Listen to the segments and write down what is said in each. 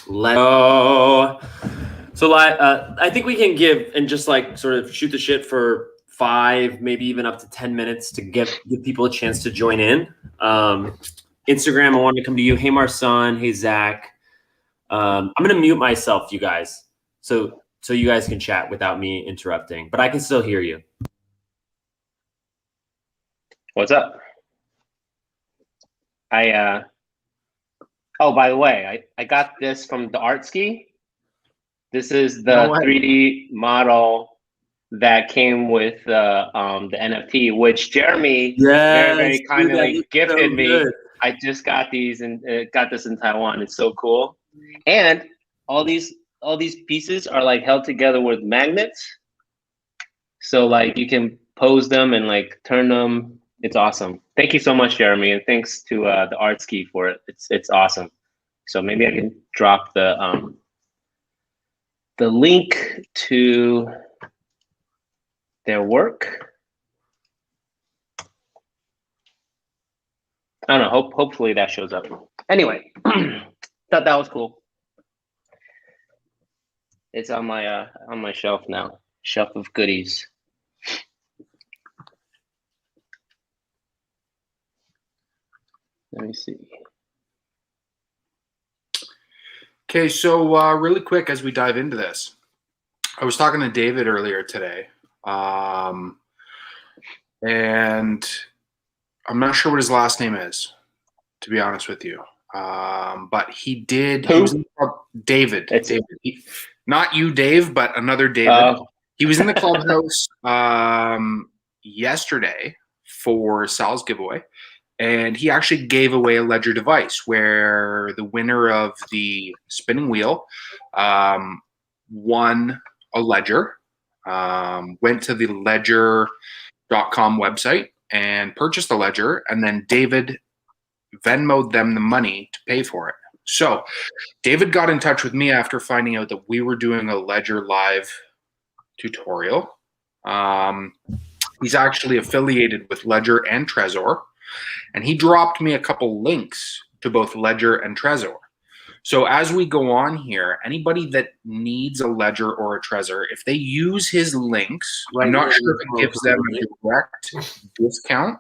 Let's go. So I think we can give and just like sort of shoot the shit for 5, maybe even up to 10 minutes to give people a chance to join in. Instagram, I wanted to come to you. Hey, Marsan. Hey, Zach. I'm going to mute myself, you guys, so you guys can chat without me interrupting, but I can still hear you. What's up? Oh, by the way, I got this from the Art Ski. This is the 3D model that came with the NFT, which Jeremy very kindly gifted me. I just got these and got this in Taiwan. It's so cool. And all these pieces are like held together with magnets. So like you can pose them and like turn them. It's awesome. Thank you so much, Jeremy, and thanks to the Art Ski for it. It's awesome. So maybe I can drop the link to their work. I don't know. Hopefully that shows up. Anyway, thought that was cool. It's on my shelf now. Shelf of goodies. Let me see. Okay, so really quick as we dive into this, I was talking to David earlier today, and I'm not sure what his last name is, to be honest with you. But he did. Who? He was David. David. Not you, Dave, but another David. He was in the clubhouse yesterday for Sal's giveaway. And he actually gave away a Ledger device where the winner of the spinning wheel won a Ledger, went to the LEDGER.com website and purchased a Ledger, and then David Venmo'd them the money to pay for it. So David got in touch with me after finding out that we were doing a Ledger live tutorial. He's actually affiliated with Ledger and Trezor. And he dropped me a couple links to both Ledger and Trezor. So as we go on here, anybody that needs a Ledger or a Trezor, if they use his links, I'm not sure if it gives them a direct discount.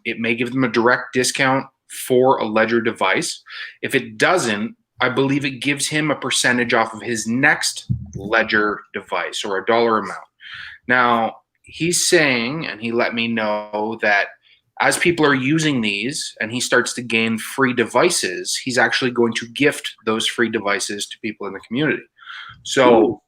It may give them a direct discount for a Ledger device. If it doesn't, I believe it gives him a percentage off of his next Ledger device or a dollar amount. Now, he's saying, and he let me know that as people are using these and he starts to gain free devices, he's actually going to gift those free devices to people in the community. So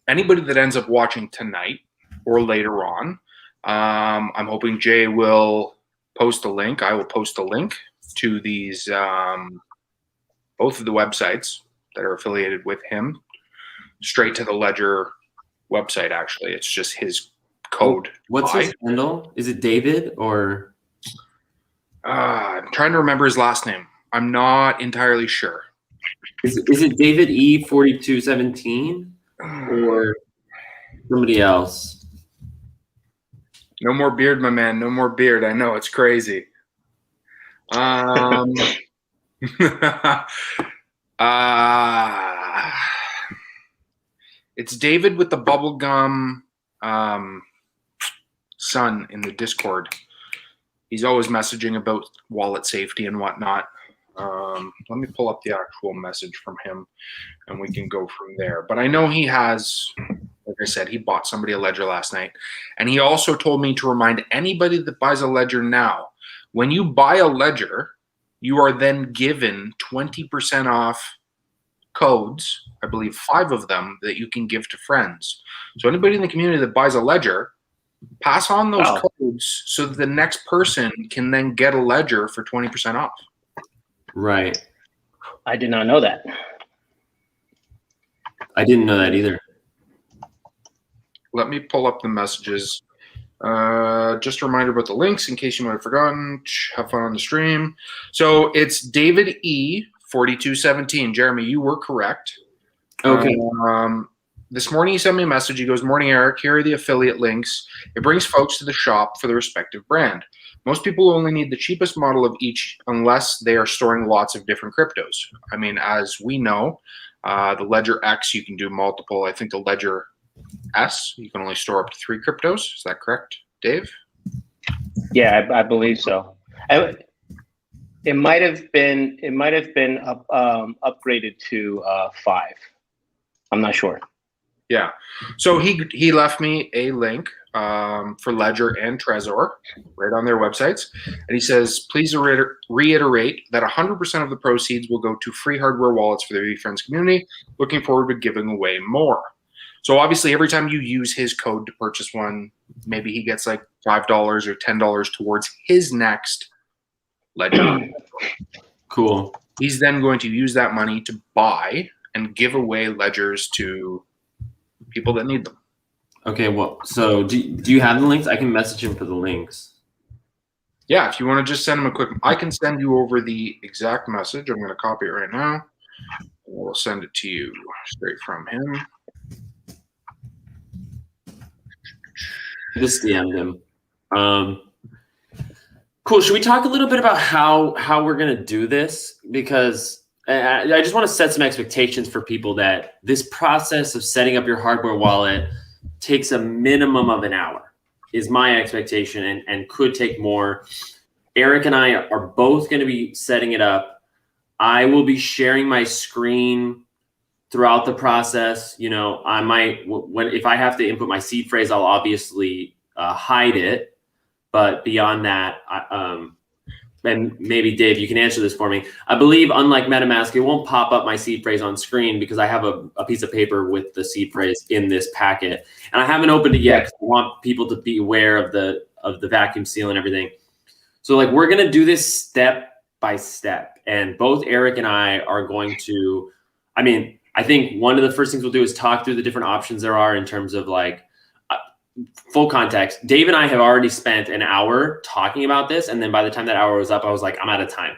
anybody that ends up watching tonight or later on, I'm hoping Jay will post a link. I will post a link to these, both of the websites that are affiliated with him, straight to the Ledger website, actually. It's just his code. What's his handle? Is it David or? I'm trying to remember his last name. I'm not entirely sure. Is it David E4217 or somebody else? No more beard, my man. No more beard. I know, it's crazy. It's David with the bubblegum son in the Discord. He's always messaging about wallet safety and whatnot. Let me pull up the actual message from him and we can go from there. But I know he has, like I said, he bought somebody a Ledger last night. And he also told me to remind anybody that buys a Ledger now, when you buy a Ledger, you are then given 20% off codes, I believe 5 of them, that you can give to friends. So anybody in the community that buys a Ledger, pass on those codes so that the next person can then get a Ledger for 20% off. Right. I did not know that. I didn't know that either. Let me pull up the messages. Just a reminder about the links in case you might have forgotten. Have fun on the stream. So it's David E4217. Jeremy, you were correct. Okay. This morning he sent me a message. He goes, "Morning, Eric. Here are the affiliate links. It brings folks to the shop for the respective brand. Most people only need the cheapest model of each unless they are storing lots of different cryptos. I mean, as we know, the Ledger X, you can do multiple. I think the Ledger S, you can only store up to 3 cryptos. Is that correct, Dave? Yeah, I believe so. It might have been upgraded to 5. I'm not sure. Yeah. So he left me a link for Ledger and Trezor right on their websites. And he says, please reiterate that 100% of the proceeds will go to free hardware wallets for the VeeFriends community. Looking forward to giving away more. So obviously every time you use his code to purchase one, maybe he gets like $5 or $10 towards his next Ledger. Cool. He's then going to use that money to buy and give away ledgers to people that need them. Okay, well, so do you have the links? I can message him for the links. Yeah, if you want to just send him a quick, I can send you over the exact message. I'm going to copy it right now. We'll send it to you straight from him. Just DM'd him. Cool. Should we talk a little bit about how we're going to do this? Because I just want to set some expectations for people that this process of setting up your hardware wallet takes a minimum of an hour is my expectation, and could take more. Eric and I are both going to be setting it up. I will be sharing my screen throughout the process. You know, I might, if I have to input my seed phrase, I'll obviously hide it. But beyond that, and maybe Dave, you can answer this for me. I believe, unlike MetaMask, it won't pop up my seed phrase on screen because I have a piece of paper with the seed phrase in this packet, and I haven't opened it yet because I want people to be aware of the vacuum seal and everything. So like, we're gonna do this step by step, and both Eric and I are going to. I mean, I think one of the first things we'll do is talk through the different options there are in terms of like. Full context, Dave and I have already spent an hour talking about this, and then by the time that hour was up, I was like, I'm out of time.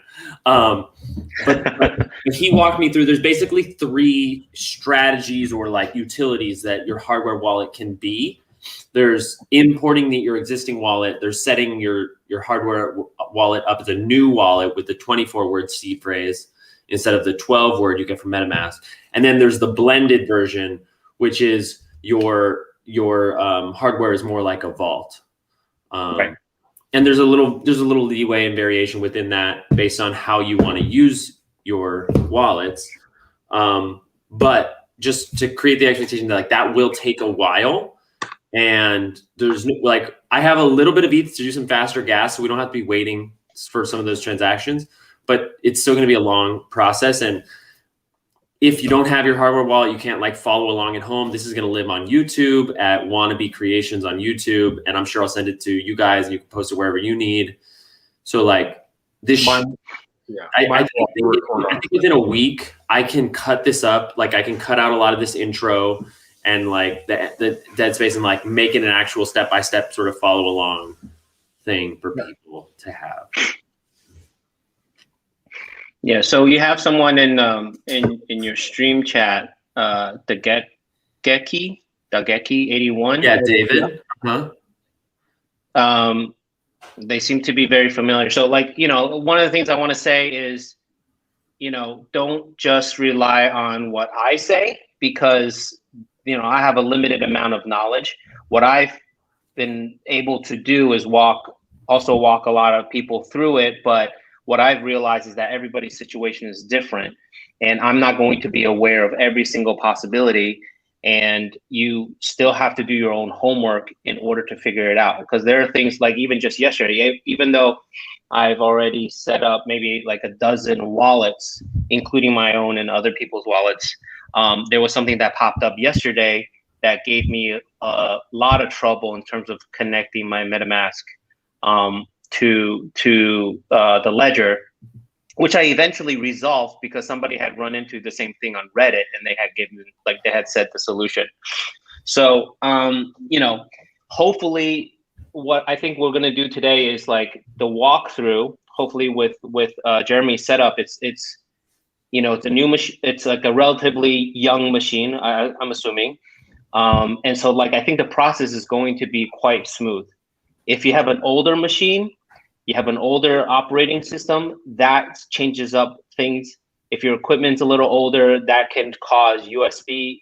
But he walked me through, there's basically 3 strategies or like utilities that your hardware wallet can be. There's importing your existing wallet. There's setting your hardware wallet up as a new wallet with the 24-word seed phrase instead of the 12-word you get from MetaMask. And then there's the blended version, which is your hardware is more like a vault. Right. And there's a little leeway and variation within that based on how you want to use your wallets. But just to create the expectation that like that will take a while, and there's like, I have a little bit of ETH to do some faster gas, so we don't have to be waiting for some of those transactions, but it's still going to be a long process. And if you don't have your hardware wallet, you can't like follow along at home. This is going to live on YouTube at Wannabe Creations on YouTube. And I'm sure I'll send it to you guys and you can post it wherever you need. So like this, I think within a week, I can cut this up. Like I can cut out a lot of this intro and like the dead space and like make it an actual step-by-step sort of follow along thing for people to have. Yeah, so you have someone in your stream chat, the Geki 81. Yeah, David. Huh? They seem to be very familiar. So like, you know, one of the things I want to say is, you know, don't just rely on what I say, because, you know, I have a limited amount of knowledge. What I've been able to do is walk a lot of people through it, but what I've realized is that everybody's situation is different, and I'm not going to be aware of every single possibility. And you still have to do your own homework in order to figure it out. Because there are things like, even just yesterday, even though I've already set up maybe like a dozen wallets, including my own and other people's wallets, there was something that popped up yesterday that gave me a lot of trouble in terms of connecting my MetaMask to the Ledger, which I eventually resolved because somebody had run into the same thing on Reddit and they had said the solution. So, you know, hopefully what I think we're going to do today is like the walkthrough, hopefully with Jeremy's setup. It's, you know, it's a new machine. It's like a relatively young machine, I'm assuming. And so like, I think the process is going to be quite smooth. If you have an older machine, you have an older operating system, that changes up things. If your equipment's a little older, that can cause USB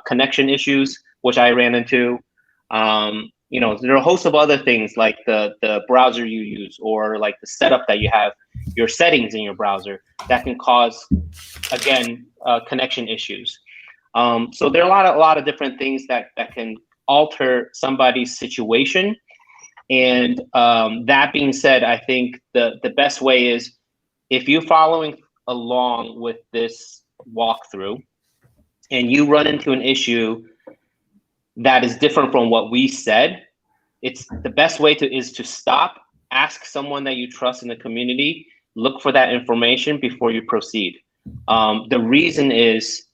connection issues, which I ran into. You know, there are a host of other things like the browser you use, or like the setup that you have, your settings in your browser, that can cause, again, connection issues. So there are a lot of different things that can alter somebody's situation. And that being said, I think the best way is, if you're following along with this walkthrough and you run into an issue that is different from what we said, it's the best way is to stop, ask someone that you trust in the community, look for that information before you proceed. The reason is,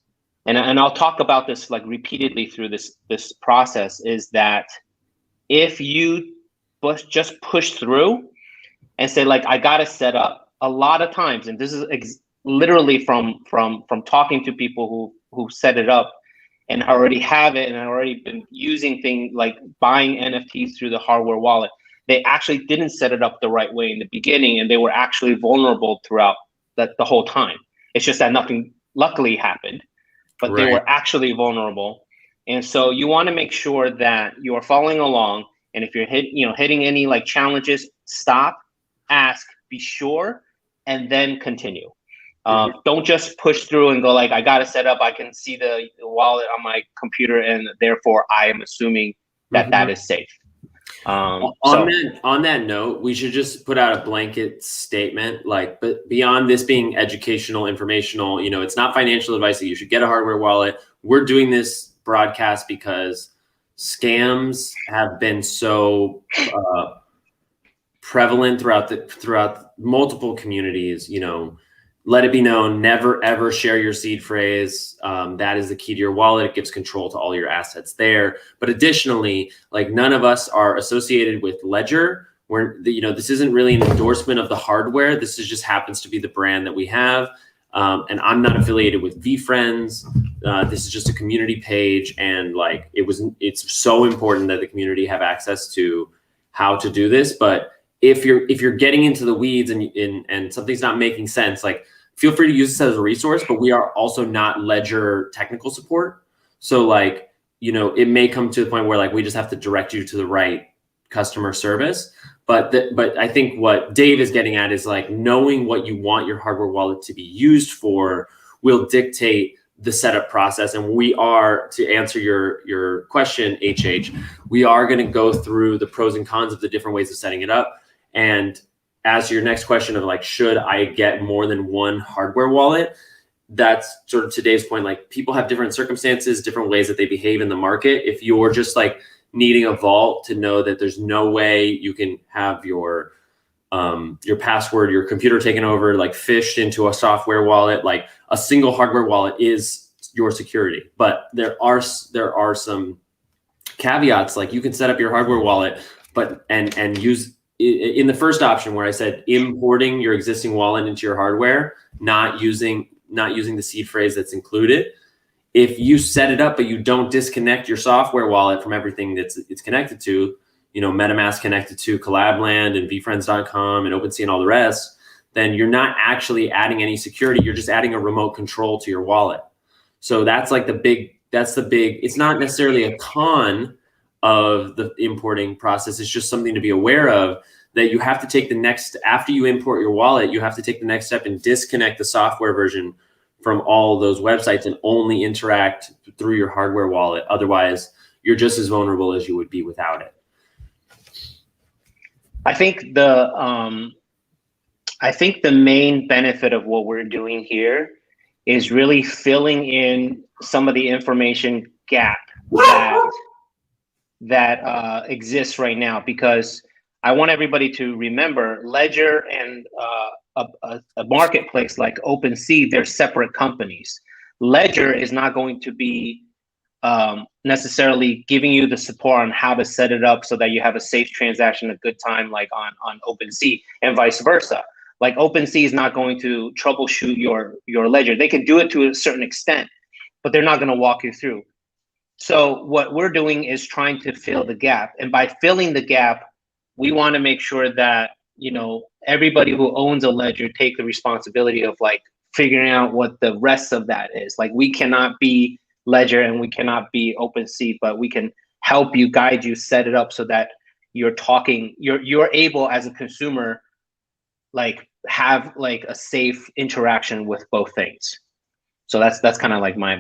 and I'll talk about this like repeatedly through this process, is that if you just push through and say like, I got to set up, a lot of times, and this is literally from talking to people who set it up and already have it and already been using things like buying NFTs through the hardware wallet, they actually didn't set it up the right way in the beginning, and they were actually vulnerable throughout the whole time. It's just that nothing luckily happened, but They were actually vulnerable. And so you want to make sure that you are following along. And if you're hitting any like challenges, stop, ask, be sure, and then continue. Don't just push through and go like, I got to set up, I can see the wallet on my computer, and therefore I am assuming that that is safe. On that note, we should just put out a blanket statement, like, but beyond this being educational, informational, you know, it's not financial advice that you should get a hardware wallet. We're doing this broadcast because scams have been so prevalent throughout multiple communities. You know, let it be known, never ever share your seed phrase. That is the key to your wallet. It gives control to all your assets there. But additionally, like, none of us are associated with Ledger. This isn't really an endorsement of the hardware. This just happens to be the brand that we have. And I'm not affiliated with VFriends. This is just a community page, and like, it's so important that the community have access to how to do this. But if you're getting into the weeds and something's not making sense, like, feel free to use this as a resource. But we are also not Ledger technical support, so like, you know, it may come to the point where like we just have to direct you to the right customer service. But I think what Dave is getting at is like, knowing what you want your hardware wallet to be used for will dictate the setup process. And we are, to answer your question, HH, we are going to go through the pros and cons of the different ways of setting it up. And as your next question of like, should I get more than one hardware wallet? That's sort of to Dave's point. Like, people have different circumstances, different ways that they behave in the market. If you're just like needing a vault to know that there's no way you can have your password, your computer taken over, like fished into a software wallet, like a single hardware wallet is your security. But there are some caveats. Like, you can set up your hardware wallet, but and use in the first option where I said importing your existing wallet into your hardware, not using the seed phrase that's included. If you set it up, but you don't disconnect your software wallet from everything it's connected to, you know, Metamask connected to Collabland and VFriends.com and OpenSea and all the rest, then you're not actually adding any security. You're just adding a remote control to your wallet. So that's like the big, it's not necessarily a con of the importing process. It's just something to be aware of, that you have to take after you import your wallet, you have to take the next step and disconnect the software version from all those websites and only interact through your hardware wallet. Otherwise, you're just as vulnerable as you would be without it. I think the main benefit of what we're doing here is really filling in some of the information gap that exists right now, because I want everybody to remember Ledger and a marketplace like OpenSea, they're separate companies. Ledger is not going to be necessarily giving you the support on how to set it up so that you have a safe transaction, a good time, like on OpenSea, and vice versa. Like, OpenSea is not going to troubleshoot your Ledger. They can do it to a certain extent, but they're not going to walk you through. So what we're doing is trying to fill the gap. And by filling the gap, we want to make sure that, you know, everybody who owns a ledger take the responsibility of like figuring out what the rest of that is. Like, we cannot be Ledger and we cannot be OpenSea, but we can help you, guide you, set it up so that you're able as a consumer, like, have like a safe interaction with both things. So that's kind of like my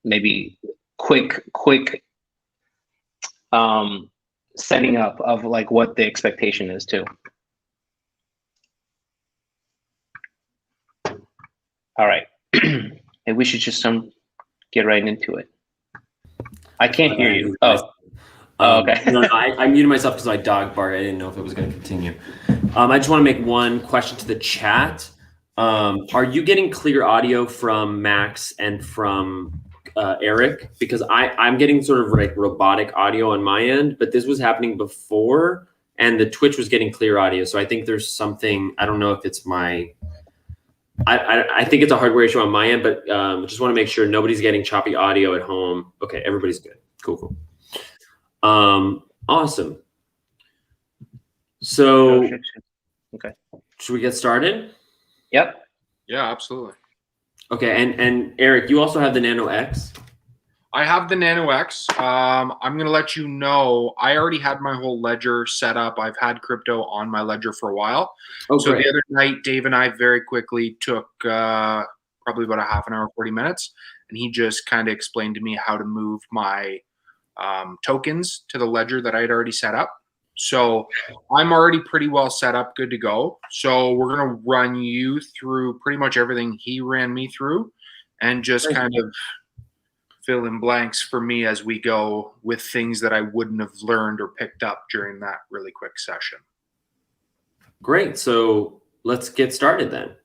maybe quick setting up of like what the expectation is too. All right, and we should just get right into it. I can't hear you. Oh, okay. No, I muted myself because my dog barked. I didn't know if it was going to continue. I just want to make one question to the chat. Are you getting clear audio from Max and from Eric? Because I'm getting sort of like robotic audio on my end, but this was happening before, and the Twitch was getting clear audio. So I think there's something. I don't know if it's my. I think it's a hardware issue on my end, but just want to make sure nobody's getting choppy audio at home. Okay, everybody's good. Cool. Awesome. So, okay, should we get started? Yep. Yeah, absolutely. Okay, and Eric, you also have the Nano X. I have the Nano X. I'm going to let you know, I already had my whole ledger set up. I've had crypto on my ledger for a while. Oh, so great. The other night, Dave and I very quickly took probably about a half an hour, 40 minutes, and he just kind of explained to me how to move my tokens to the ledger that I had already set up. So I'm already pretty well set up, good to go. So we're going to run you through pretty much everything he ran me through, and just kind of fill in blanks for me as we go with things that I wouldn't have learned or picked up during that really quick session. Great. So let's get started then.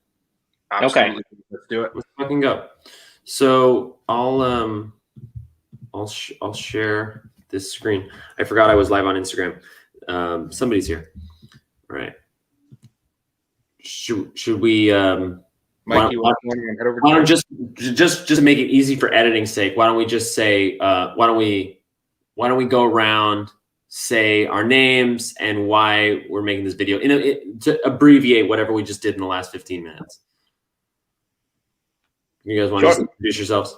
Absolutely. Okay. Let's do it. Let's fucking go. So I'll share this screen. I forgot I was live on Instagram. Somebody's here. All right. Should we? Mikey, why don't just make it easy for editing's sake? Why don't we just say? Why don't we go around, say our names and why we're making this video, to abbreviate whatever we just did in the last 15 minutes. You guys want to introduce yourselves?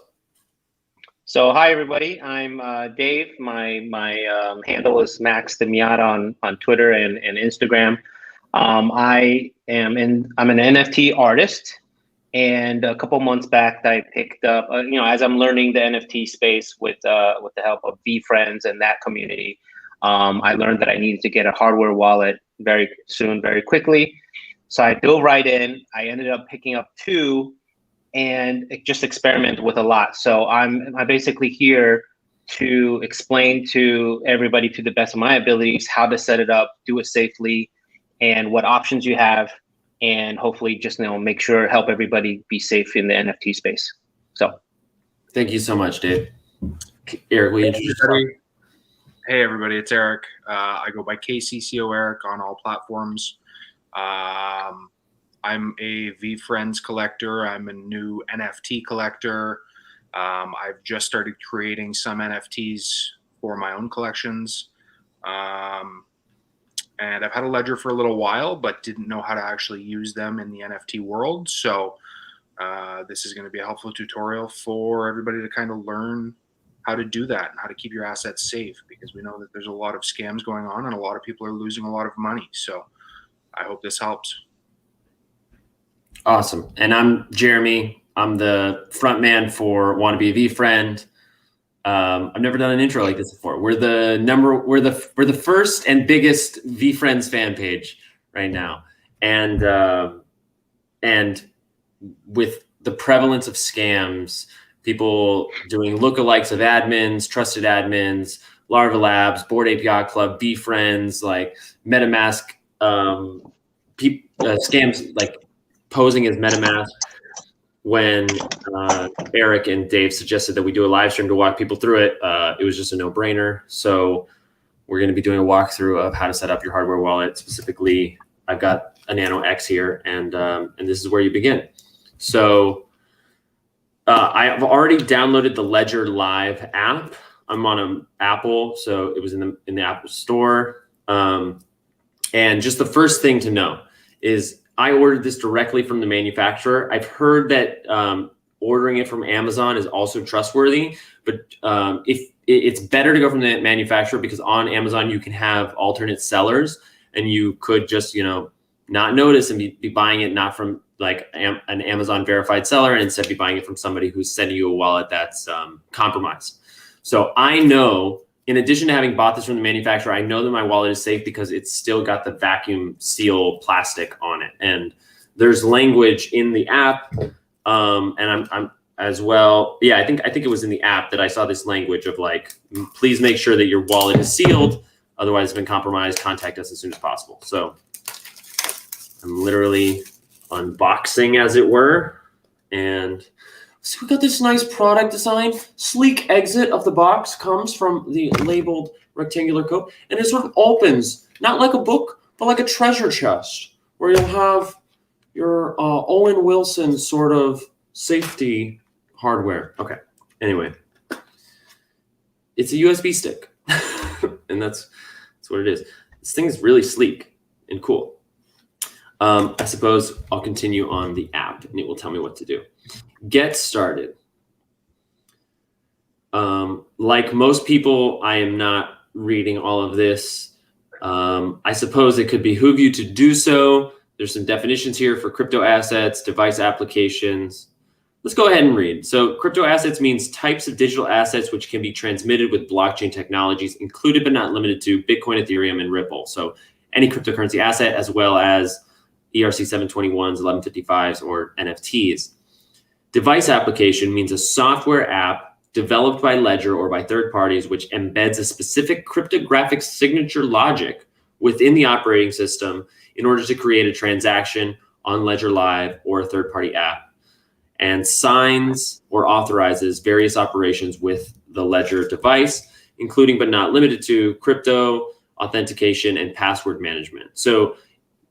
So hi everybody, I'm Dave. My handle is Max the Miata on Twitter and Instagram. I'm an NFT artist, and a couple months back I picked up, as I'm learning the NFT space with the help of VFriends and that community, I learned that I needed to get a hardware wallet very soon, very quickly. So I dove right in. I ended up picking up two, and just experiment with a lot. So I'm basically here to explain to everybody, to the best of my abilities, how to set it up, do it safely, and what options you have, and hopefully just make sure, help everybody be safe in the NFT space. So thank you so much, Dave. Eric, will you introduce yourself? Hey everybody, it's Eric. I go by KCCO Eric on all platforms. I'm a VFriends collector. I'm a new NFT collector. I've just started creating some NFTs for my own collections. And I've had a ledger for a little while, but didn't know how to actually use them in the NFT world. So this is going to be a helpful tutorial for everybody to kind of learn how to do that and how to keep your assets safe, because we know that there's a lot of scams going on and a lot of people are losing a lot of money. So I hope this helps. Awesome. And I'm Jeremy. I'm the front man for Wanna Be a VFriend. I've never done an intro like this before. We're the first and biggest VFriends fan page right now. And with the prevalence of scams, people doing lookalikes of admins, trusted admins, Larva Labs, Board API Club, VFriends, like Metamask, scams like posing as Metamask. When Eric and Dave suggested that we do a live stream to walk people through it, it was just a no-brainer. So we're going to be doing a walkthrough of how to set up your hardware wallet. Specifically, I've got a Nano X here, and this is where you begin. So I've already downloaded the Ledger Live app. I'm on an Apple, so it was in the Apple Store. And just the first thing to know is I ordered this directly from the manufacturer. I've heard that ordering it from Amazon is also trustworthy, but if it's better to go from the manufacturer, because on Amazon you can have alternate sellers, and you could just, you know, not notice and be buying it not from like an Amazon verified seller, and instead be buying it from somebody who's sending you a wallet that's compromised. So I know, in addition to having bought this from the manufacturer, I know that my wallet is safe because it's still got the vacuum seal plastic on it. And there's language in the app, and I'm as well. Yeah, I think it was in the app that I saw this language of like, please make sure that your wallet is sealed. Otherwise, it's been compromised. Contact us as soon as possible. So I'm literally unboxing, as it were. And so we got this nice product design. Sleek exit of the box comes from the labeled rectangular coat. And it sort of opens, not like a book, but like a treasure chest, where you'll have your Owen Wilson sort of safety hardware. Okay, anyway. It's a USB stick. And that's what it is. This thing is really sleek and cool. I suppose I'll continue on the app, and it will tell me what to do. Get started. Like most people, I am not reading all of this. I suppose it could behoove you to do so. There's some definitions here for crypto assets, device applications. Let's go ahead and read. So crypto assets means types of digital assets which can be transmitted with blockchain technologies, included but not limited to Bitcoin, Ethereum, and Ripple. So any cryptocurrency asset, as well as ERC 721s, 1155s, or NFTs. Device application means a software app developed by Ledger or by third parties which embeds a specific cryptographic signature logic within the operating system in order to create a transaction on Ledger Live or a third-party app, and signs or authorizes various operations with the Ledger device, including but not limited to crypto, authentication, and password management. So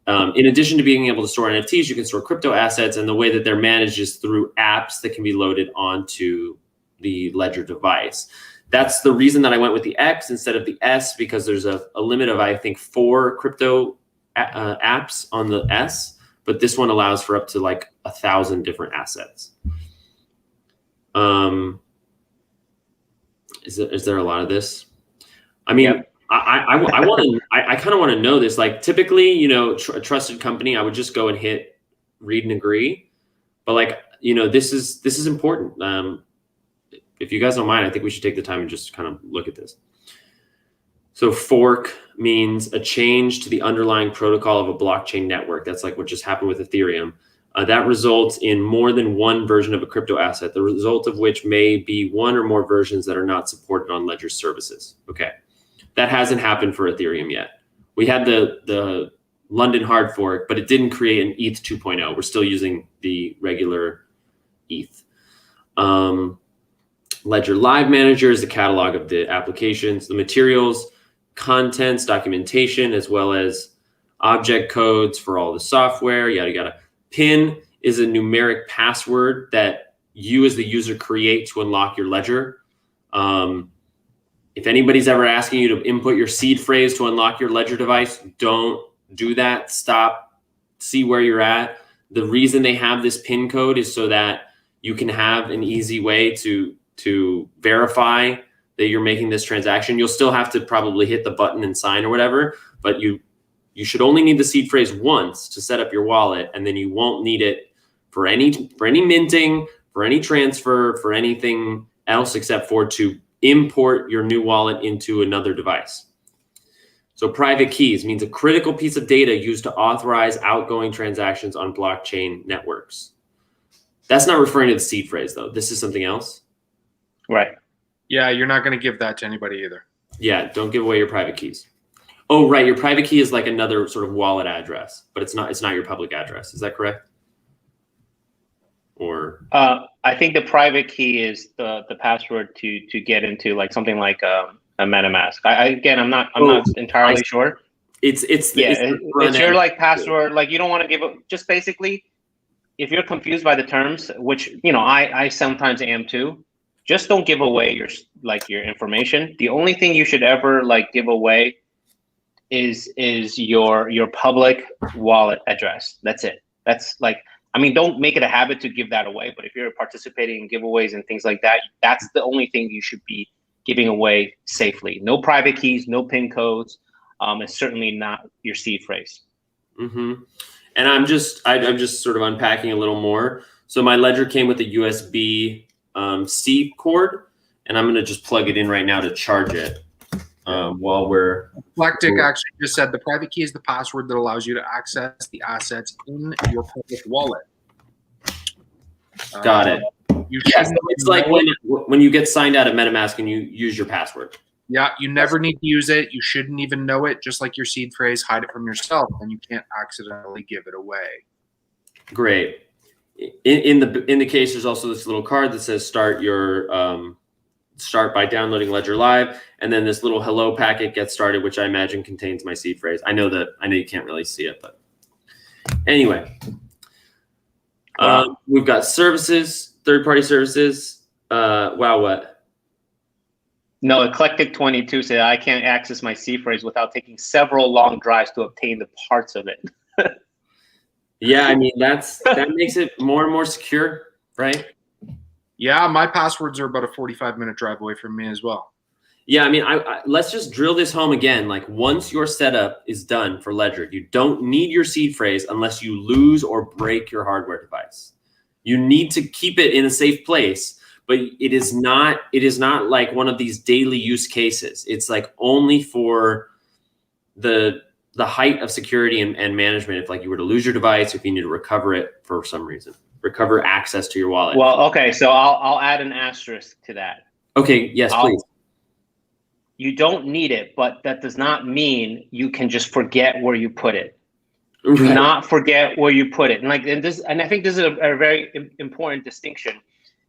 in addition to being able to store NFTs, you can store crypto assets, and the way that they're managed is through apps that can be loaded onto the Ledger device. That's the reason that I went with the X instead of the S, because there's a limit of, I think, 4 crypto apps on the S, but this one allows for up to like 1,000 different assets. Is there a lot of this? I mean, yep. I kind of want to know this. Like typically, you know, a trusted company, I would just go and hit read and agree. But like, you know, this is important. If you guys don't mind, I think we should take the time and just kind of look at this. So fork means a change to the underlying protocol of a blockchain network. That's like what just happened with Ethereum. That results in more than one version of a crypto asset, the result of which may be one or more versions that are not supported on Ledger services. Okay. That hasn't happened for Ethereum yet. We had the London hard fork, but it didn't create an ETH 2.0. We're still using the regular ETH. Ledger Live Manager is the catalog of the applications, the materials, contents, documentation, as well as object codes for all the software, yada, yada. PIN is a numeric password that you as the user create to unlock your Ledger. If anybody's ever asking you to input your seed phrase to unlock your Ledger device, don't do that. Stop, see where you're at. The reason they have this PIN code is so that you can have an easy way to verify that you're making this transaction. You'll still have to probably hit the button and sign or whatever, but you should only need the seed phrase once to set up your wallet, and then you won't need it for any minting, for any transfer, for anything else except for to import your new wallet into another device. So private keys means a critical piece of data used to authorize outgoing transactions on blockchain networks. That's not referring to the seed phrase, though. This is something else. Right. Yeah, you're not going to give that to anybody either. Yeah, don't give away your private keys. Oh, right. Your private key is like another sort of wallet address, but it's not your public address. Is that correct? Or I think the private key is the password to get into like something like a Metamask. I'm not entirely sure. It's your like password. Like you don't want to give it. Just basically, if you're confused by the terms, which you know I sometimes am too. Just don't give away your information. The only thing you should ever like give away is your public wallet address. That's it. That's like, I mean, don't make it a habit to give that away, but if you're participating in giveaways and things like that, that's the only thing you should be giving away safely. No private keys, no PIN codes, and certainly not your seed phrase. Mm-hmm. And I'm just sort of unpacking a little more. So my Ledger came with a USB C cord, and I'm going to just plug it in right now to charge it while we're. Eclectic actually just said the private key is the password that allows you to access the assets in your public wallet. Got it. Yes, it's like when you get signed out of MetaMask and you use your password. Yeah, you never need to use it. You shouldn't even know it. Just like your seed phrase, hide it from yourself, and you can't accidentally give it away. Great. In the case, there's also this little card that says start by downloading Ledger Live, and then this little hello packet gets started, which I imagine contains my seed phrase. I know you can't really see it, but anyway, we've got services, third-party services. Wow, what? No, Eclectic 22 said I can't access my seed phrase without taking several long drives to obtain the parts of it. Yeah, I mean that makes it more and more secure, right? Yeah, my passwords are about a 45-minute drive away from me as well. Yeah, I mean, let's just drill this home again. Like once your setup is done for Ledger, you don't need your seed phrase unless you lose or break your hardware device. You need to keep it in a safe place, but it is not like one of these daily use cases. It's like only for the height of security and management. If like you were to lose your device, if you need to recover it for some reason. Recover access to your wallet. Well, okay, so I'll add an asterisk to that. Okay, yes, please. You don't need it, but that does not mean you can just forget where you put it. Right. Do not forget where you put it. And I think this is a very important distinction,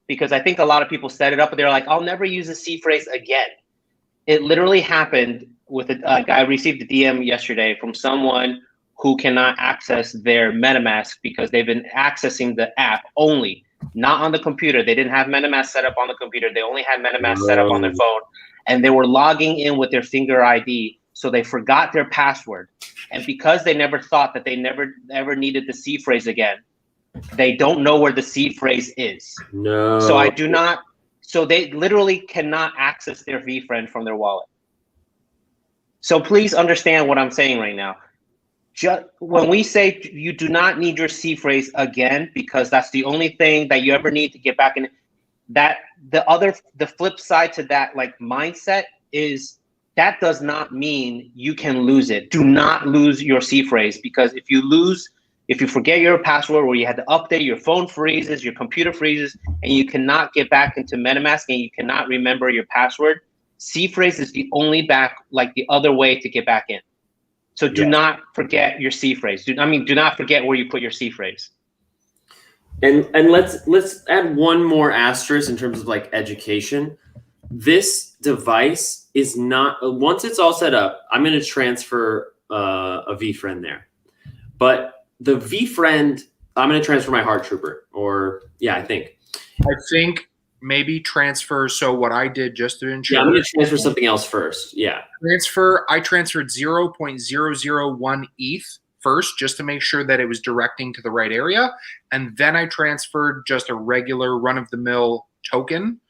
because I think a lot of people set it up and they're like, I'll never use a seed phrase again. It literally happened with I received a DM yesterday from someone who cannot access their MetaMask because they've been accessing the app only, not on the computer. They didn't have MetaMask set up on the computer. They only had MetaMask set up on their phone, and they were logging in with their finger ID. So they forgot their password. And because they never thought that they never ever needed the seed phrase again, they don't know where the seed phrase is. No. So they literally cannot access their VFriend from their wallet. So please understand what I'm saying right now. When we say you do not need your seed phrase again, because that's the only thing that you ever need to get back in, that the flip side to that like mindset is that does not mean you can lose it. Do not lose your seed phrase, because if you forget your password, or you had to update, your phone freezes, your computer freezes, and you cannot get back into MetaMask and you cannot remember your password, seed phrase is the only the other way to get back in. So do not forget your seed phrase. Do not forget where you put your seed phrase. And let's add one more asterisk in terms of like education. This device is not, once it's all set up, I'm going to transfer a VFriend there. But the VFriend, I'm going to transfer my Heart Trooper, I think maybe transfer. So what I did just to ensure. Yeah, I'm going to transfer something else first. Yeah. I transferred 0.001 ETH first, just to make sure that it was directing to the right area. And then I transferred just a regular run-of-the-mill token.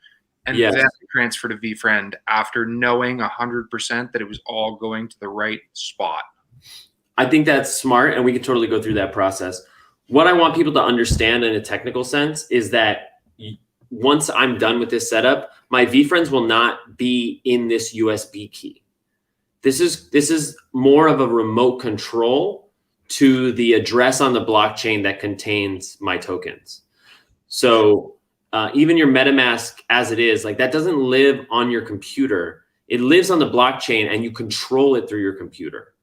And then I transferred a VFriend after knowing 100% that it was all going to the right spot. I think that's smart, and we can totally go through that process. What I want people to understand in a technical sense is that once I'm done with this setup, my VFriends will not be in this USB key. This is more of a remote control to the address on the blockchain that contains my tokens. So even your MetaMask as it is, like that doesn't live on your computer. It lives on the blockchain and you control it through your computer.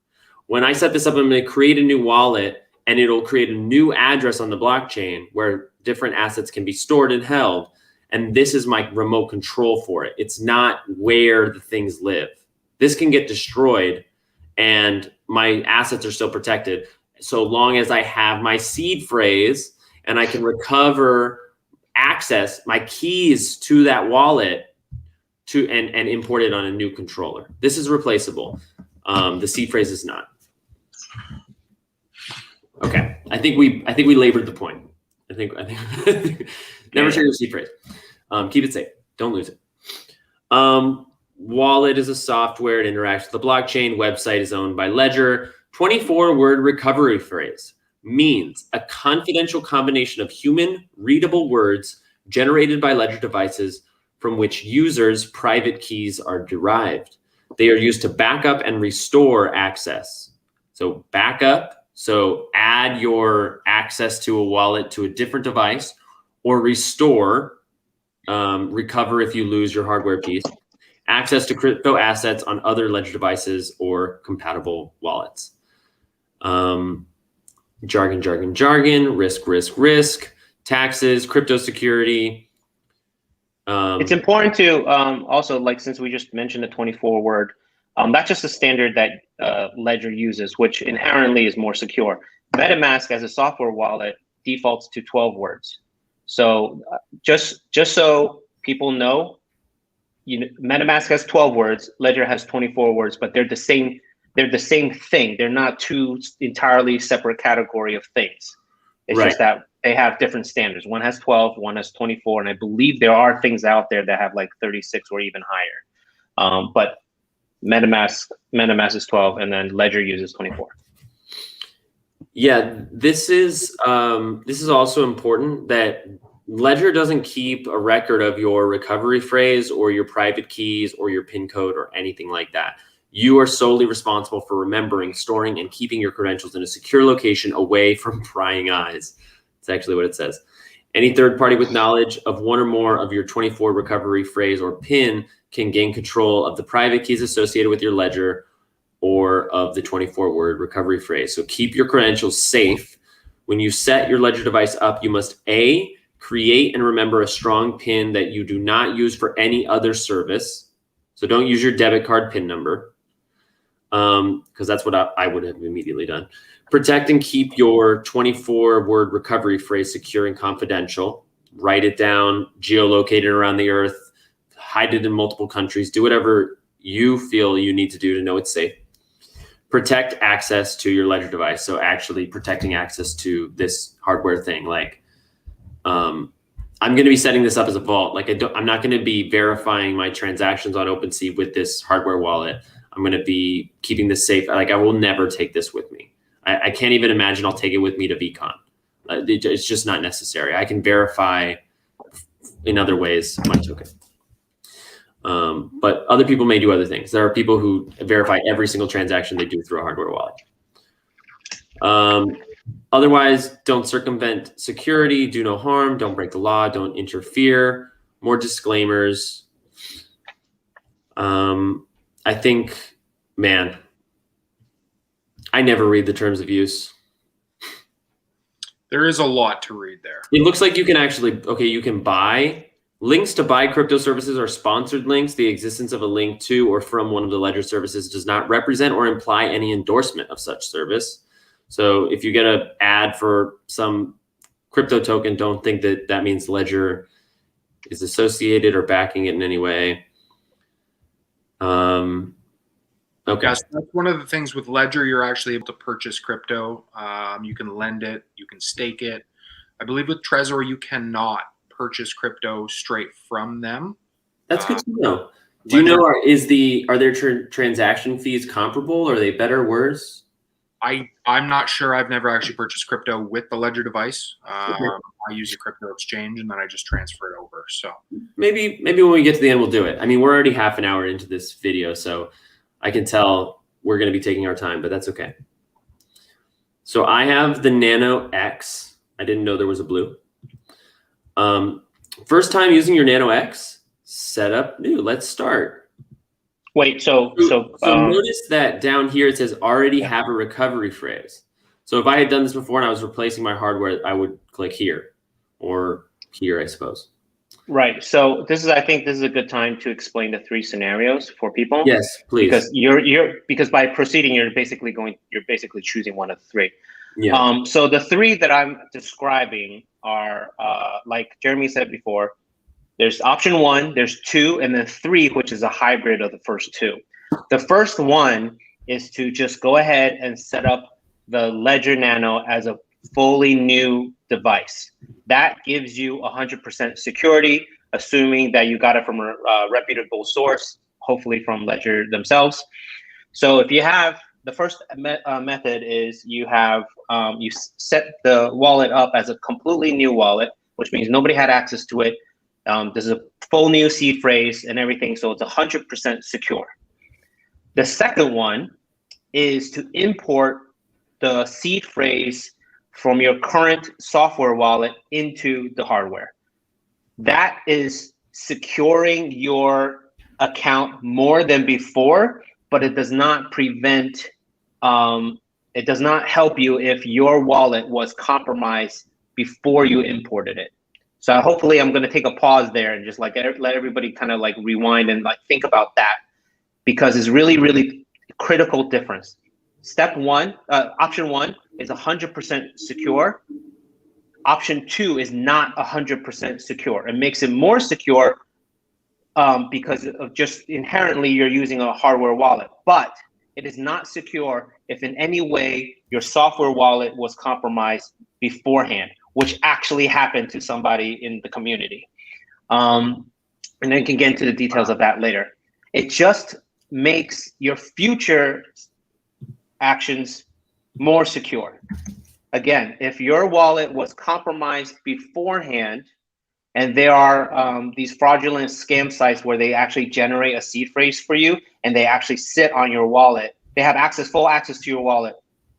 When I set this up, I'm going to create a new wallet and it'll create a new address on the blockchain where different assets can be stored and held. And this is my remote control for it. It's not where the things live. This can get destroyed and my assets are still protected so long as I have my seed phrase and I can recover access my keys to that wallet and import it on a new controller. This is replaceable. The seed phrase is not. Okay, I think we labored the point. I think never share your seed phrase. Keep it safe. Don't lose it. Wallet is a software. It interacts with the blockchain. Website is owned by Ledger. 24-word recovery phrase means a confidential combination of human readable words generated by Ledger devices from which users' private keys are derived. They are used to back up and restore access. So back up, so add your access to a wallet to a different device, or restore, recover if you lose your hardware piece. Access to crypto assets on other Ledger devices or compatible wallets. Jargon, risk, taxes, crypto security. It's important to also, like, since we just mentioned the 24-word, that's just a standard that Ledger uses, which inherently is more secure. Metamask as a software wallet defaults to 12 words. So just so people know, Metamask has 12 words, Ledger has 24 words, but they're the same thing. They're not two entirely separate category of things. It's just that they have different standards. One has 12, one has 24, and I believe there are things out there that have like 36 or even higher. But MetaMask is 12, and then Ledger uses 24. Yeah, this is also important that Ledger doesn't keep a record of your recovery phrase or your private keys or your PIN code or anything like that. You are solely responsible for remembering, storing, and keeping your credentials in a secure location away from prying eyes. That's actually what it says. Any third party with knowledge of one or more of your 24 recovery phrase or PIN can gain control of the private keys associated with your Ledger or of the 24-word recovery phrase. So keep your credentials safe. When you set your Ledger device up, you must A, create and remember a strong PIN that you do not use for any other service. So don't use your debit card PIN number, because that's what I would have immediately done. Protect and keep your 24-word recovery phrase secure and confidential. Write it down, geolocate it around the earth, hide it in multiple countries, do whatever you feel you need to do to know it's safe. Protect access to your Ledger device. So actually protecting access to this hardware thing, like, I'm going to be setting this up as a vault. Like I'm not going to be verifying my transactions on OpenSea with this hardware wallet. I'm going to be keeping this safe. Like I will never take this with me. I can't even imagine I'll take it with me to VCon. It's just not necessary. I can verify in other ways my token. But other people may do other things. There are people who verify every single transaction they do through a hardware wallet. Otherwise, don't circumvent security, do no harm, don't break the law, don't interfere. More disclaimers. I think, man, I never read the terms of use. There is a lot to read there. It looks like you can actually, you can buy. Links to buy crypto services are sponsored links. The existence of a link to or from one of the Ledger services does not represent or imply any endorsement of such service. So if you get an ad for some crypto token, don't think that that means Ledger is associated or backing it in any way. Okay. Yes, that's one of the things with Ledger. You're actually able to purchase crypto. You can lend it. You can stake it. I believe with Trezor, you cannot purchase crypto straight from them. That's good to know. Do you know, are their transaction fees comparable? Are they better or worse? I'm not sure. I've never actually purchased crypto with the Ledger device. I use a crypto exchange and then I just transfer it over. So maybe when we get to the end, we'll do it. I mean, we're already half an hour into this video, so I can tell we're going to be taking our time, but that's okay. So I have the Nano X. I didn't know there was a blue. First time using your Nano X, setup new. Let's start. Wait, so notice that down here it says already have a recovery phrase. So if I had done this before and I was replacing my hardware, I would click here or here, I suppose. Right. So I think this is a good time to explain the 3 scenarios for people. Yes, please. Because because by proceeding, you're basically choosing one of the 3. Yeah. So the 3 that I'm describing are like Jeremy said before. There's option 1, there's 2, and then 3, which is a hybrid of the first 2. The first one is to just go ahead and set up the Ledger Nano as a fully new device. That gives you 100% security, assuming that you got it from a reputable source, hopefully from Ledger themselves. So if you have, the first method is you have, you set the wallet up as a completely new wallet, which means nobody had access to it. This is a full new seed phrase and everything, so it's 100% secure. The second one is to import the seed phrase from your current software wallet into the hardware. That is securing your account more than before, but it does not prevent, it does not help you if your wallet was compromised before you imported it. So hopefully I'm going to take a pause there and just like let everybody kind of like rewind and like think about that, because it's really, really critical difference. Step one, option one is 100% secure. Option two is not 100% secure. It makes it more secure because of just inherently you're using a hardware wallet, but it is not secure if in any way your software wallet was compromised beforehand, which actually happened to somebody in the community. And then you can get into the details of that later. It just makes your future actions more secure. Again, if your wallet was compromised beforehand, and there are these fraudulent scam sites where they actually generate a seed phrase for you and they actually sit on your wallet. They have access, full access to your wallet,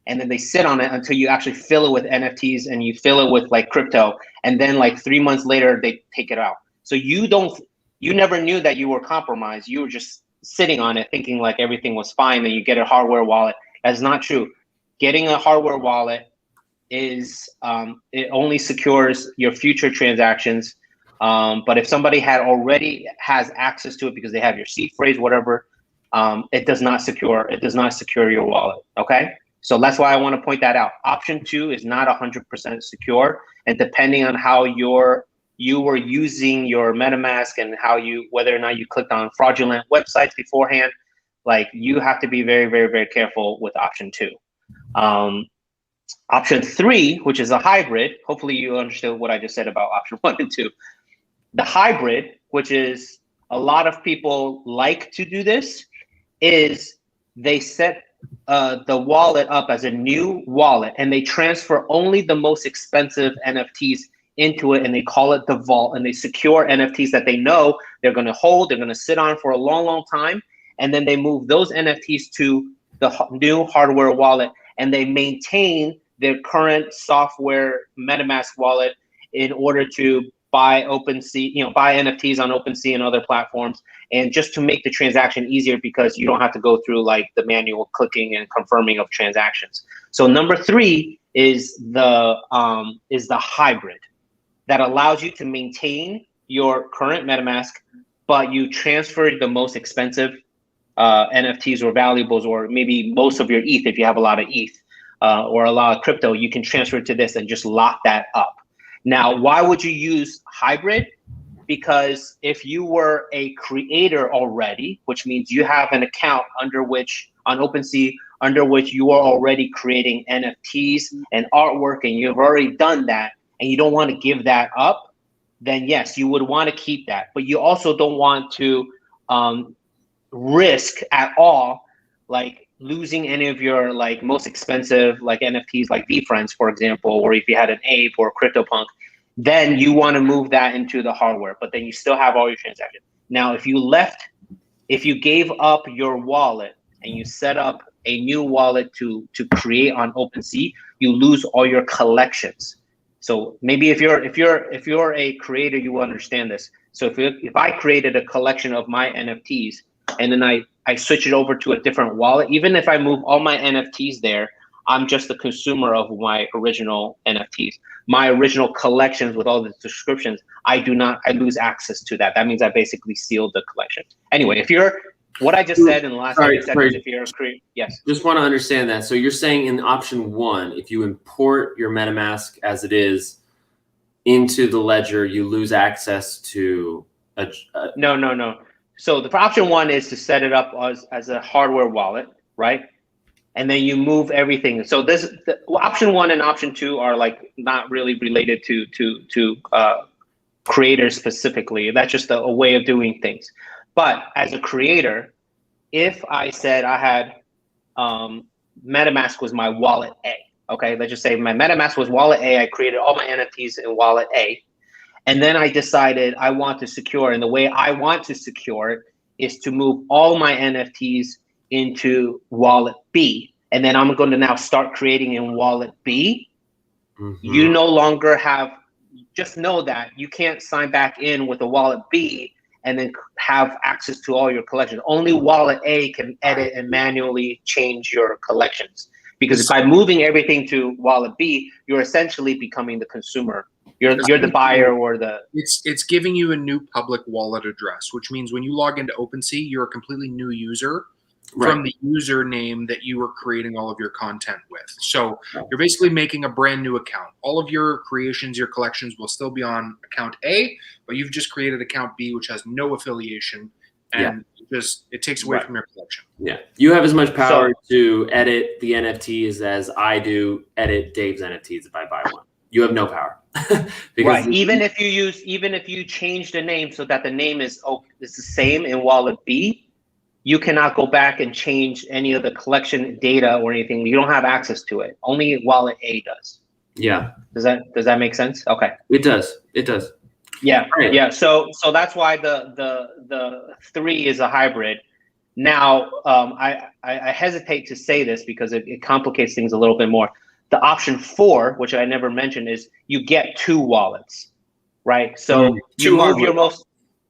and then they sit on it until you actually fill it with NFTs and you fill it with like crypto, and then like 3 months later they take it out. So you never knew that you were compromised. You were just sitting on it thinking like everything was fine, and you get a hardware wallet. That's not true. Getting a hardware wallet is it only secures your future transactions. But if somebody already has access to it because they have your seed phrase, whatever, it does not secure your wallet. Okay, so that's why I want to point that out. Option two is not 100% secure, and depending on how you were using your MetaMask and whether or not you clicked on fraudulent websites beforehand, like you have to be very, very, very careful with option two. Option three, which is a hybrid, hopefully you understood what I just said about option 1 and 2. The hybrid, which is a lot of people like to do this, is they set the wallet up as a new wallet and they transfer only the most expensive NFTs into it, and they call it the vault, and they secure NFTs that they know they're going to hold, they're going to sit on for a long, long time, and then they move those NFTs to the new hardware wallet, and they maintain their current software MetaMask wallet in order to buy OpenSea, buy NFTs on OpenSea and other platforms, and just to make the transaction easier because you don't have to go through like the manual clicking and confirming of transactions. So number three is the hybrid that allows you to maintain your current MetaMask, but you transfer the most expensive NFTs or valuables, or maybe most of your ETH if you have a lot of ETH or a lot of crypto, you can transfer it to this and just lock that up. Now, why would you use hybrid? Because if you were a creator already, which means you have an account on OpenSea, under which you are already creating NFTs and artwork, and you've already done that, and you don't want to give that up, then yes, you would want to keep that. But you also don't want to risk at all, like losing any of your like most expensive like NFTs, like VFriends, for example, or if you had an Ape or CryptoPunk, then you want to move that into the hardware, but then you still have all your transactions. Now, if you gave up your wallet and you set up a new wallet to create on OpenSea, you lose all your collections. So maybe if you're a creator, you will understand this. So if I created a collection of my NFTs and then I switch it over to a different wallet, even if I move all my NFTs there, I'm just the consumer of my original NFTs. My original collections with all the descriptions, I lose access to that. That means I basically sealed the collection. Anyway, what I just said in the last 30 seconds, if you're a creator, yes. Just want to understand that. So you're saying in option 1, if you import your MetaMask as it is into the ledger, you lose access to No. So the option 1 is to set it up as a hardware wallet, right? and then you move everything. So option 1 and option 2 are like not really related to creators specifically. That's just a way of doing things. But as a creator, if I said I had MetaMask was my wallet A, okay, let's just say my MetaMask was wallet A. I created all my NFTs in wallet A, and then I decided I want to secure, and the way I want to secure it is to move all my NFTs into wallet B, and then I'm going to now start creating in wallet B. You no longer have, just know that you can't sign back in with a wallet B and then have access to all your collections. Only wallet A can edit and manually change your collections. Because by moving everything to wallet B, you're essentially becoming the consumer. You're the buyer or the... It's giving you a new public wallet address, which means when you log into OpenSea, you're a completely new user from the username that you were creating all of your content with. So you're basically making a brand new account. All of your creations, your collections will still be on account A, but you've just created account B, which has no affiliation, and it takes away from your collection. Yeah, you have as much power to edit the NFTs as I do edit Dave's NFTs if I buy one. You have no power. Right. Even if you change the name so that the name is the same in wallet B, you cannot go back and change any of the collection data or anything. You don't have access to it. Only wallet A does. Yeah. Does that make sense? Okay. It does. It does. Yeah. Right. Yeah. So that's why the 3 is a hybrid. Now, I hesitate to say this because it complicates things a little bit more. The option 4, which I never mentioned, is you get 2 wallets, right? So you move your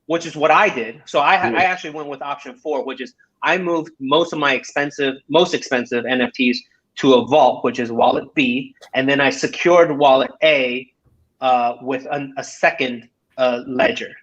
which is what I did. So I actually went with option 4, which is I moved most of my most expensive NFTs to a vault, which is wallet B, and then I secured wallet A with a second ledger.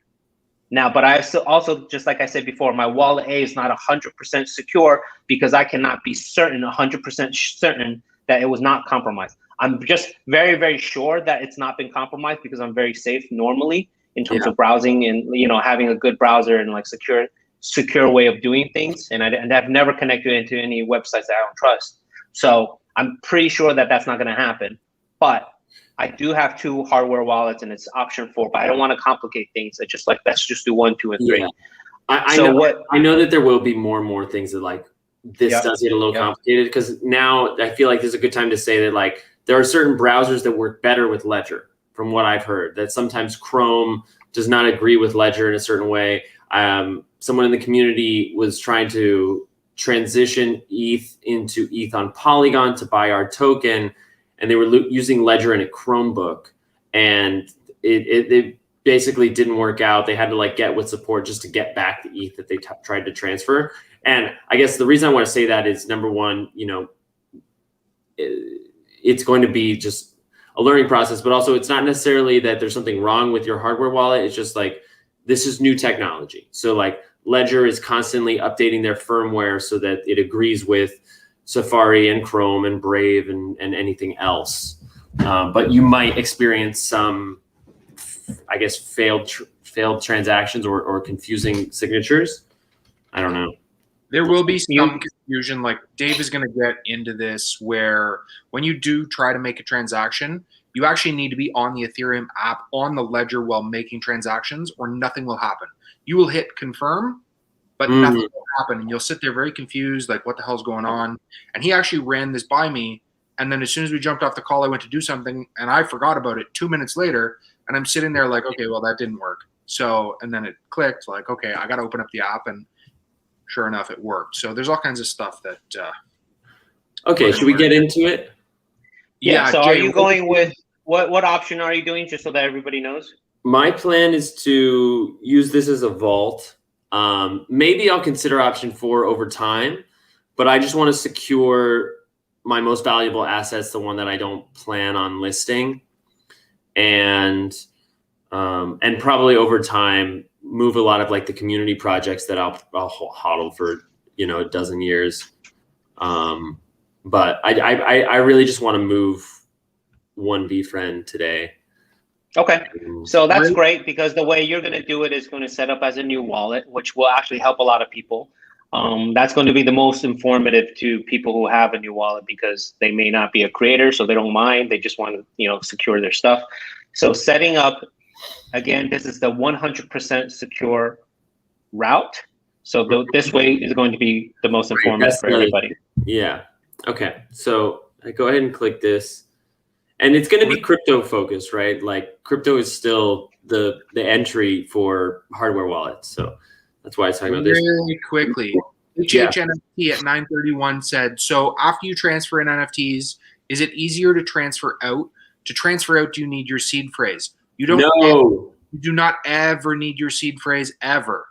Now, but I also, just like I said before, my wallet A is not 100% secure because I cannot be 100% certain that it was not compromised. I'm just very, very sure that it's not been compromised because I'm very safe normally in terms of browsing and having a good browser and like secure way of doing things. And I've never connected into any websites that I don't trust. So I'm pretty sure that that's not going to happen. But I do have 2 hardware wallets, and it's option 4. But I don't want to complicate things. I just let's just do 1, 2, and 3. Yeah. I know that there will be more and more things that like this does get a little complicated, because now I feel like there's a good time to say that like there are certain browsers that work better with Ledger. From what I've heard, that sometimes Chrome does not agree with Ledger in a certain way. Someone in the community was trying to transition ETH into ETH on Polygon to buy our token, and they were using Ledger in a Chromebook, and it basically didn't work out. They had to like get with support just to get back the ETH that they tried to transfer. And I guess the reason I want to say that is, number one, it's going to be just a learning process, but also it's not necessarily that there's something wrong with your hardware wallet. It's just like, this is new technology. So like Ledger is constantly updating their firmware so that it agrees with Safari and Chrome and Brave and anything else. But you might experience some, I guess, failed transactions or confusing signatures. I don't know. There will be some confusion. Like Dave is going to get into this, where when you do try to make a transaction, you actually need to be on the Ethereum app on the ledger while making transactions, or nothing will happen. You will hit confirm, but nothing will happen. And you'll sit there very confused, like what the hell's going on? And he actually ran this by me. And then as soon as we jumped off the call, I went to do something and I forgot about it 2 minutes later. And I'm sitting there like, okay, well, that didn't work. So, and then it clicked like, okay, I got to open up the app, and sure enough, it worked. So there's all kinds of stuff that. Okay, should we get into it? Yeah. So Jay, are you going with what option are you doing, just so that everybody knows? My plan is to use this as a vault. Maybe I'll consider option 4 over time, but I just want to secure my most valuable assets, the one that I don't plan on listing, and probably over time move a lot of like the community projects that I'll hodl for a dozen years. But I really just want to move one VFriend today. Okay, so that's great, because the way you're going to do it is going to set up as a new wallet, which will actually help a lot of people. That's going to be the most informative to people who have a new wallet because they may not be a creator, so they don't mind. They just want to, secure their stuff. So setting up, again, this is the 100% secure route. So this way is going to be the most informative for everybody. Yeah. Okay. So I go ahead and click this, and it's going to be crypto focused, right? Like crypto is still the entry for hardware wallets. So that's why I was talking about this. Really quickly, HHNFT at 931 said, so after you transfer in NFTs, is it easier to transfer out? To transfer out, do you need your seed phrase? You don't. No. You do not ever need your seed phrase ever.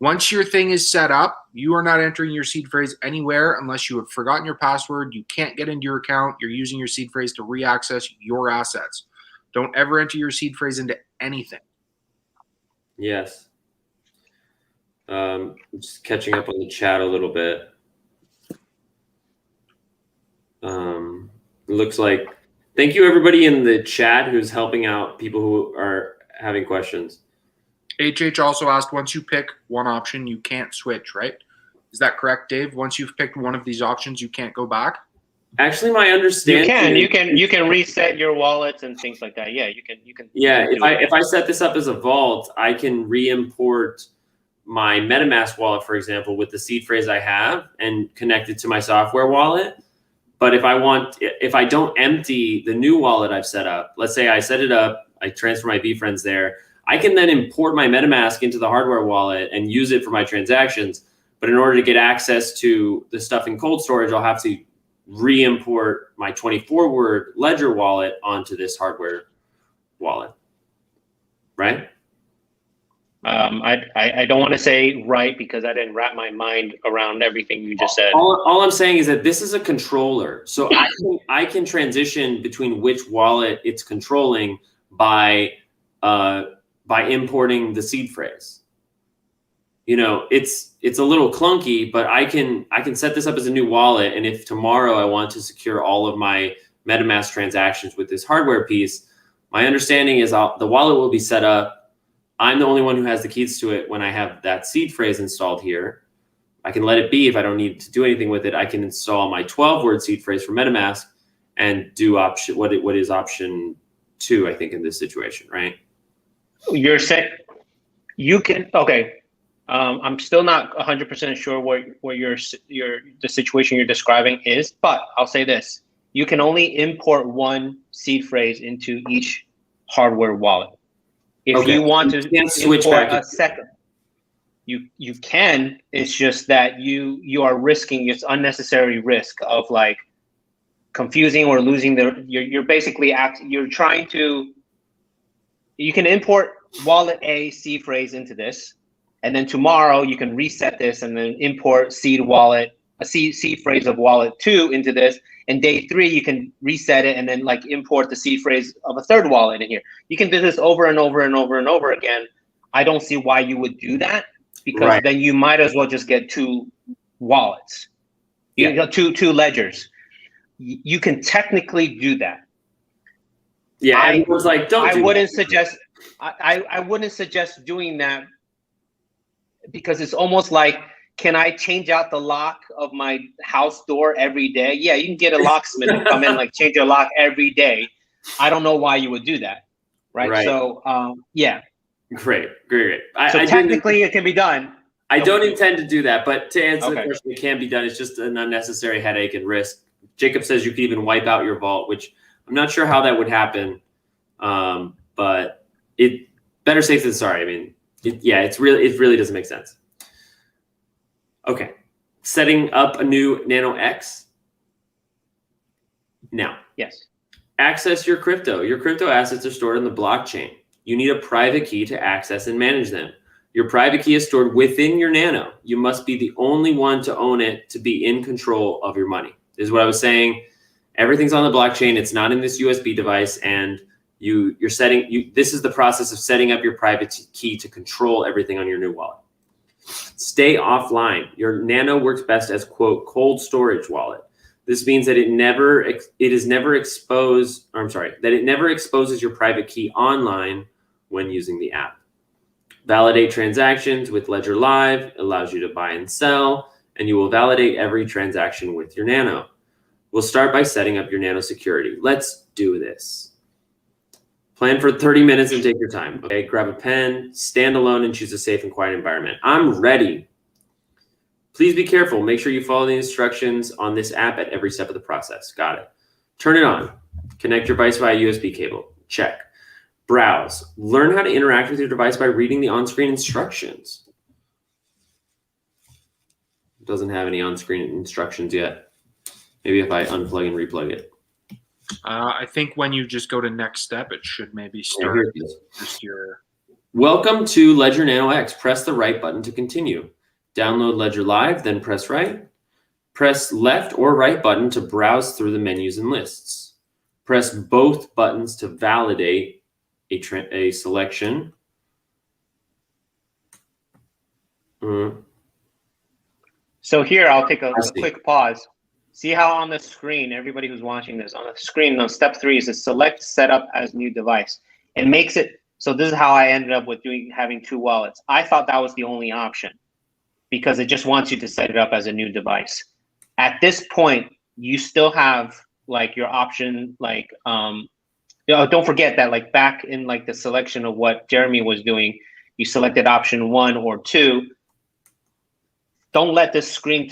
Once your thing is set up, you are not entering your seed phrase anywhere unless you have forgotten your password. You can't get into your account. You're using your seed phrase to reaccess your assets. Don't ever enter your seed phrase into anything. Yes. Just catching up on the chat a little bit. It looks like, thank you everybody in the chat who's helping out people who are having questions. HH also asked, once you pick one option, you can't switch, right? Is that correct, Dave? Once you've picked one of these options, you can't go back? Actually, my understanding you can reset your wallets and things like that. Yeah, you can. Yeah, if I set this up as a vault, I can re-import my MetaMask wallet, for example, with the seed phrase I have and connect it to my software wallet. But if I don't empty the new wallet I've set up, let's say I set it up, I transfer my VFriends there, I can then import my MetaMask into the hardware wallet and use it for my transactions. But in order to get access to the stuff in cold storage, I'll have to re-import my 24-word Ledger wallet onto this hardware wallet, right? I don't want to say right because I didn't wrap my mind around everything you just said. All I'm saying is that this is a controller. So I can transition between which wallet it's controlling by importing the seed phrase. It's a little clunky, but I can set this up as a new wallet. And if tomorrow I want to secure all of my MetaMask transactions with this hardware piece, my understanding is the wallet will be set up. I'm the only one who has the keys to it when I have that seed phrase installed here. I can let it be if I don't need to do anything with it. I can install my 12-word seed phrase for MetaMask and do what is option 2, I think, in this situation, right? You're saying you can, okay. I'm still not 100% sure what the situation you're describing is, but I'll say this: you can only import one seed phrase into each hardware wallet. If you want to switch import back a second, you can. It's just that you are risking this unnecessary risk of like confusing or losing you're basically you're trying to. You can import wallet A seed phrase into this. And then tomorrow you can reset this and then import seed phrase of wallet 2 into this. And day 3, you can reset it and then like import the seed phrase of a third wallet in here. You can do this over and over and over and over again. I don't see why you would do that because then you might as well just get 2 wallets. You got two ledgers. You can technically do that. Yeah, I was like, I wouldn't suggest doing that. Because it's almost like, can I change out the lock of my house door every day? Yeah, you can get a locksmith to come in, like change your lock every day. I don't know why you would do that, right? So, yeah. Great. So technically, it can be done. I don't intend to do that, but to answer the question, it can be done. It's just an unnecessary headache and risk. Jacob says you could even wipe out your vault, which I'm not sure how that would happen, but it better safe than sorry. I mean. It really doesn't make sense. Okay, setting up a new Nano X. Now, yes, access your crypto. Your crypto assets are stored on the blockchain. You need a private key to access and manage them. Your private key is stored within your Nano. You must be the only one to own it to be in control of your money. This is what I was saying. Everything's on the blockchain. It's not in this USB device, and this is the process of setting up your private key to control everything on your new wallet. Stay offline. Your Nano works best as, quote, cold storage wallet. This means that it never exposes your private key online when using the app. Validate transactions with Ledger Live allows you to buy and sell, and you will validate every transaction with your Nano. We'll start by setting up your Nano security. Let's do this. Plan for 30 minutes and take your time. Okay, grab a pen, stand alone, and choose a safe and quiet environment. I'm ready. Please be careful. Make sure you follow the instructions on this app at every step of the process. Got it. Turn it on. Connect your device via USB cable. Check. Browse. Learn how to interact with your device by reading the on-screen instructions. It doesn't have any on-screen instructions yet. Maybe if I unplug and replug it. I think when you just go to next step, it should maybe start just your. Welcome to Ledger Nano X. Press the right button to continue. Download Ledger Live, then press right. Press left or right button to browse through the menus and lists. Press both buttons to validate a selection. So here, I'll take a quick pause. See how on the screen, everybody who's watching this, on the screen on step 3 is a select setup as new device. It makes it, so this is how I ended up with having 2 wallets. I thought that was the only option because it just wants you to set it up as a new device. At this point, you still have like your option, like, don't forget that like back in like the selection of what Jeremy was doing, you selected option 1 or 2. Don't let this screen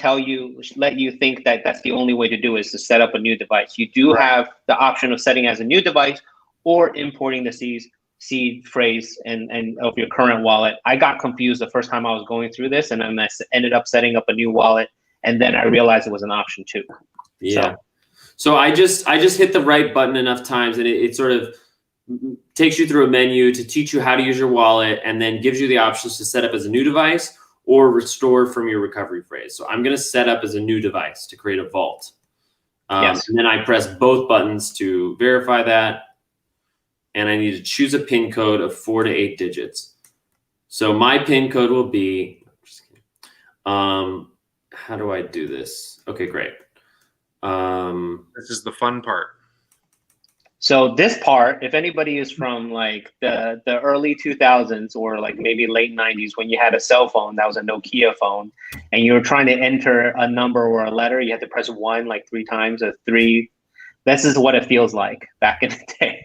let you think that that's the only way to do it, is to set up a new device. You do have the option of setting as a new device or importing the seed phrase and of your current wallet. I got confused the first time I was going through this, and then I ended up setting up a new wallet, and then I realized it was an option 2. Yeah. So I just hit the right button enough times, and it sort of takes you through a menu to teach you how to use your wallet, and then gives you the options to set up as a new device or restore from your recovery phrase. So I'm going to set up as a new device to create a vault. And then I press both buttons to verify that. And I need to choose a PIN code of 4 to 8 digits. So my PIN code will be, how do I do this? Okay, great. This is the fun part. So this part, if anybody is from like the early 2000s or like maybe late 90s, when you had a cell phone that was a Nokia phone, and you were trying to enter a number or a letter, you had to press 1 like 3 times, or 3. This is what it feels like back in the day.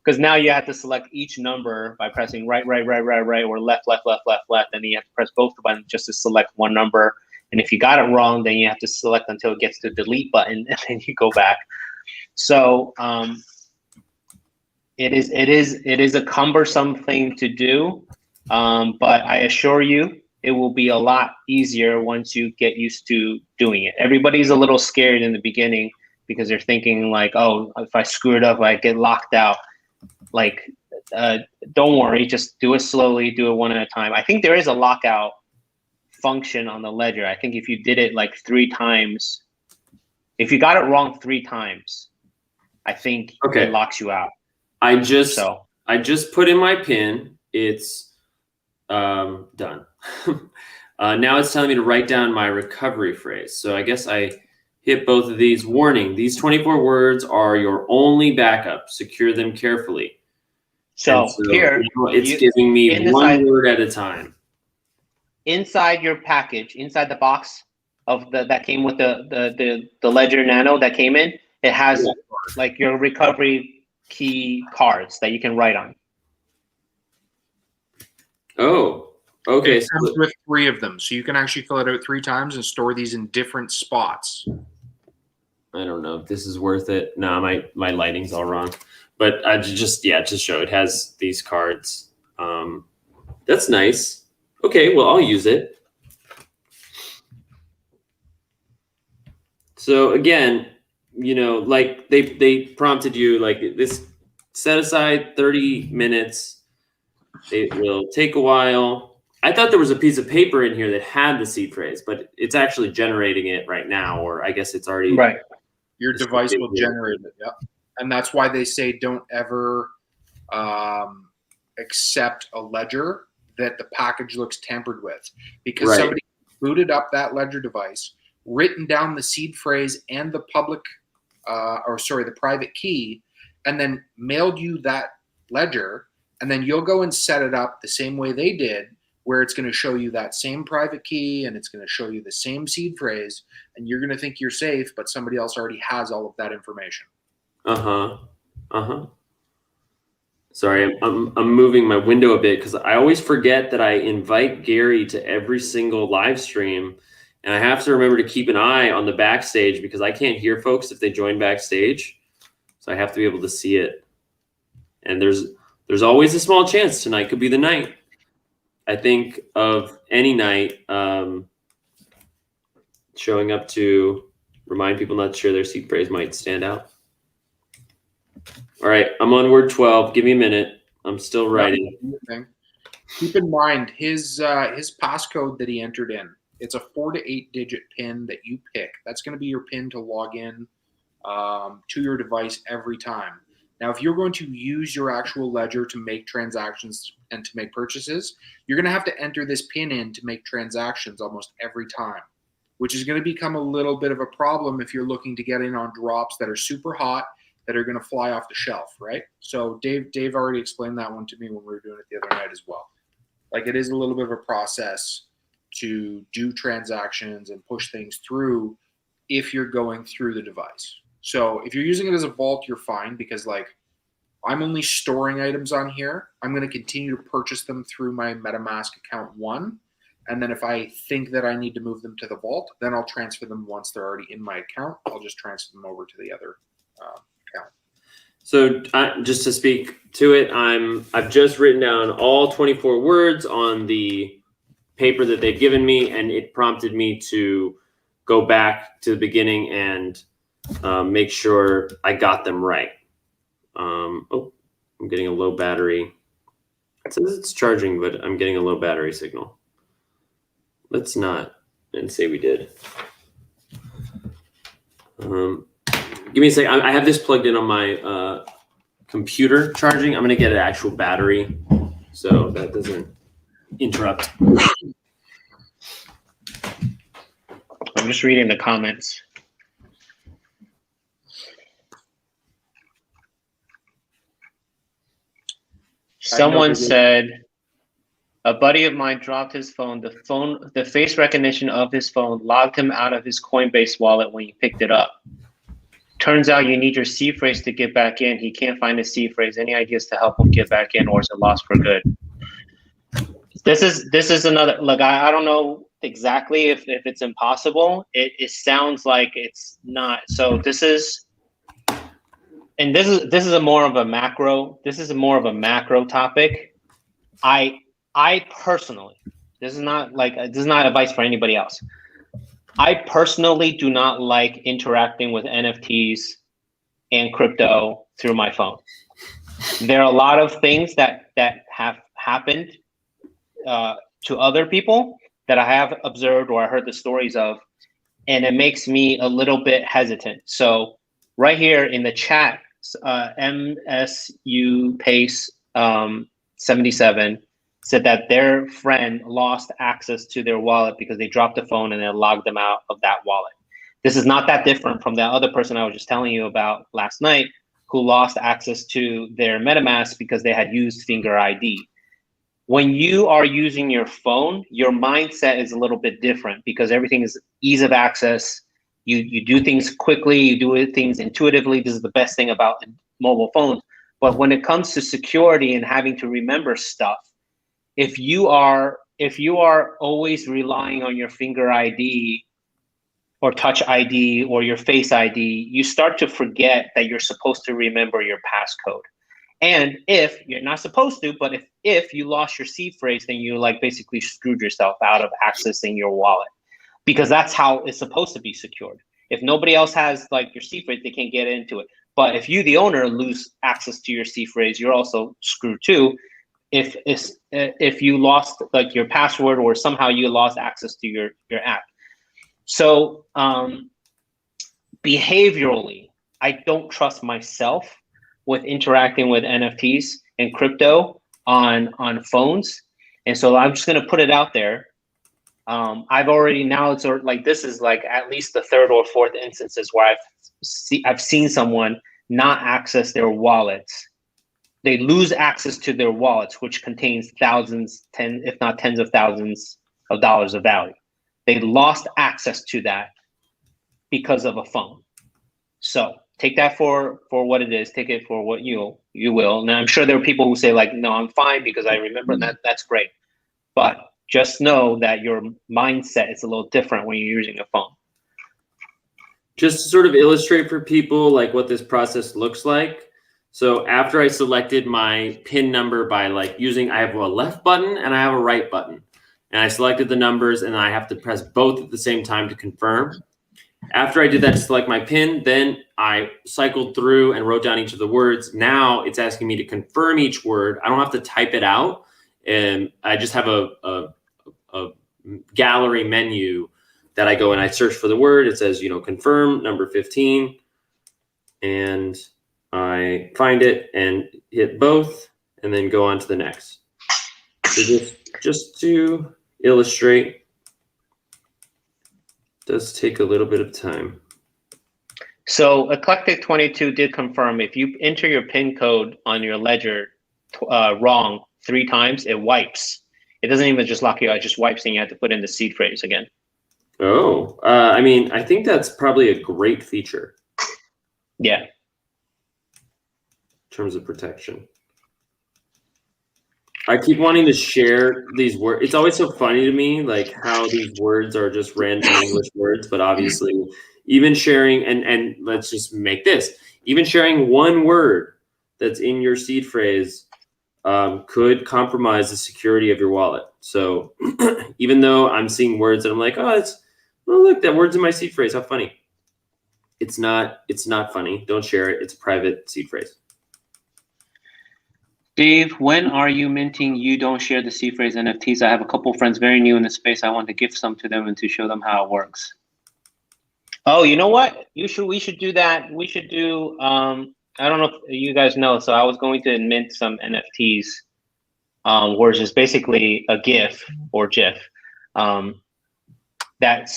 Because now you have to select each number by pressing right, or left, and then you have to press both buttons just to select one number. And if you got it wrong, then you have to select until it gets to the delete button, and then you go back. So it is a cumbersome thing to do, but I assure you it will be a lot easier once you get used to doing it. Everybody's a little scared in the beginning because they're thinking like, oh, if I screw it up, I get locked out. Like, don't worry, just do it slowly, do it one at a time. I think there is a lockout function on the Ledger. I think if you did it like 3 times, if you got it wrong 3 times, I think it locks you out. I just put in my PIN. It's done. Now it's telling me to write down my recovery phrase. So I guess I hit both of these. Warning, these 24 words are your only backup. Secure them carefully. So here, it's giving me one word at a time. Inside your package, inside the box of that came with the Ledger Nano that came in, it has like your recovery key cards that you can write on. Oh, okay. It comes with 3 of them, so you can actually fill it out 3 times and store these in different spots. I don't know if this is worth it. No, my lighting's all wrong. But I just show it has these cards. That's nice. Okay, well, I'll use it. So again, like they prompted you like this, set aside 30 minutes. It will take a while. I thought there was a piece of paper in here that had the seed phrase, but it's actually generating it right now, or I guess it's already right. Your device will generate it. Yep. And that's why they say don't ever accept a Ledger that the package looks tampered with, because somebody booted up that Ledger device, written down the seed phrase and the the private key, and then mailed you that Ledger, And then you'll go and set it up the same way they did, where it's going to show you that same private key and it's going to show you the same seed phrase, and you're going to think you're safe, but somebody else already has all of that information. Sorry, I'm moving my window a bit because I always forget that I invite Gary to every single live stream, and I have to remember to keep an eye on the backstage because I can't hear folks if they join backstage, so I have to be able to see it. And there's always a small chance tonight could be the night. I think of any night showing up to remind people not to share their seed phrase might stand out. All right, I'm on word 12. Give me a minute. I'm still writing. Keep in mind his passcode that he entered in. It's a 4 to 8 digit PIN that you pick. That's going to be your PIN to log in to your device every time. Now, if you're going to use your actual ledger to make transactions and to make purchases, you're going to have to enter this PIN in to make transactions almost every time, which is going to become a little bit of a problem if you're looking to get in on drops that are super hot, that are going to fly off the shelf, right? So Dave already explained that one to me when we were doing it the other night as well. Like, it is a little bit of a process to do transactions and push things through if you're going through the device. So if you're using it as a vault, you're fine, because like I'm only storing items on here. I'm going to continue to purchase them through my Metamask account 1. And then if I think that I need to move them to the vault, then I'll transfer them once they're already in my account. I'll just transfer them over to the other account. So just to speak to it, I've just written down all 24 words on the paper that they've given me, and it prompted me to go back to the beginning and make sure I got them right. Oh, I'm getting a low battery. It says it's charging, but I'm getting a low battery signal. Let's not and say we did. Give me a second. I have this plugged in on my computer charging. I'm going to get an actual battery so that doesn't interrupt. I'm just reading the comments. Someone said, a buddy of mine dropped his phone. The face recognition of his phone logged him out of his Coinbase wallet when he picked it up. Turns out you need your C phrase to get back in. He can't find his C phrase. Any ideas to help him get back in, or is it lost for good? This is another, like, I don't know exactly if it's impossible. It sounds like it's not. So this is a more of a macro. This is more of a macro topic. I personally, this is not advice for anybody else. I personally do not like interacting with NFTs and crypto through my phone. There are a lot of things that have happened to other people that I have observed or I heard the stories of, and it makes me a little bit hesitant. So right here in the chat, MSU Pace 77 said that their friend lost access to their wallet because they dropped the phone and it logged them out of that wallet. This is not that different from the other person I was just telling you about last night who lost access to their MetaMask because they had used Finger ID. When you are using your phone, your mindset is a little bit different because everything is ease of access. You do things quickly, you do things intuitively. This is the best thing about mobile phones. But when it comes to security and having to remember stuff, if you are always relying on your Finger ID or Touch ID or your Face ID, you start to forget that you're supposed to remember your passcode. And if you're not supposed to, but if you lost your C phrase, then you like basically screwed yourself out of accessing your wallet, because that's how it's supposed to be secured. If nobody else has like your C phrase, they can't get into it. But if you, the owner, lose access to your C phrase, you're also screwed too. If you lost like your password or somehow you lost access to your app. So behaviorally, I don't trust myself with interacting with NFTs and crypto on phones. And so I'm just gonna put it out there. I've already, now it's like, this is like at least the third or fourth instances where I've seen someone not access their wallets they lose access to their wallets, which contains thousands, if not tens of thousands of dollars of value. They lost access to that because of a phone. So take that for what it is. Take it for what you will. Now, I'm sure there are people who say like, no, I'm fine because I remember that. That's great. But just know that your mindset is a little different when you're using a phone. Just to sort of illustrate for people like what this process looks like. So after I selected my PIN number by like using, I have a left button and I have a right button. And I selected the numbers and I have to press both at the same time to confirm. After I did that to select my PIN, then I cycled through and wrote down each of the words. Now it's asking me to confirm each word. I don't have to type it out. And I just have a gallery menu that I go and I search for the word. It says, confirm number 15. And I find it and hit both and then go on to the next. So just to illustrate, does take a little bit of time. So Eclectic22 did confirm if you enter your PIN code on your ledger wrong 3 times, it wipes. It doesn't even just lock you out, it just wipes and you have to put in the seed phrase again. Oh, I mean, I think that's probably a great feature. Yeah. In terms of protection. I keep wanting to share these words. It's always so funny to me, like how these words are just random English words, but obviously even sharing, and let's just make this, even sharing one word that's in your seed phrase could compromise the security of your wallet. So even though I'm seeing words that I'm like, oh, look, that word's in my seed phrase. How funny. It's not funny. Don't share it. It's a private seed phrase. Dave, when are you minting You Don't Share the seed phrase NFTs? I have a couple friends very new in the space. I want to gift some to them and to show them how it works. Oh, you know what? We should do that. We should do, I don't know if you guys know, so I was going to mint some NFTs, where it's just basically a GIF or GIF that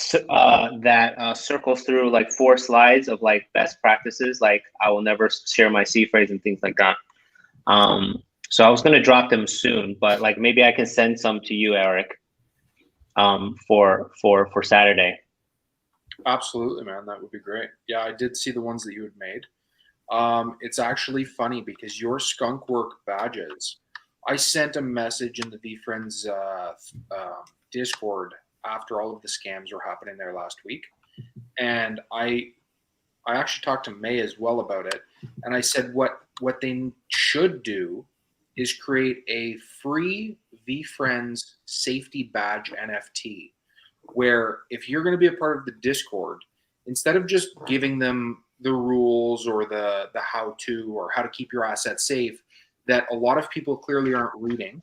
circles through like 4 slides of like best practices, like I will never share my seed phrase and things like that. So I was going to drop them soon, but like maybe I can send some to you, Eric, for Saturday. Absolutely, man. That would be great. Yeah, I did see the ones that you had made. It's actually funny because your skunk work badges, I sent a message in the VFriends Discord after all of the scams were happening there last week. And I actually talked to May as well about it. And I said what they should do is create a free VFriends safety badge NFT, where if you're going to be a part of the Discord, instead of just giving them the rules or the how-to or how to keep your assets safe that a lot of people clearly aren't reading,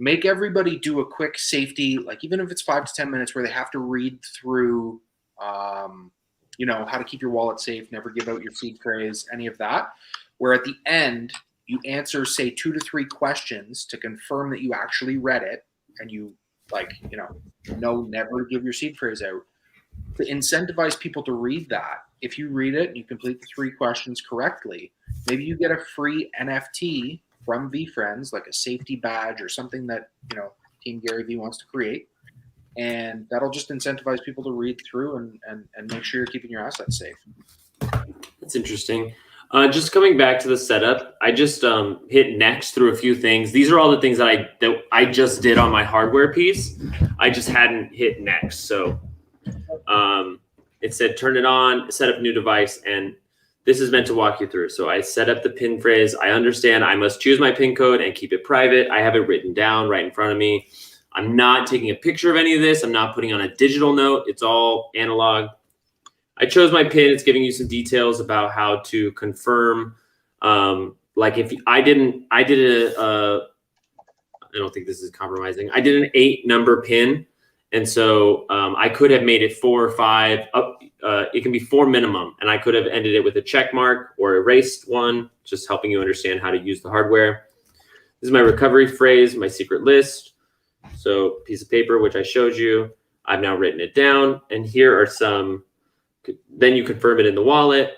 make everybody do a quick safety, like even if it's 5 to 10 minutes where they have to read through, how to keep your wallet safe, never give out your seed phrase, any of that, where at the end you answer, say, 2 to 3 questions to confirm that you actually read it and you never give your seed phrase out. To incentivize people to read that, if you read it and you complete the 3 questions correctly, maybe you get a free NFT from VFriends, like a safety badge or something that Team Gary V wants to create, and that'll just incentivize people to read through and make sure you're keeping your assets safe. That's interesting. Just coming back to the setup, I just hit next through a few things. These are all the things that I just did on my hardware piece. I just hadn't hit next. So it said turn it on, set up new device, and this is meant to walk you through. So I set up the PIN phrase. I understand I must choose my PIN code and keep it private. I have it written down right in front of me. I'm not taking a picture of any of this. I'm not putting on a digital note. It's all analog. I chose my PIN. It's giving you some details about how to confirm. Like if I did I don't think this is compromising. I did an 8-number PIN. And so I could have made it 4 or 5 up. It can be 4 minimum. And I could have ended it with a check mark or erased one, just helping you understand how to use the hardware. This is my recovery phrase, my secret list. So piece of paper, which I showed you. I've now written it down. And here are some, then you confirm it in the wallet.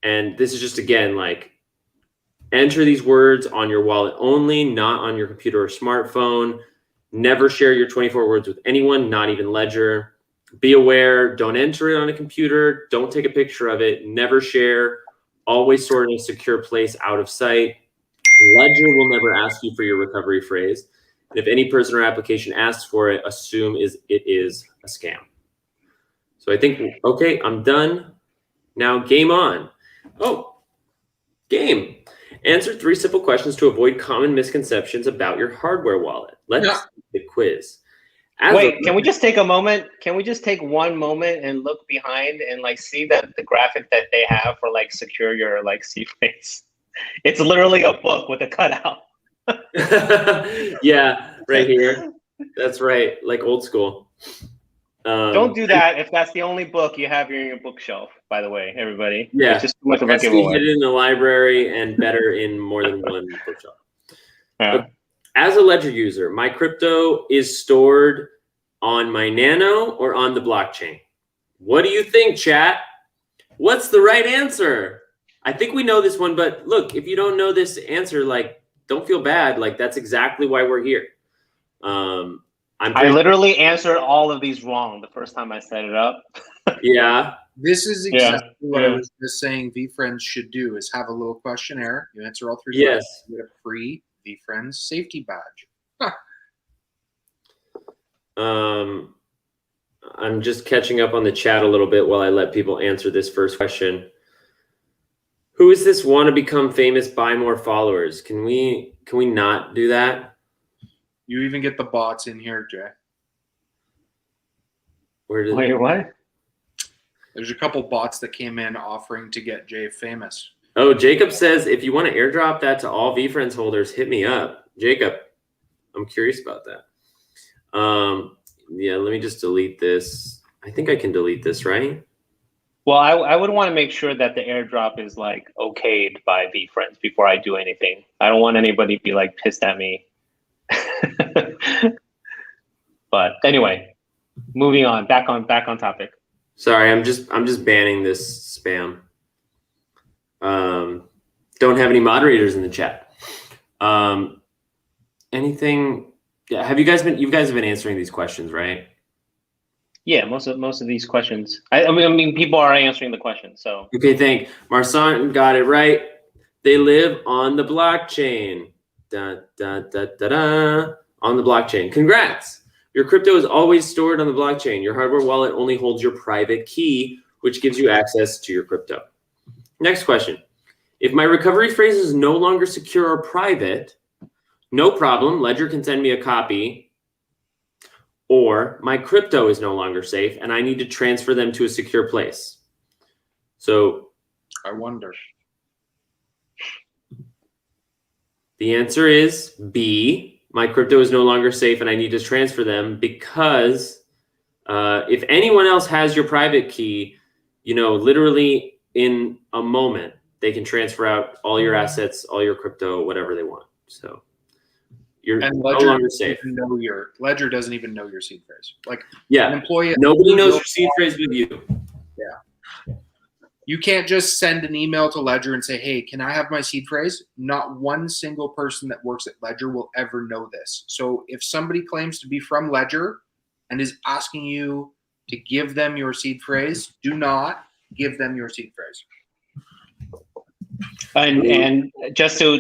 And this is just, again, like Enter these words on your wallet only, not on your computer or smartphone. Never share your 24 words with anyone, not even Ledger. Be aware, don't enter it on a computer. Don't take a picture of it. Never share. Always store in a secure place out of sight. Ledger will never ask you for your recovery phrase. And if any person or application asks for it, assume it is a scam. So I think, okay, I'm done. Now game on. Oh, game. Answer 3 simple questions to avoid common misconceptions about your hardware wallet. Let's do the quiz. Wait, can we just take a moment? Can we just take one moment and look behind and like see that the graphic that they have for like secure your like seed phrase? It's literally a book with a cutout. Yeah, right here. That's right, like old school. Don't do that if that's the only book you have here in your bookshelf, by the way, everybody. Yeah, it's just too much of a giveaway. giveaway. Hidden in the library and better in more than one bookshelf. Yeah. But as a Ledger user, my crypto is stored on my Nano or on the blockchain. What do you think, chat? What's the right answer? I think we know this one, but look, if you don't know this answer, like, don't feel bad. Like, that's exactly why we're here. I literally answered all of these wrong the first time I set it up. Yeah. This is exactly what I was just saying VFriends should do, is have a little questionnaire. You answer all 3 questions. You get a free VFriends safety badge. I'm just catching up on the chat a little bit while I let people answer this first question. Who is this want to become famous, buy more followers? Can we not do that? You even get the bots in here, Jay. Wait, what? There's a couple bots that came in offering to get Jay famous. Oh, Jacob says, if you want to airdrop that to all VFriends holders, hit me up. Jacob, I'm curious about that. Yeah, let me just delete this. I think I can delete this, right? Well, I would want to make sure that the airdrop is like okayed by VFriends before I do anything. I don't want anybody to be like pissed at me. But anyway, moving on, back on topic. Sorry, I'm just banning this spam. Don't have any moderators in the chat. Anything? Yeah, you guys have been answering these questions, right? Yeah, most of these questions. I mean, people are answering the questions. So okay, thank Marsan got it right. They live on the blockchain. Da, da, da, da, da, on the blockchain. Congrats! Your crypto is always stored on the blockchain. Your hardware wallet only holds your private key, which gives you access to your crypto. Next question. If my recovery phrase is no longer secure or private, no problem. Ledger can send me a copy. Or my crypto is no longer safe and I need to transfer them to a secure place. So I wonder. The answer is B. My crypto is no longer safe and I need to transfer them because if anyone else has your private key, literally in a moment, they can transfer out all your assets, all your crypto, whatever they want. So you're no longer safe. Ledger doesn't even know your seed phrase. Like, yeah, an employee, nobody knows your seed phrase with you. Yeah. You can't just send an email to Ledger and say, hey, can I have my seed phrase? Not one single person that works at Ledger will ever know this. So if somebody claims to be from Ledger and is asking you to give them your seed phrase, do not give them your seed phrase. And just to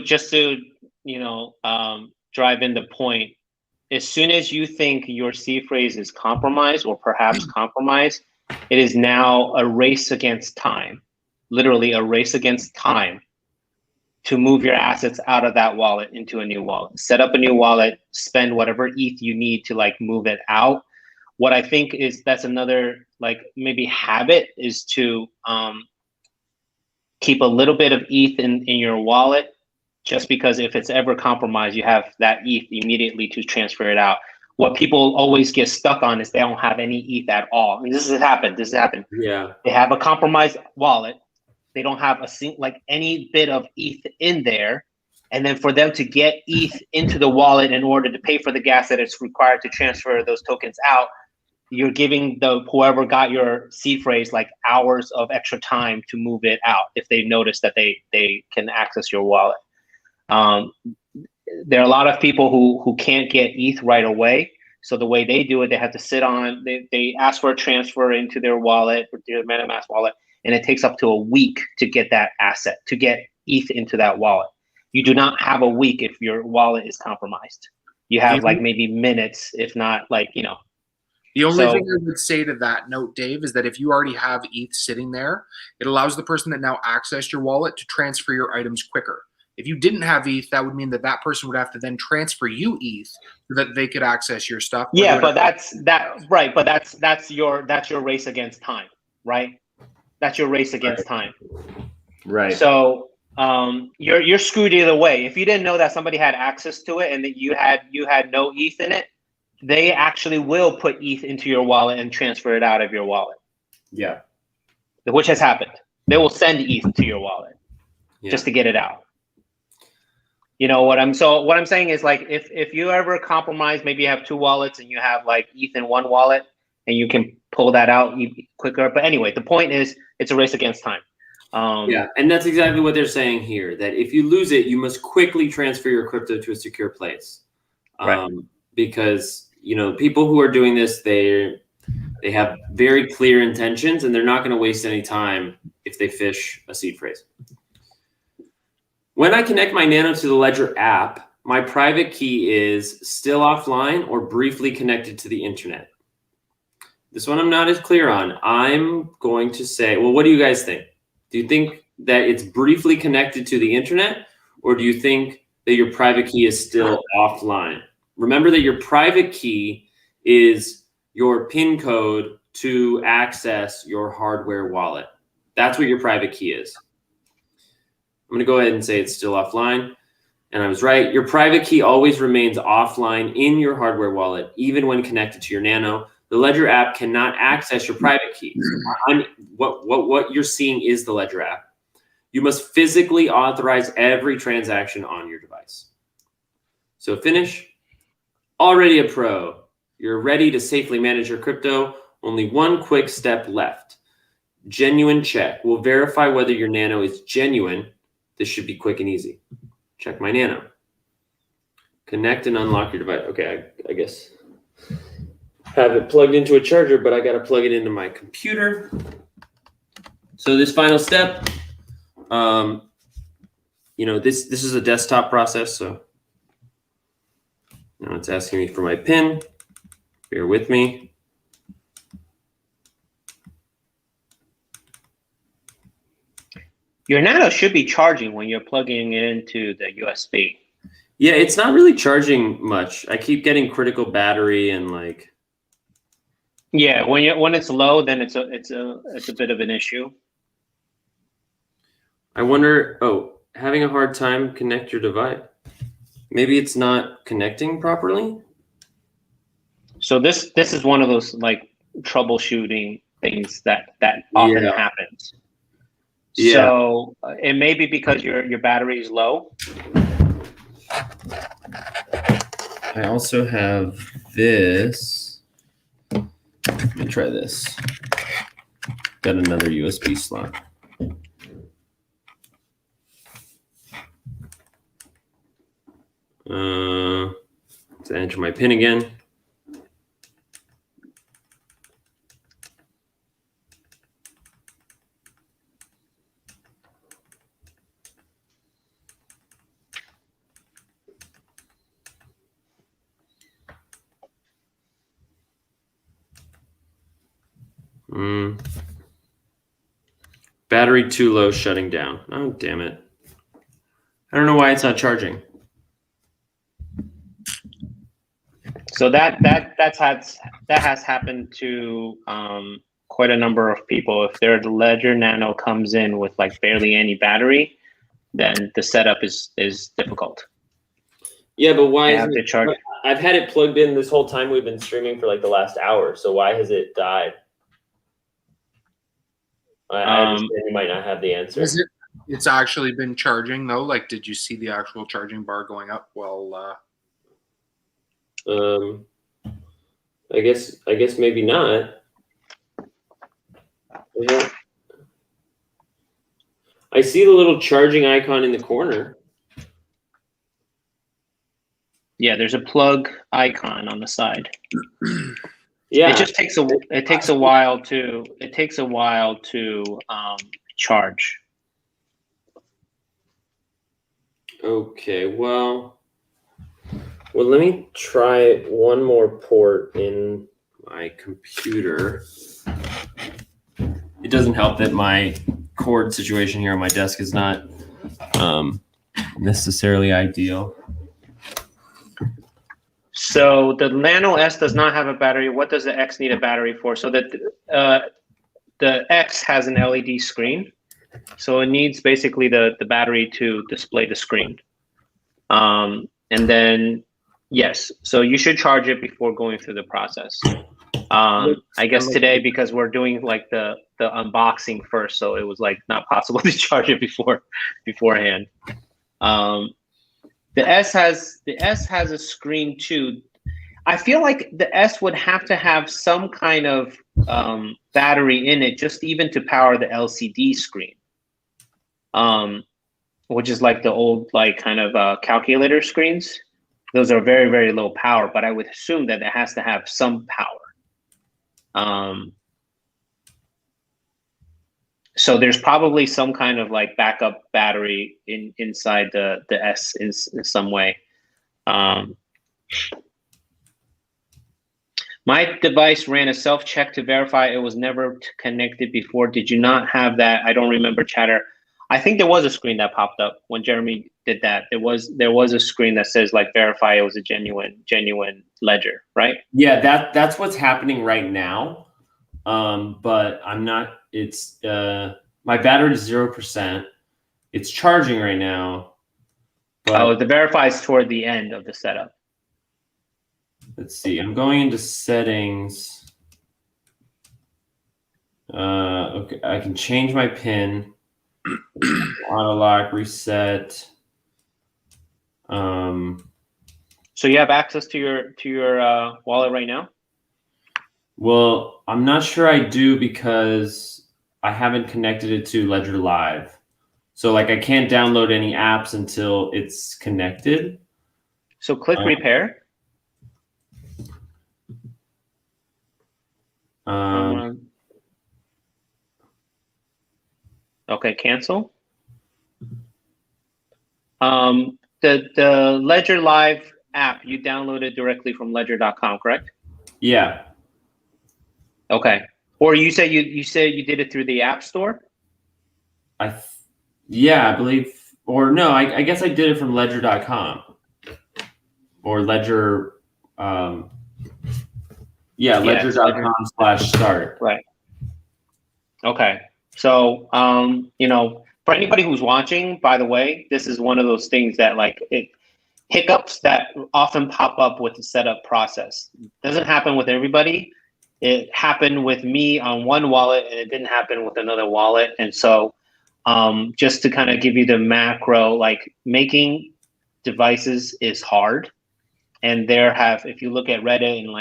drive in the point, as soon as you think your seed phrase is compromised or perhaps compromised, it is now a race against time, literally a race against time to move your assets out of that wallet into a new wallet. Set up a new wallet, spend whatever ETH you need to like move it out. What I think is that's another like maybe habit is to keep a little bit of ETH in your wallet, just because if it's ever compromised, you have that ETH immediately to transfer it out. What people always get stuck on is they don't have any ETH at all. And this has happened. Yeah. They have a compromised wallet. They don't have any bit of ETH in there. And then for them to get ETH into the wallet in order to pay for the gas that it's required to transfer those tokens out, you're giving whoever got your seed phrase like hours of extra time to move it out if they notice that they can access your wallet. there are a lot of people who can't get ETH right away. So the way they do it, they have to sit on, they ask for a transfer into their wallet, or their Metamask wallet, and it takes up to a week to get that asset, to get ETH into that wallet. You do not have a week if your wallet is compromised. You have like maybe minutes, if not like, you know. The only thing I would say to that note, Dave, is that if you already have ETH sitting there, it allows the person that now accessed your wallet to transfer your items quicker. If you didn't have ETH, that would mean that that person would have to then transfer you ETH so that they could access your stuff. Yeah, but that's right. But that's your race against time, right? That's your race against time. Right. So you're screwed either way. If you didn't know that somebody had access to it and that you had no ETH in it, they actually will put ETH into your wallet and transfer it out of your wallet. Yeah. Which has happened. They will send ETH to your wallet just to get it out. You know what I'm saying is, like, if you ever compromise, maybe you have two wallets and you have like ETH in one wallet and you can pull that out quicker. But anyway, the point is it's a race against time. Yeah, and that's exactly what they're saying here, that if you lose it, you must quickly transfer your crypto to a secure place. Right. Because, you know, people who are doing this, they have very clear intentions, and they're not going to waste any time if they fish a seed phrase. When I connect my Nano to the Ledger app, my private key is still offline or briefly connected to the internet. This one I'm not as clear on. I'm going to say, well, what do you guys think? Do you think that it's briefly connected to the internet, or do you think that your private key is still offline? Remember that your private key is your PIN code to access your hardware wallet. That's what your private key is. I'm going to go ahead and say it's still offline. And I was right. Your private key always remains offline in your hardware wallet, even when connected to your Nano. The Ledger app cannot access your private key. What you're seeing is the Ledger app. You must physically authorize every transaction on your device. So finish. Already a pro. You're ready to safely manage your crypto. Only one quick step left. Genuine check. We'll verify whether your Nano is genuine. This should be quick and easy. Check my Nano. Connect and unlock your device. Okay, I guess have it plugged into a charger, but I got to plug it into my computer. So this final step, you know, this is a desktop process. So now it's asking me for my PIN. Bear with me. Your Nano should be charging when you're plugging it into the USB. Yeah, it's not really charging much. I keep getting critical battery and like. Yeah, when it's low, then it's a bit of an issue. I wonder. Oh, having a hard time connect your device. Maybe it's not connecting properly. So this is one of those like troubleshooting things that often happens. Yeah. So it may be because your battery is low. I also have this. Let me try this. Got another USB slot. Let's enter my PIN again. Battery too low, shutting down. Oh, damn it. I don't know why it's not charging. So that has happened to quite a number of people. If their Ledger Nano comes in with like barely any battery, then the setup is difficult. Yeah, but why is it charge? I've had it plugged in this whole time we've been streaming for like the last hour. So why has it died? I understand you might not have the answer. It's actually been charging though. Like, did you see the actual charging bar going up? Well, I guess maybe not. I see the little charging icon in the corner. Yeah, there's a plug icon on the side. Yeah. It just takes a while to charge. Okay, well, let me try one more port in my computer. It doesn't help that my cord situation here on my desk is not necessarily ideal. So the Nano S does not have a battery. What does the X need a battery for? So that the X has an LED screen, so it needs basically the battery to display the screen. And then, yes, so you should charge it before going through the process. I guess today, because we're doing like the unboxing first, so it was like not possible to charge it beforehand. The S has a screen too. I feel like the S would have to have some kind of battery in it, just even to power the LCD screen, which is like the old like kind of calculator screens. Those are very, very low power, but I would assume that it has to have some power. So there's probably some kind of like backup battery inside the S in some way. My device ran a self-check to verify it was never connected before. Did you not have that? I don't remember, Chatter. I think there was a screen that popped up when Jeremy did that. There was a screen that says like verify it was a genuine ledger, right? Yeah, that's what's happening right now. But I'm not. It's my battery is 0%. It's charging right now. But the verify is toward the end of the setup. Let's see. I'm going into settings. Okay, I can change my PIN. Auto lock, reset. So you have access to your wallet right now? Well, I'm not sure I do because I haven't connected it to Ledger Live. So like I can't download any apps until it's connected. So click repair. Okay, cancel. The Ledger Live app you downloaded directly from ledger.com, correct? Yeah. Okay. Or you say you did it through the App Store? Yeah, I believe. Or no, I guess I did it from ledger.com or Ledger. Yeah, ledger.com/start. Right. Okay. So, for anybody who's watching, by the way, this is one of those things that hiccups that often pop up with the setup process. Doesn't happen with everybody. It happened with me on one wallet and it didn't happen with another wallet. And so just to kind of give you the macro, like making devices is hard. And if you look at Reddit and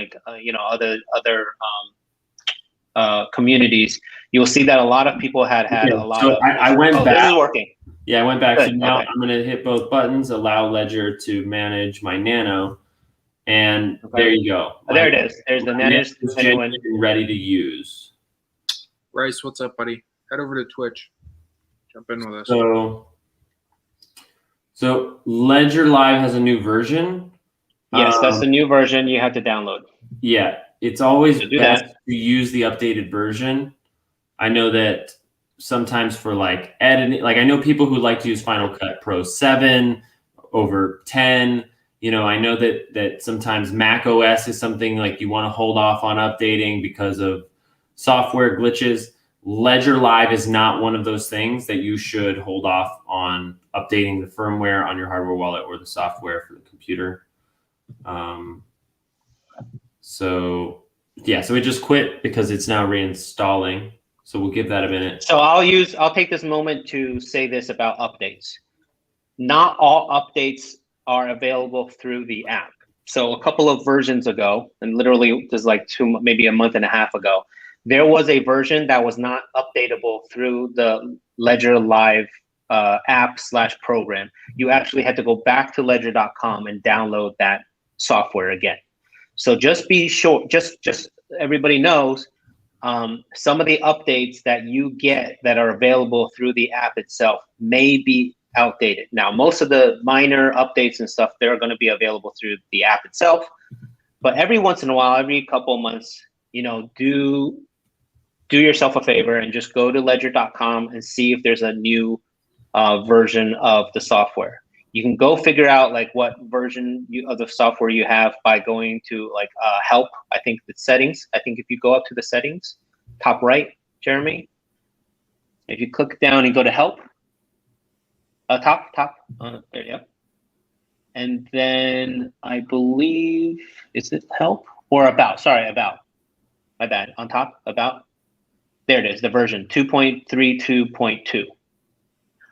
other communities, you'll see that a lot of people had a lot of. I went back. This is working. Yeah, I went back. Good. So now Okay. I'm going to hit both buttons, allow Ledger to manage my Nano, and there you go. There it is. There's the Nano genuine, ready to use. Bryce, what's up, buddy? Head over to Twitch. Jump in with us. So Ledger Live has a new version. Yes, that's the new version you have to download. Yeah, it's always best to use the updated version. I know that sometimes for like editing, like I know people who like to use Final Cut Pro 7 over 10. I know that sometimes Mac OS is something like you want to hold off on updating because of software glitches. Ledger Live is not one of those things that you should hold off on updating the firmware on your hardware wallet or the software for the computer. So it just quit because it's now reinstalling. So we'll give that a minute. So I'll take this moment to say this about updates. Not all updates are available through the app. So a couple of versions ago, and literally just like maybe a month and a half ago, there was a version that was not updatable through the Ledger Live app/program. You actually had to go back to ledger.com and download that software again. So just be sure, just everybody knows, some of the updates that you get that are available through the app itself may be outdated. Now, most of the minor updates and stuff, they're going to be available through the app itself. But every once in a while, every couple of months, do yourself a favor and just go to ledger.com and see if there's a new version of the software. You can go figure out like what version of the software you have by going to like help. I think the settings. I think if you go up to the settings, top right, Jeremy, if you click down and go to help, top, there you go. And then I believe, is it help or about? Sorry, about. My bad. On top, about. There it is, the version 2.32.2.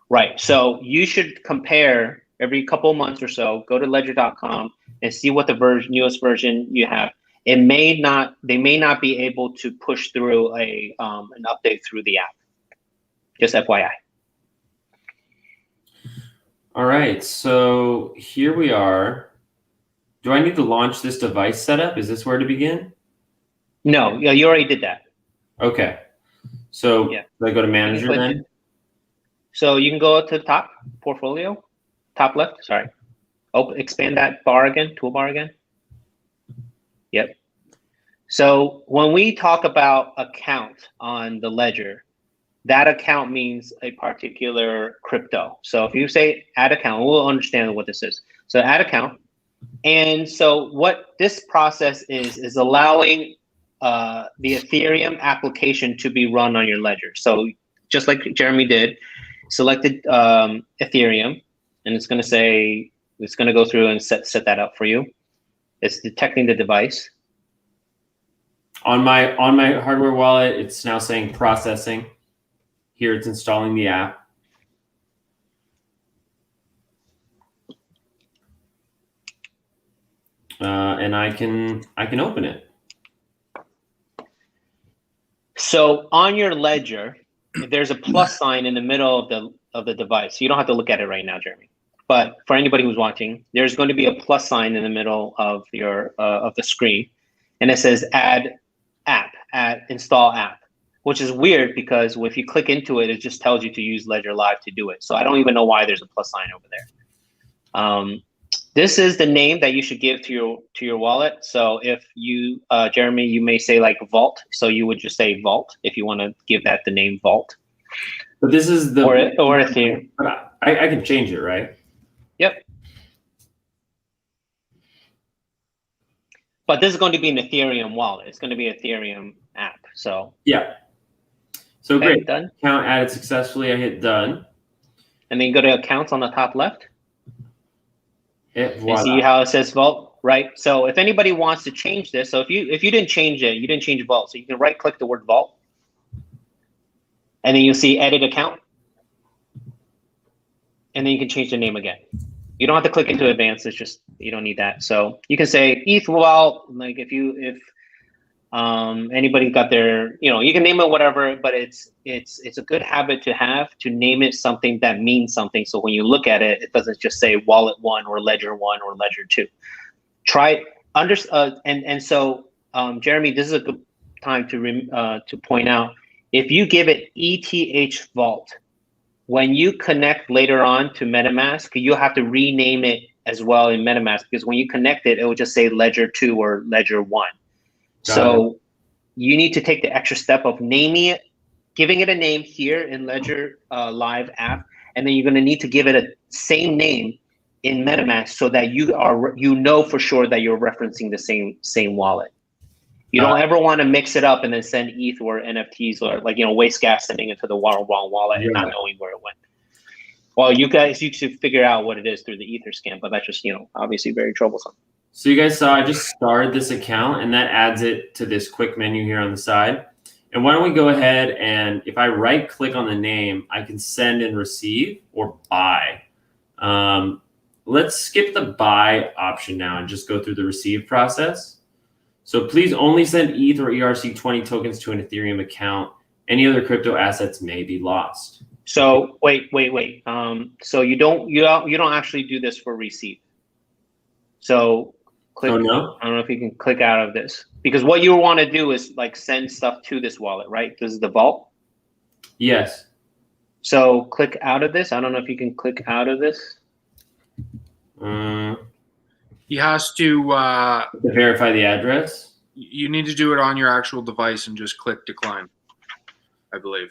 Right. So you should compare every couple of months or so. Go to ledger.com and see what the newest version you have. They may not be able to push through an update through the app. Just FYI. All right, so here we are. Do I need to launch this device setup? Is this where to begin? No, yeah, you already did that. Okay, so yeah. Do I go to manager then? So you can go to the top, portfolio, top left, sorry. Expand that bar again, toolbar again. Yep. So when we talk about account on the ledger, that account means a particular crypto. So if you say add account, we'll understand what this is. So add account. And so what this process is allowing the Ethereum application to be run on your ledger. So just like Jeremy did, selected Ethereum, and it's going to go through and set that up for you. It's detecting the device. On my hardware wallet, it's now saying processing. Here it's installing the app. And I can open it. So on your ledger, there's a plus sign in the middle of the device. You don't have to look at it right now, Jeremy. But for anybody who's watching, there's going to be a plus sign in the middle of your of the screen, and it says add app, install app. Which is weird because if you click into it, it just tells you to use Ledger Live to do it. So I don't even know why there's a plus sign over there. This is the name that you should give to your wallet. So if you, Jeremy, you may say like Vault. So you would just say Vault if you want to give that the name Vault. But this is the or Ethereum. I can change it, right? Yep. But this is going to be an Ethereum wallet. It's going to be an Ethereum app. So yeah. So okay, great. Done. Account added successfully. I hit done. And then go to accounts on the top left. Hit voila. And see how it says Vault, right? So if anybody wants to change this, so if you didn't change it, you didn't change Vault. So you can right click the word Vault. And then you'll see edit account. And then you can change the name again. You don't have to click into advanced. It's just, you don't need that. So you can say ETH Vault, like if anybody got their, you can name it whatever, but it's a good habit to have to name it something that means something. So when you look at it, it doesn't just say Wallet 1 or Ledger 1 or Ledger 2. Try and so Jeremy, this is a good time to point out, if you give it ETH Vault, when you connect later on to Metamask, you'll have to rename it as well in Metamask, because when you connect it, it will just say Ledger 2 or Ledger 1. So you need to take the extra step of naming it, giving it a name here in Ledger Live app, and then you're going to need to give it a same name in MetaMask so that you know for sure that you're referencing the same wallet. You don't ever want to mix it up and then send ETH or NFTs or waste gas sending it to the wrong wallet and not knowing where it went. Well, you should figure out what it is through the Etherscan, but that's just obviously very troublesome. So you guys saw I just started this account, and that adds it to this quick menu here on the side. And why don't we go ahead and if I right click on the name, I can send and receive or buy. Let's skip the buy option now and just go through the receive process. So please only send ETH or ERC20 tokens to an Ethereum account. Any other crypto assets may be lost. So wait. So you don't actually do this for receive. So Click. Oh, no? I don't know if you can click out of this, because what you want to do is like send stuff to this wallet, right? This is the vault. Yes. So click out of this. I don't know if you can click out of this. He has to. To verify the address. You need to do it on your actual device and just click decline, I believe.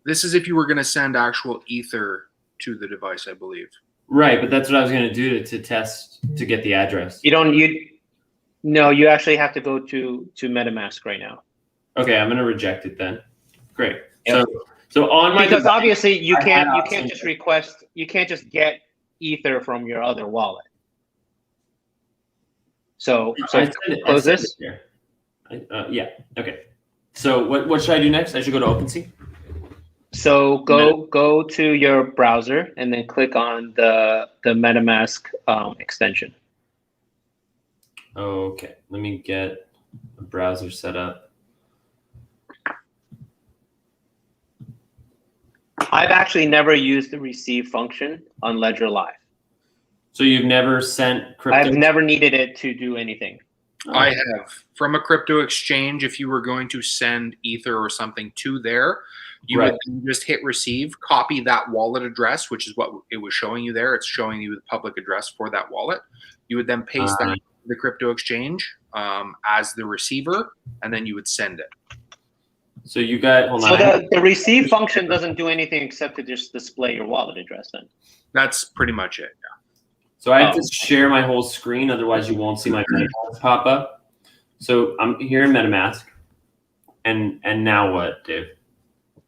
This is if you were going to send actual Ether to the device, I believe. Right, but that's what I was going to do to test to get the address. No, you actually have to go to MetaMask right now. Okay, I'm going to reject it then. Great. Yep. So on my because device, obviously you can't just request, you can't just get Ether from your other wallet. So close this. Yeah. Okay. So what should I do next? I should go to OpenSea. So go to your browser and then click on the MetaMask extension. Okay. Let me get a browser set up. I've actually never used the receive function on Ledger Live. So you've never sent crypto? I've never needed it to do anything. Oh. I have. From a crypto exchange, if you were going to send Ether or something to there, you would just hit receive, copy that wallet address, which is what it was showing you there. It's showing you the public address for that wallet. You would then paste that to the crypto exchange as the receiver, and then you would send it. So you got, hold on. So the receive function doesn't do anything except to just display your wallet address then? That's pretty much it, yeah. So I have to share my whole screen, otherwise you won't see my MetaMask pop up. So I'm here in MetaMask. And now what, Dave?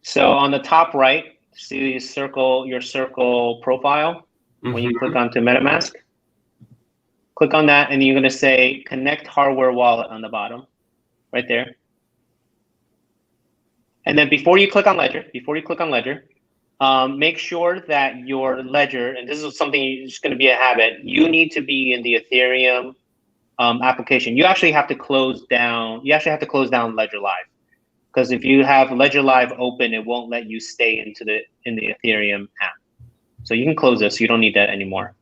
So on the top right, see your circle profile. When you click onto MetaMask, click on that, and you're going to say connect hardware wallet on the bottom, right there. And then before you click on Ledger, make sure that your Ledger, and this is something it's going to be a habit, you need to be in the Ethereum application. You actually have to close down. Ledger Live, because if you have Ledger Live open, it won't let you stay in the Ethereum app. So you can close this. You don't need that anymore.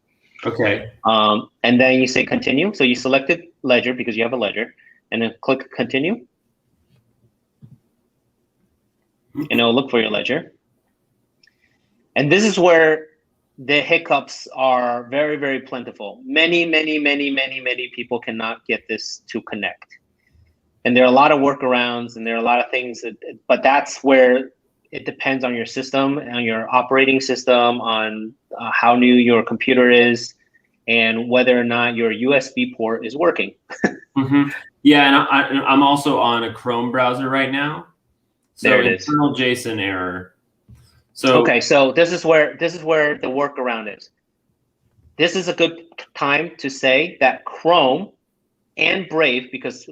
Okay. And then you say continue. So you selected Ledger because you have a Ledger, and then click continue. And it'll look for your Ledger. And this is where the hiccups are very, very plentiful. Many people cannot get this to connect. And there are a lot of workarounds, and there are a lot of things, but that's where it depends on your system, on your operating system, on how new your computer is, and whether or not your USB port is working. Yeah, and I'm also on a Chrome browser right now. So there it is. Internal JSON error. So okay, so this is where the workaround is. This is a good time to say that Chrome and Brave, because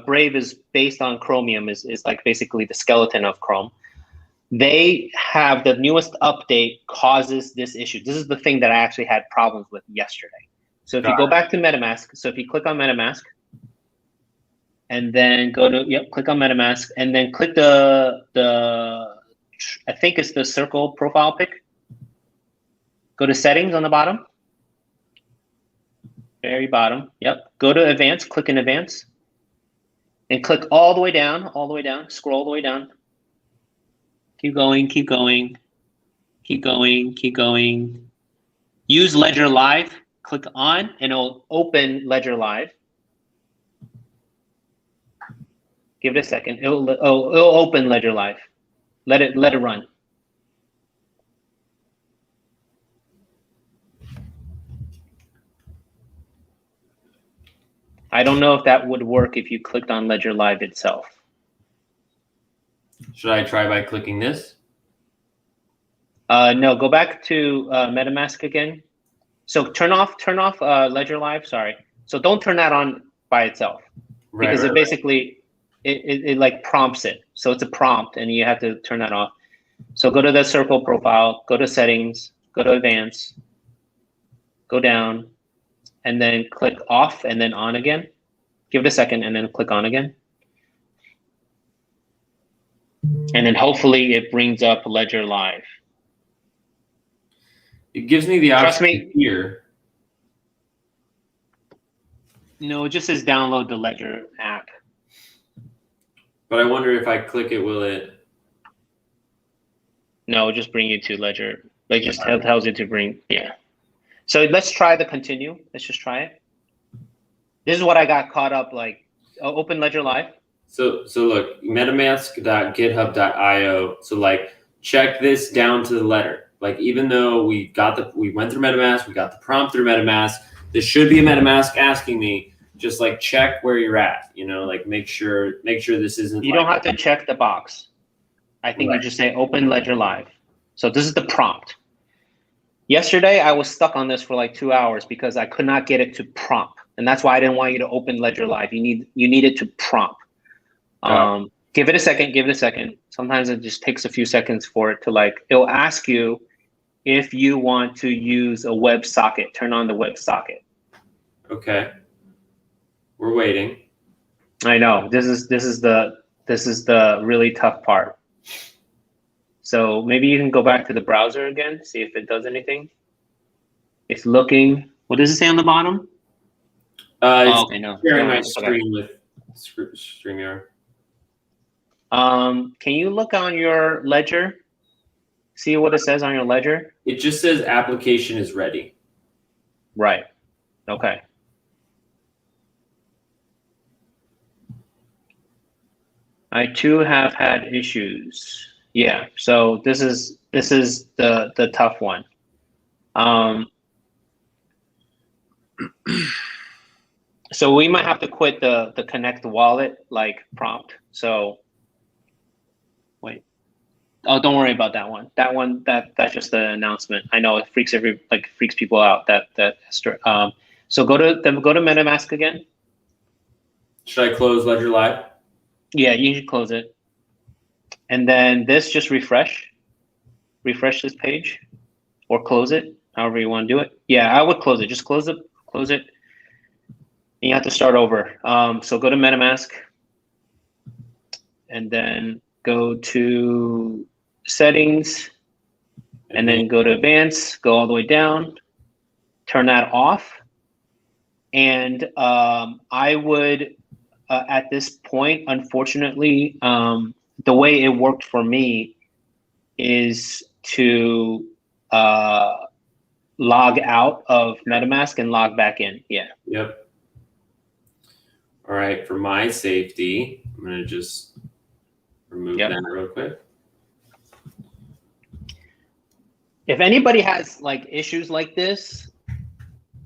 Brave is based on Chromium, is like basically the skeleton of Chrome. They have the newest update causes this issue. This is the thing that I actually had problems with yesterday. So if you go back to MetaMask, so if you click on MetaMask, and then go to, click on MetaMask, and then click the I think it's the circle profile pic. Go to settings on the bottom. Very bottom, Go to advanced, click in advanced. And click all the way down, scroll all the way down. Keep going. Use Ledger Live, click on, and it'll open Ledger Live. Give it a second. It'll open Ledger Live. Let it run. I don't know if that would work if you clicked on Ledger Live itself. Should I try by clicking this? No, go back to MetaMask again. So turn off Ledger Live. Sorry. So don't turn that on by itself, because it basically it like prompts it. So it's a prompt, and you have to turn that off. So go to the circle profile, go to settings, go to advanced, go down, and then click off and then on again. Give it a second and then click on again. And then hopefully it brings up Ledger Live. It gives me the option here. No, it just says download the Ledger app. But I wonder if I click it, will it? No, just bring you to Ledger. Like just tells you to bring, yeah. So let's try the continue. Let's just try it. This is what I got caught up, like open Ledger Live. So look, metamask.github.io. So like check this down to the letter. Like even though we went through MetaMask, we got the prompt through MetaMask, there should be a MetaMask asking me, just like check where you're at, you know, like make sure this isn't. You don't have to check the box. I think you just say open Ledger Live. So this is the prompt. Yesterday, I was stuck on this for like 2 hours because I could not get it to prompt. And that's why I didn't want you to open Ledger Live. You need it to prompt. Give it a second. Sometimes it just takes a few seconds for it to it'll ask you if you want to use a WebSocket, turn on the WebSocket. Okay. We're waiting. I know, this is the really tough part. So maybe you can go back to the browser again, see if it does anything. It's looking, what does it say on the bottom? Okay, no. Sharing my screen with StreamYard. Can you look on your Ledger? See what it says on your Ledger? It just says application is ready. Right. Okay. I too have had issues. Yeah. So this is the tough one. So we might have to quit the connect wallet prompt. So wait. Oh, don't worry about that one. That's just the announcement. I know it freaks people out. So go to MetaMask again. Should I close Ledger Live? Yeah, you should close it. And then just refresh this page, or close it, however you want to do it. Yeah, I would close it. Just close it. And you have to start over. So go to MetaMask, and then go to settings, and then go to advanced, go all the way down, turn that off. And I would, at this point, unfortunately, the way it worked for me is to log out of MetaMask and log back in. Yeah. Yep. All right. For my safety, I'm going to just remove that real quick. If anybody has issues like this,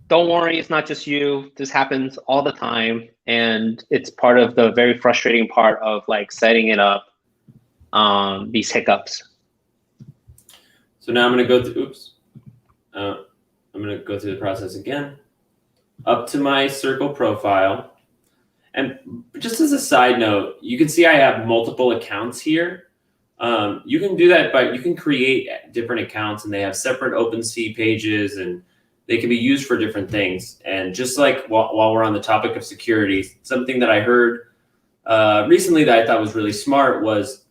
don't worry, it's not just you. This happens all the time, and it's part of the very frustrating part of setting it up. These hiccups. So now I'm going to go through. I'm going to go through the process again, up to my Circle profile, and just as a side note, you can see I have multiple accounts here. You can do that, but you can create different accounts, and they have separate OpenSea pages, and they can be used for different things. And just while we're on the topic of security, something that I heard recently that I thought was really smart was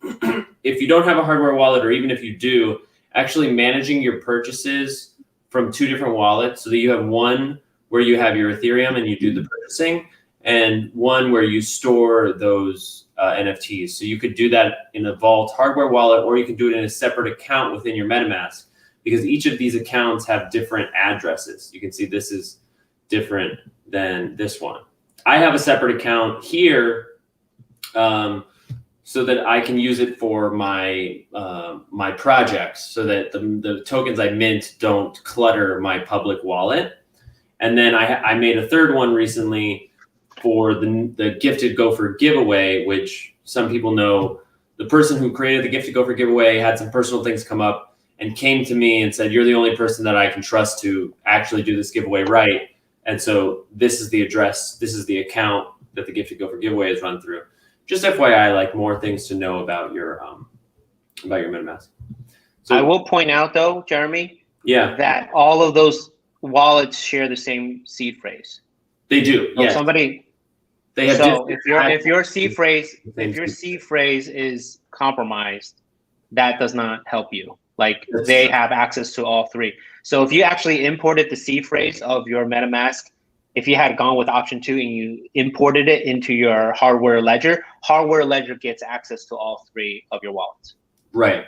if you don't have a hardware wallet, or even if you do, actually managing your purchases from 2 different wallets, so that you have one where you have your Ethereum and you do the purchasing, and one where you store those NFTs. So you could do that in a Vault hardware wallet, or you can do it in a separate account within your MetaMask, because each of these accounts have different addresses. You can see this is different than this one. I have a separate account here so that I can use it for my my projects, so that the tokens I mint don't clutter my public wallet. And then I made a third one recently for the Gifted Gopher giveaway, which some people know. The person who created the Gifted Gopher giveaway had some personal things come up and came to me and said, "You're the only person that I can trust to actually do this giveaway right." And so this is the address, this is the account that the Gifted Gopher giveaway is run through. Just FYI, more things to know about your MetaMask. So I will point out though, Jeremy, that all of those wallets share the same seed phrase. They do. So yes. They have. So if your seed phrase is compromised, that does not help you. They have access to all 3. So if you actually imported the seed phrase of your MetaMask if you had gone with option 2 and you imported it into your hardware ledger gets access to all 3 of your wallets. Right.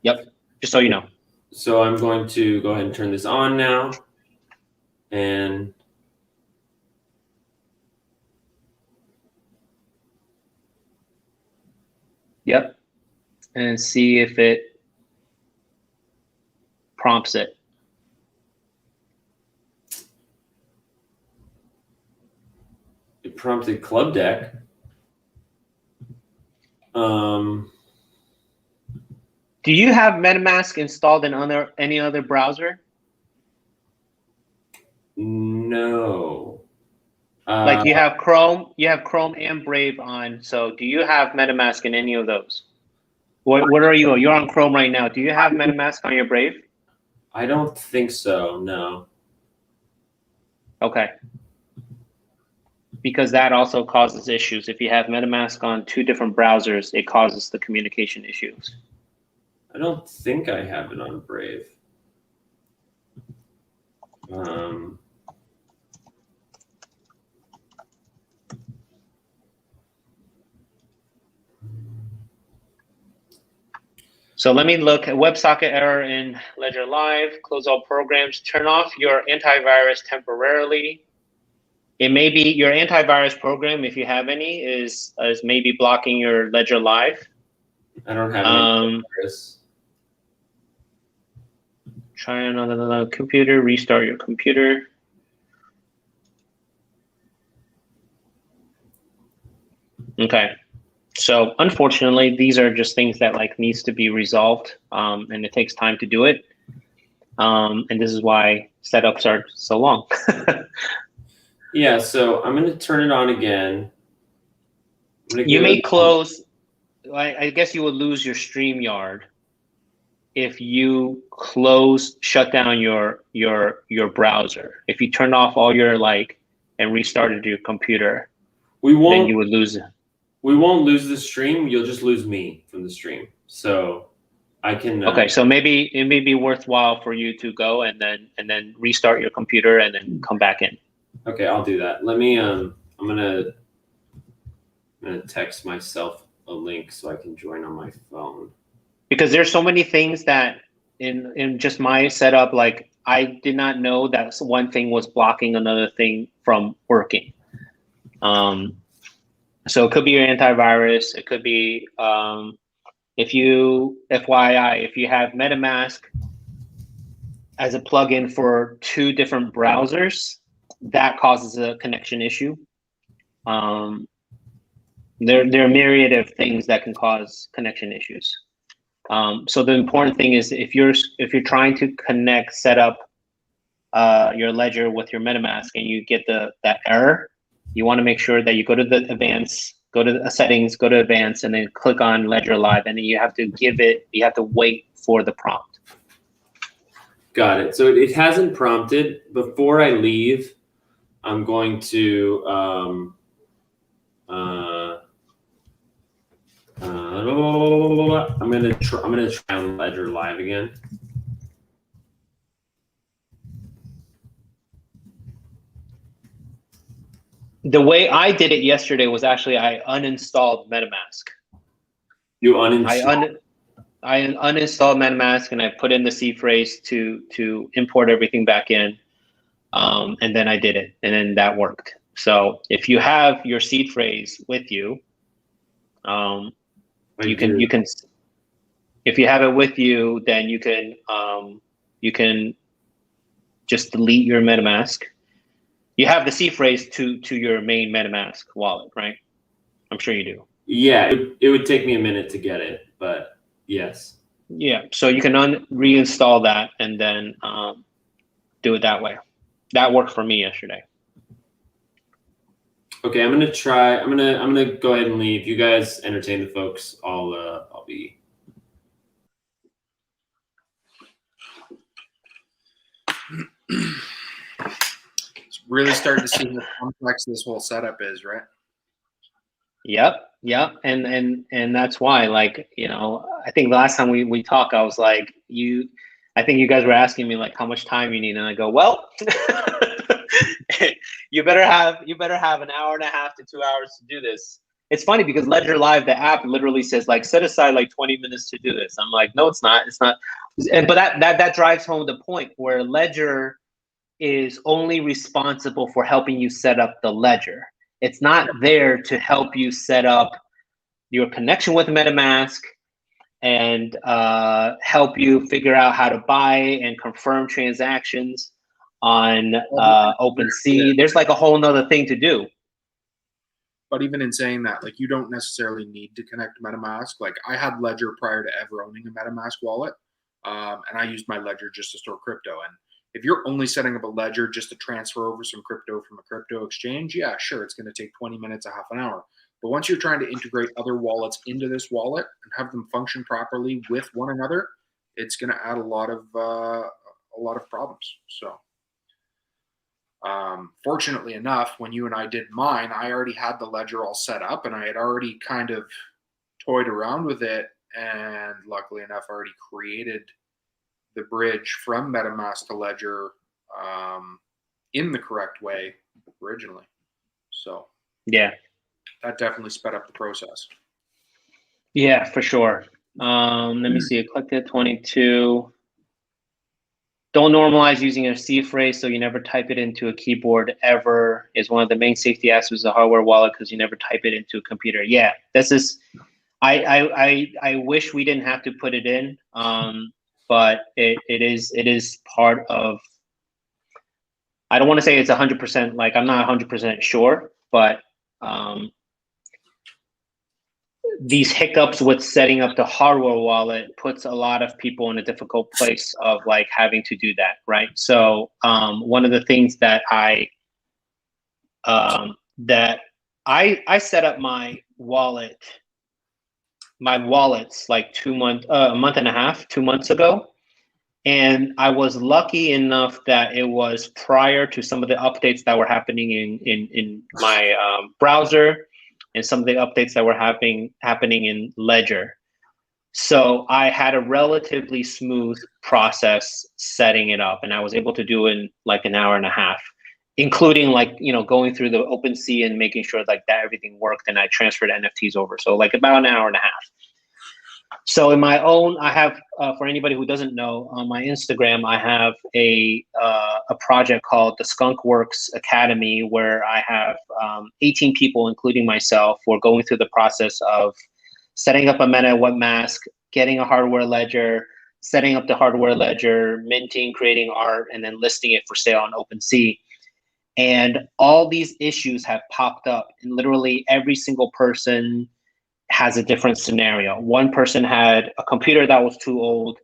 Yep. Just so you know. So I'm going to go ahead and turn this on now. And yep. And see if it prompts it. It prompted Club Deck. Do you have MetaMask installed in any other browser? No. Like you have Chrome and Brave on. So do you have MetaMask in any of those? What are you? You're on Chrome right now. Do you have MetaMask on your Brave? I don't think so. No. Okay. Because that also causes issues. If you have MetaMask on 2 different browsers, it causes the communication issues. I don't think I have it on Brave. So let me look at WebSocket error in Ledger Live, close all programs, turn off your antivirus temporarily. It may be your antivirus program, if you have any, is maybe blocking your Ledger Live. I don't have any antivirus. Try another computer, restart your computer. Okay. So unfortunately, these are just things that like needs to be resolved, and it takes time to do it. And this is why setups are so long. Yeah, so I'm going to turn it on again. You may close. I guess you would lose your StreamYard if you shut down your browser. If you turn off all your and restarted your computer, then you would lose it. We won't lose the stream. You'll just lose me from the stream. So I can. Okay, so maybe it may be worthwhile for you to go and then restart your computer and then come back in. Okay, I'll do that. Let me. I'm gonna text myself a link so I can join on my phone. Because there's so many things that in just my setup, like I did not know that one thing was blocking another thing from working. So it could be your antivirus. It could be FYI, if you have MetaMask as a plugin for 2 different browsers, that causes a connection issue. There are a myriad of things that can cause connection issues. So the important thing is if you're trying to set up your Ledger with your MetaMask and you get that error, you want to make sure that you go to the advanced, go to the settings, go to advanced, and then click on Ledger Live, and then you have to wait for the prompt. Got it. So it hasn't prompted. Before I leave, I'm going to I'm gonna try on Ledger Live again. The way I did it yesterday was actually I uninstalled MetaMask. You uninstalled? I uninstalled MetaMask and I put in the seed phrase to import everything back in, and then I did it, and then that worked. So if you have your seed phrase with you, you can. If you have it with you, then you can just delete your MetaMask. You have the seed phrase to your main MetaMask wallet, right? I'm sure you do. Yeah, it would take me a minute to get it, but yes. Yeah, so you can reinstall that and then do it that way. That worked for me yesterday. Okay, I'm gonna try. I'm gonna go ahead and leave. You guys entertain the folks. I'll be. Really starting to see how complex this whole setup is, right? Yep, and that's why, I think the last time we talked, I was like, I think you guys were asking me how much time you need, and I go, well, you better have an hour and a half to 2 hours to do this. It's funny because Ledger Live, the app, literally says like set aside like 20 minutes to do this. I'm like, no, it's not. It's not. But that drives home the point where Ledger is only responsible for helping you set up the ledger. It's not there to help you set up your connection with MetaMask and help you figure out how to buy and confirm transactions on OpenSea. There's like a whole nother thing to do. But even in saying that, like, you don't necessarily need to connect MetaMask. Like, I had Ledger prior to ever owning a MetaMask wallet, and I used my Ledger just to store crypto. And if you're only setting up a Ledger just to transfer over some crypto from a crypto exchange, yeah, sure, it's going to take 20 minutes, a half an hour. But once you're trying to integrate other wallets into this wallet and have them function properly with one another, it's going to add a lot of problems. So, fortunately enough, when you and I did mine, I already had the Ledger all set up, and I had already kind of toyed around with it. And luckily enough, I already created the bridge from MetaMask to Ledger in the correct way originally. So yeah, that definitely sped up the process. Yeah, for sure. Let me see. I clicked it 22. Don't normalize using a C phrase, so you never type it into a keyboard ever. Is one of the main safety aspects of the hardware wallet because you never type it into a computer. Yeah, this is. I wish we didn't have to put it in, but it is part of. I don't want to say it's 100%. Like, I'm not 100% sure, but these hiccups with setting up the hardware wallet puts a lot of people in a difficult place of like having to do that, right? So one of the things that I set up my wallets like a month and a half, 2 months ago. And I was lucky enough that it was prior to some of the updates that were happening in my browser and some of the updates that were happening in Ledger. So I had a relatively smooth process setting it up, and I was able to do it in like an hour and a half, including like, going through the OpenSea and making sure like that everything worked, and I transferred NFTs over. So like about an hour and a half. So in my own, I have, for anybody who doesn't know, on my Instagram, I have a project called the Skunkworks Academy, where I have 18 people, including myself, who are going through the process of setting up a MetaMask, getting a hardware ledger, setting up the hardware ledger, minting, creating art, and then listing it for sale on OpenSea. And all these issues have popped up, and literally every single person has a different scenario. One person had a computer that was too old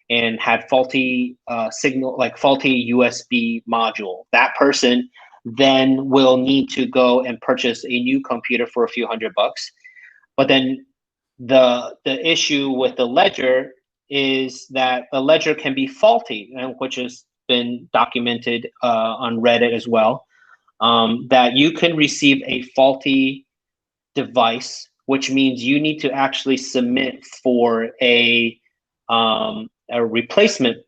and had faulty signal, like faulty USB module. That person then will need to go and purchase a new computer for a few $100. But then the issue with the Ledger is that the Ledger can be faulty, and which has been documented on Reddit as well, that you can receive a faulty device, which means you need to actually submit for a replacement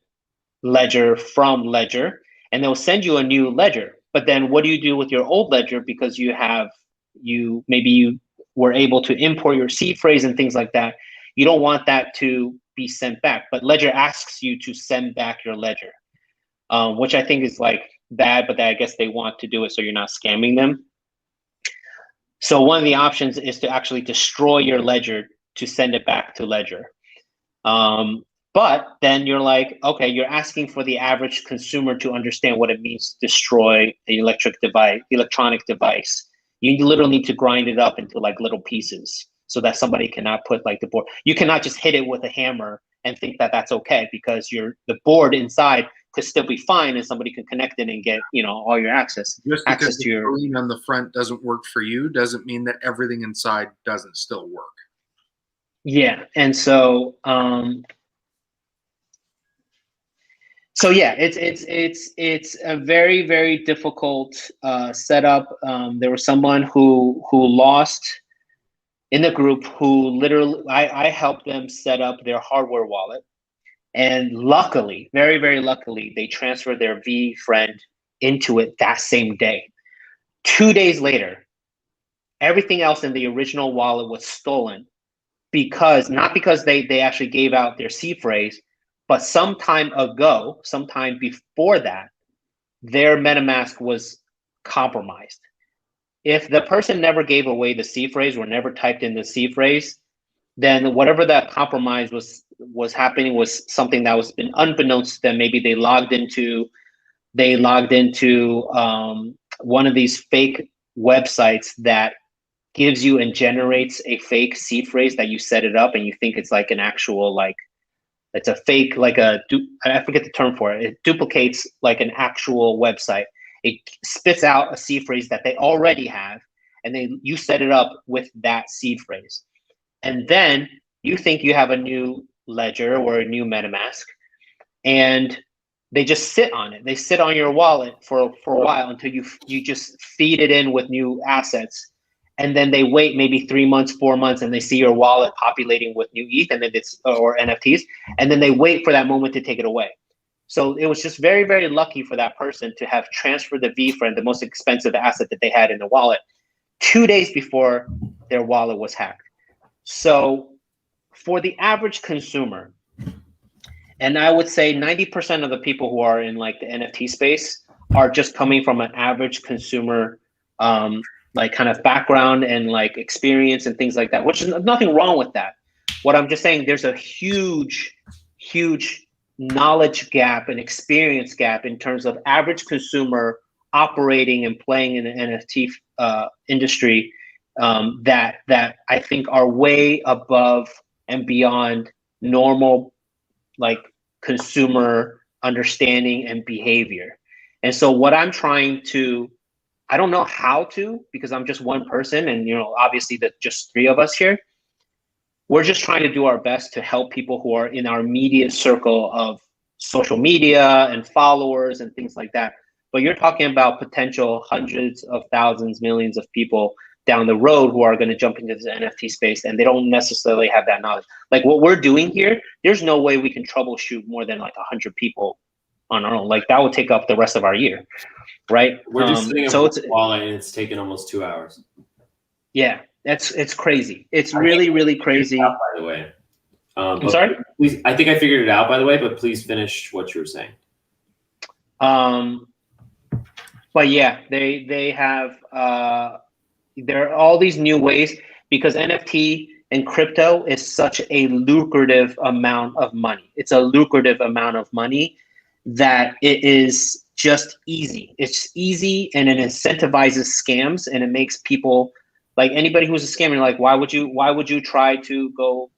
ledger from Ledger, and they'll send you a new ledger. But then what do you do with your old ledger, because maybe you were able to import your seed phrase and things like that? You don't want that to be sent back, but Ledger asks you to send back your ledger, which I think is like bad, but I guess they want to do it so you're not scamming them. So one of the options is to actually destroy your ledger to send it back to Ledger. But then you're like, okay, you're asking for the average consumer to understand what it means to destroy an electronic device. You literally need to grind it up into like little pieces so that somebody cannot put like the board. You cannot just hit it with a hammer and think that that's okay, because the board inside could still be fine and somebody can connect it and get all your access. Just access because to the your screen on the front doesn't work for you doesn't mean that everything inside doesn't still work. Yeah, and so yeah, it's a very, very difficult setup. There was someone who lost in the group who literally I helped them set up their hardware wallet. And luckily, very, very luckily, they transferred their V friend into it that same day. 2 days later, everything else in the original wallet was stolen not because they actually gave out their seed phrase, but sometime before that, their MetaMask was compromised. If the person never gave away the seed phrase or never typed in the seed phrase, then whatever that compromise was happening was something that was been unbeknownst to them. Maybe they logged into one of these fake websites that gives you and generates a fake seed phrase that you set it up and you think it's like an actual, like it's a fake, I forget the term for it. It duplicates like an actual website. It spits out a seed phrase that they already have, and then you set it up with that seed phrase. And then you think you have a new ledger or a new MetaMask, and they just sit on it. They sit on your wallet for a while until you just feed it in with new assets. And then they wait maybe 3 months, 4 months, and they see your wallet populating with new ETH and then or NFTs, and then they wait for that moment to take it away. So it was just very, very lucky for that person to have transferred the VFriend, the most expensive asset that they had in the wallet, 2 days before their wallet was hacked. So for the average consumer, and I would say 90% of the people who are in like the NFT space are just coming from an average consumer like kind of background and like experience and things like that, which is nothing wrong with that. What I'm just saying, there's a huge knowledge gap and experience gap in terms of average consumer operating and playing in the NFT industry that I think are way above and beyond normal like consumer understanding and behavior. And so what I'm trying to, I don't know how to, because I'm just one person and, obviously just 3 of us here. We're just trying to do our best to help people who are in our immediate circle of social media and followers and things like that. But you're talking about potential hundreds of thousands, millions of people down the road who are going to jump into the NFT space, and they don't necessarily have that knowledge. Like what we're doing here, there's no way we can troubleshoot more than like 100 people on our own. Like that would take up the rest of our year, right? We're just sitting so it's wallet, and it's taken almost 2 hours. Yeah, it's crazy. It's really crazy. By the way, I'm sorry. Please, I think I figured it out. By the way, but please finish what you were saying. But yeah, they have there are all these new ways because NFT and crypto is such a lucrative amount of money. It's a lucrative amount of money that it is just easy. It's easy and it incentivizes scams, and it makes people like anybody who's a scammer, like why would you try to go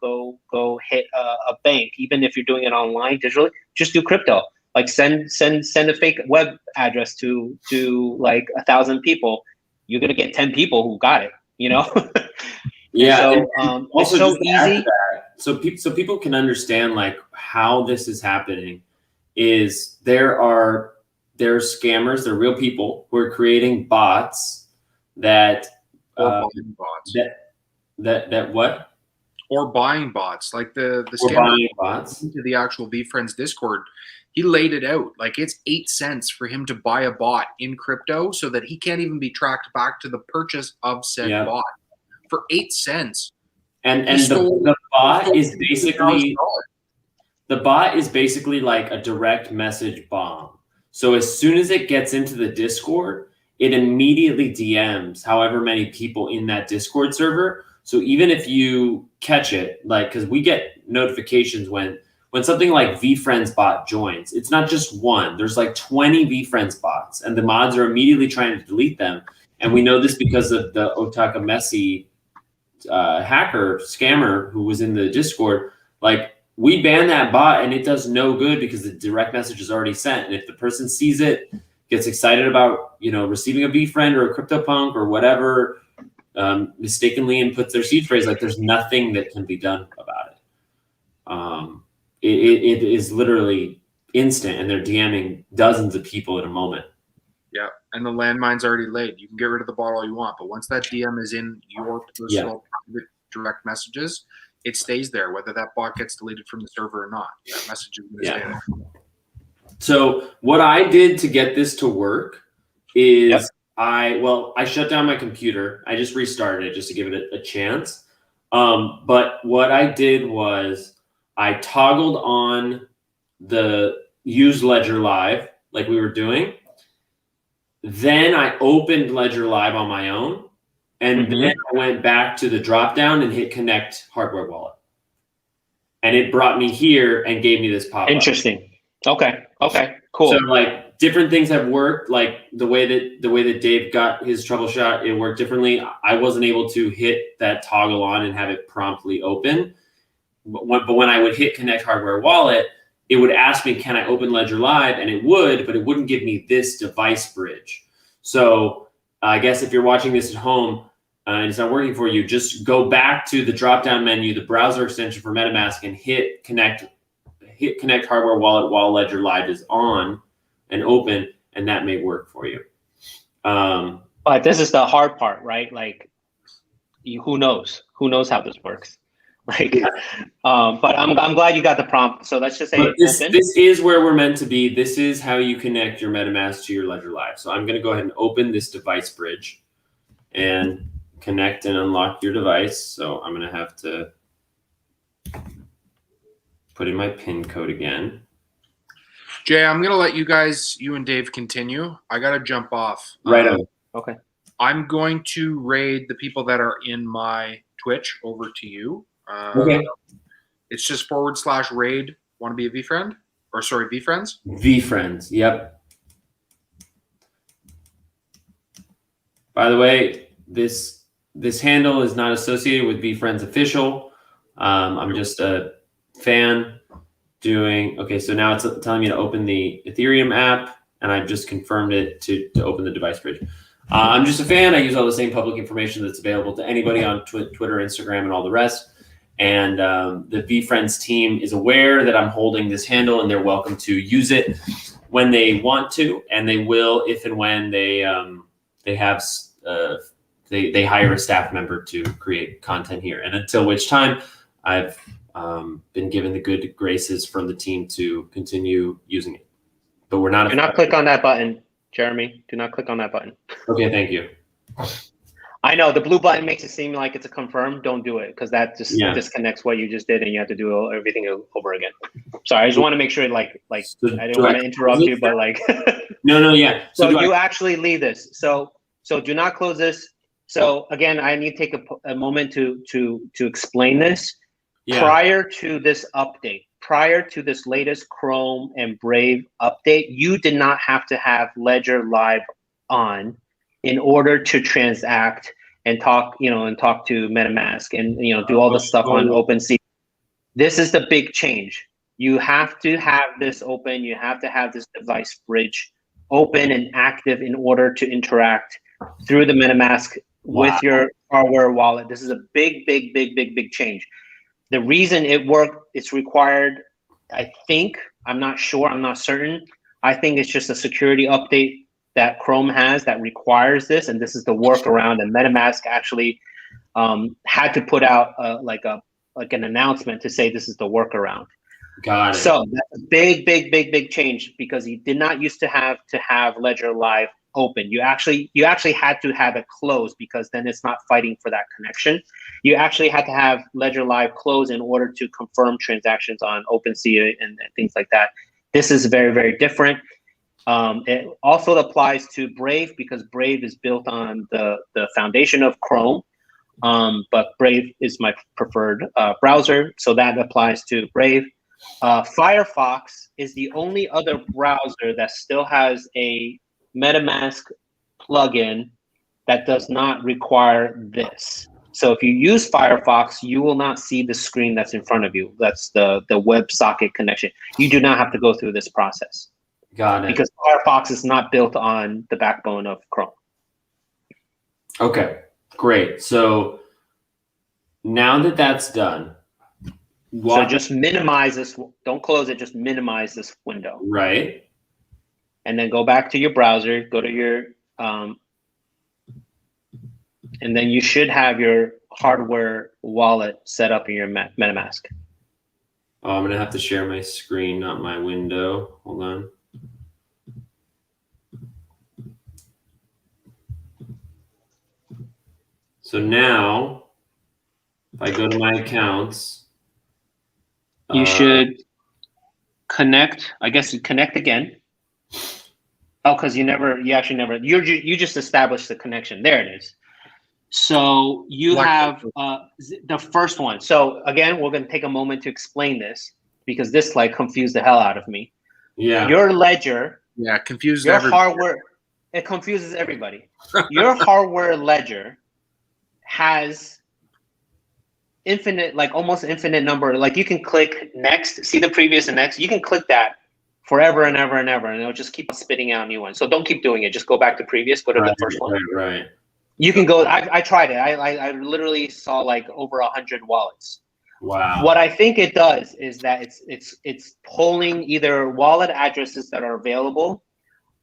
hit a bank, even if you're doing it online digitally? Just do crypto. Like send a fake web address to like 1,000 people. You're gonna get 10 people who got it. Yeah. So also, it's so easy. So people can understand like how this is happening. Is there are scammers, they're real people who are creating bots that buying bots. That what? Or buying bots, like the scammer buying bots into the actual VFriends Discord. He laid it out like it's 8 cents for him to buy a bot in crypto, so that he can't even be tracked back to the purchase of said bot for 8 cents. And the bot is basically like a direct message bomb. So as soon as it gets into the Discord, it immediately DMs however many people in that Discord server. So even if you catch it, like, because we get notifications when something like VFriends bot joins, it's not just one. There's like 20 VFriends bots, and the mods are immediately trying to delete them. And we know this because of the Otaka Messi hacker scammer who was in the Discord. Like, we ban that bot, and it does no good because the direct message is already sent. And if the person sees it, gets excited about receiving a VFriend or a CryptoPunk or whatever, mistakenly inputs their seed phrase, like there's nothing that can be done about it. It is literally instant, and they're DMing dozens of people at a moment. Yeah, and the landmine's already laid. You can get rid of the bot all you want, but once that DM is in your personal private direct messages, it stays there, whether that bot gets deleted from the server or not. That message is going to stay there. So what I did to get this to work is I shut down my computer. I just restarted it just to give it a chance. But what I did was I toggled on the use Ledger Live like we were doing. Then I opened Ledger Live on my own. And then I went back to the drop down and hit connect hardware wallet. And it brought me here and gave me this pop-up. Interesting. Okay. Cool. So like different things have worked. Like the way that Dave got his troubleshot, it worked differently. I wasn't able to hit that toggle on and have it promptly open. But when I would hit connect hardware wallet, it would ask me, can I open Ledger Live? And it would, but it wouldn't give me this device bridge. So I guess if you're watching this at home and it's not working for you, just go back to the drop-down menu, the browser extension for MetaMask, and hit connect hardware wallet while Ledger Live is on and open, and that may work for you. But this is the hard part, right? Like, who knows? Who knows how this works? Like, but I'm glad you got the prompt. So let's just say this is where we're meant to be. This is how you connect your MetaMask to your Ledger Live. So I'm going to go ahead and open this device bridge and connect and unlock your device. So I'm going to have to put in my PIN code again. Jay, I'm going to let you and Dave continue. I got to jump off. Right on. Okay. I'm going to raid the people that are in my Twitch over to you. Okay. It's just /raid. Want to be a VFriend? Or sorry, VFriends? VFriends, yep. By the way, this handle is not associated with VFriends official. I'm just a fan doing, okay, so now it's telling me to open the Ethereum app, and I've just confirmed it to open the device bridge. I'm just a fan. I use all the same public information that's available to anybody on Twitter, Instagram, and all the rest. And the VFriends team is aware that I'm holding this handle, and they're welcome to use it when they want to, and they will if and when they hire a staff member to create content here. And until which time, I've been given the good graces from the team to continue using it. But we're not. Do not click on that button, Jeremy. Do not click on that button. Okay, thank you. I know the blue button makes it seem like it's a confirm. Don't do it because that just disconnects what you just did, and you have to do everything over again. Sorry, I just want to make sure, like So I didn't want to interrupt you, but like. No, yeah. So you actually leave this. So do not close this. So again, I need to take a moment to explain this. Yeah. Prior to this update, prior to this latest Chrome and Brave update, you did not have to have Ledger Live on in order to transact and talk to MetaMask and do all the stuff on OpenSea. This is the big change. You have to have this open. You have to have this device bridge open and active in order to interact through the MetaMask with your hardware wallet. This is a big change. The reason it worked, it's required, I think, I'm not sure, I'm not certain. I think it's just a security update that Chrome has that requires this, and this is the workaround. And MetaMask actually had to put out like an announcement to say this is the workaround. Got it. So that's a big change because you did not used to have Ledger Live open. You actually had to have it closed because then it's not fighting for that connection. You actually had to have Ledger Live closed in order to confirm transactions on OpenSea and things like that. This is very different. It also applies to Brave because Brave is built on the foundation of Chrome, but Brave is my preferred browser, so that applies to Brave. Firefox is the only other browser that still has a MetaMask plugin that does not require this. So if you use Firefox, you will not see the screen that's in front of you. That's the Websocket connection. You do not have to go through this process. Got it. Because Firefox is not built on the backbone of Chrome. Okay, great. So now that that's done, so just minimize this. Don't close it. Just minimize this window. Right. And then go back to your browser. Go to your, and then you should have your hardware wallet set up in your MetaMask. Oh, I'm gonna have to share my screen, not my window. Hold on. So now, if I go to my accounts, you should connect. I guess you connect again. Oh, because you just established the connection. There it is. So you have the first one. So again, we're going to take a moment to explain this because this like confused the hell out of me. Yeah. Your ledger. Yeah, confuses your everybody. hardware. It confuses everybody. Your hardware ledger has infinite, like almost infinite number. Like you can click next, see the previous and next. You can click that forever and ever and ever, and it'll just keep spitting out new ones. So don't keep doing it. Just go back to previous. Go to the first one. Right. You can go. I tried it. I literally saw like over 100 wallets. Wow. What I think it does is that it's pulling either wallet addresses that are available,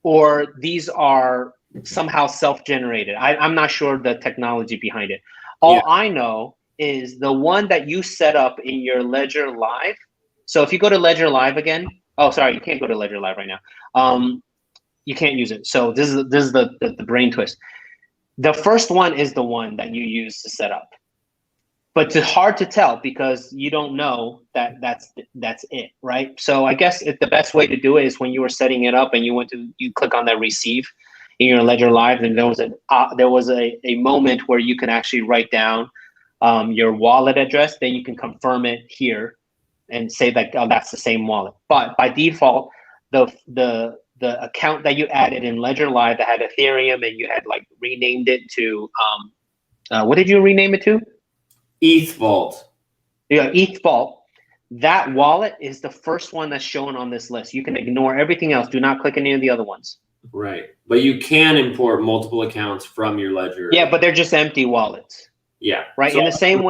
or these are somehow self-generated. I'm not sure the technology behind it. All I know is the one that you set up in your Ledger Live. So if you go to Ledger Live again, oh sorry, you can't go to Ledger Live right now. You can't use it. So this is the brain twist. The first one is the one that you use to set up, but it's hard to tell because you don't know that's it, right? So I guess the best way to do it is when you were setting it up and you click on that receive in your Ledger Live, and there was a moment where you can actually write down your wallet address. Then you can confirm it here and say that that's the same wallet. But by default, the account that you added in Ledger Live that had Ethereum and you had like renamed it to what did you rename it to? ETH Vault. Yeah, ETH Vault. That wallet is the first one that's shown on this list. You can ignore everything else. Do not click any of the other ones. Right, but you can import multiple accounts from your Ledger. Yeah, but they're just empty wallets. Yeah. Right. So in the same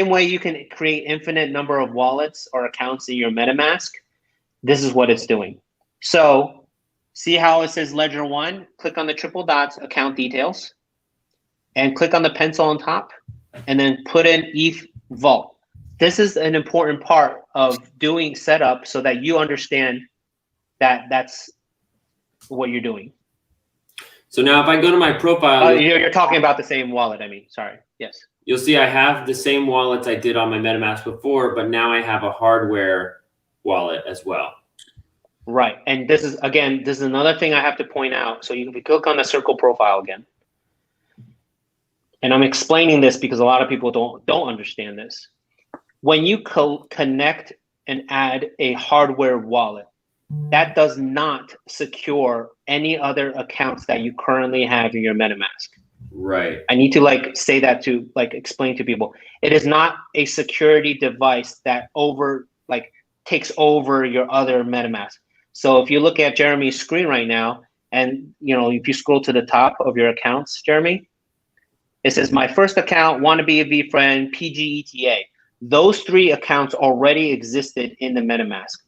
way, you can create infinite number of wallets or accounts in your MetaMask. This is what it's doing. So see how it says Ledger 1? Click on the triple dots, account details, and click on the pencil on top, and then put in ETH Vault. This is an important part of doing setup so that you understand that that's what you're doing. So now if I go to my profile, you're talking about the same wallet. I mean, sorry. Yes. You'll see I have the same wallets I did on my MetaMask before, but now I have a hardware wallet as well. Right. And this is another thing I have to point out. So you can click on the circle profile again. And I'm explaining this because a lot of people don't understand this. When you connect and add a hardware wallet, that does not secure any other accounts that you currently have in your MetaMask. Right. I need to say that to explain to people. It is not a security device that takes over your other MetaMask. So if you look at Jeremy's screen right now, and if you scroll to the top of your accounts, Jeremy, it says my first account, wannabe a friend, PGETA. Those 3 accounts already existed in the MetaMask.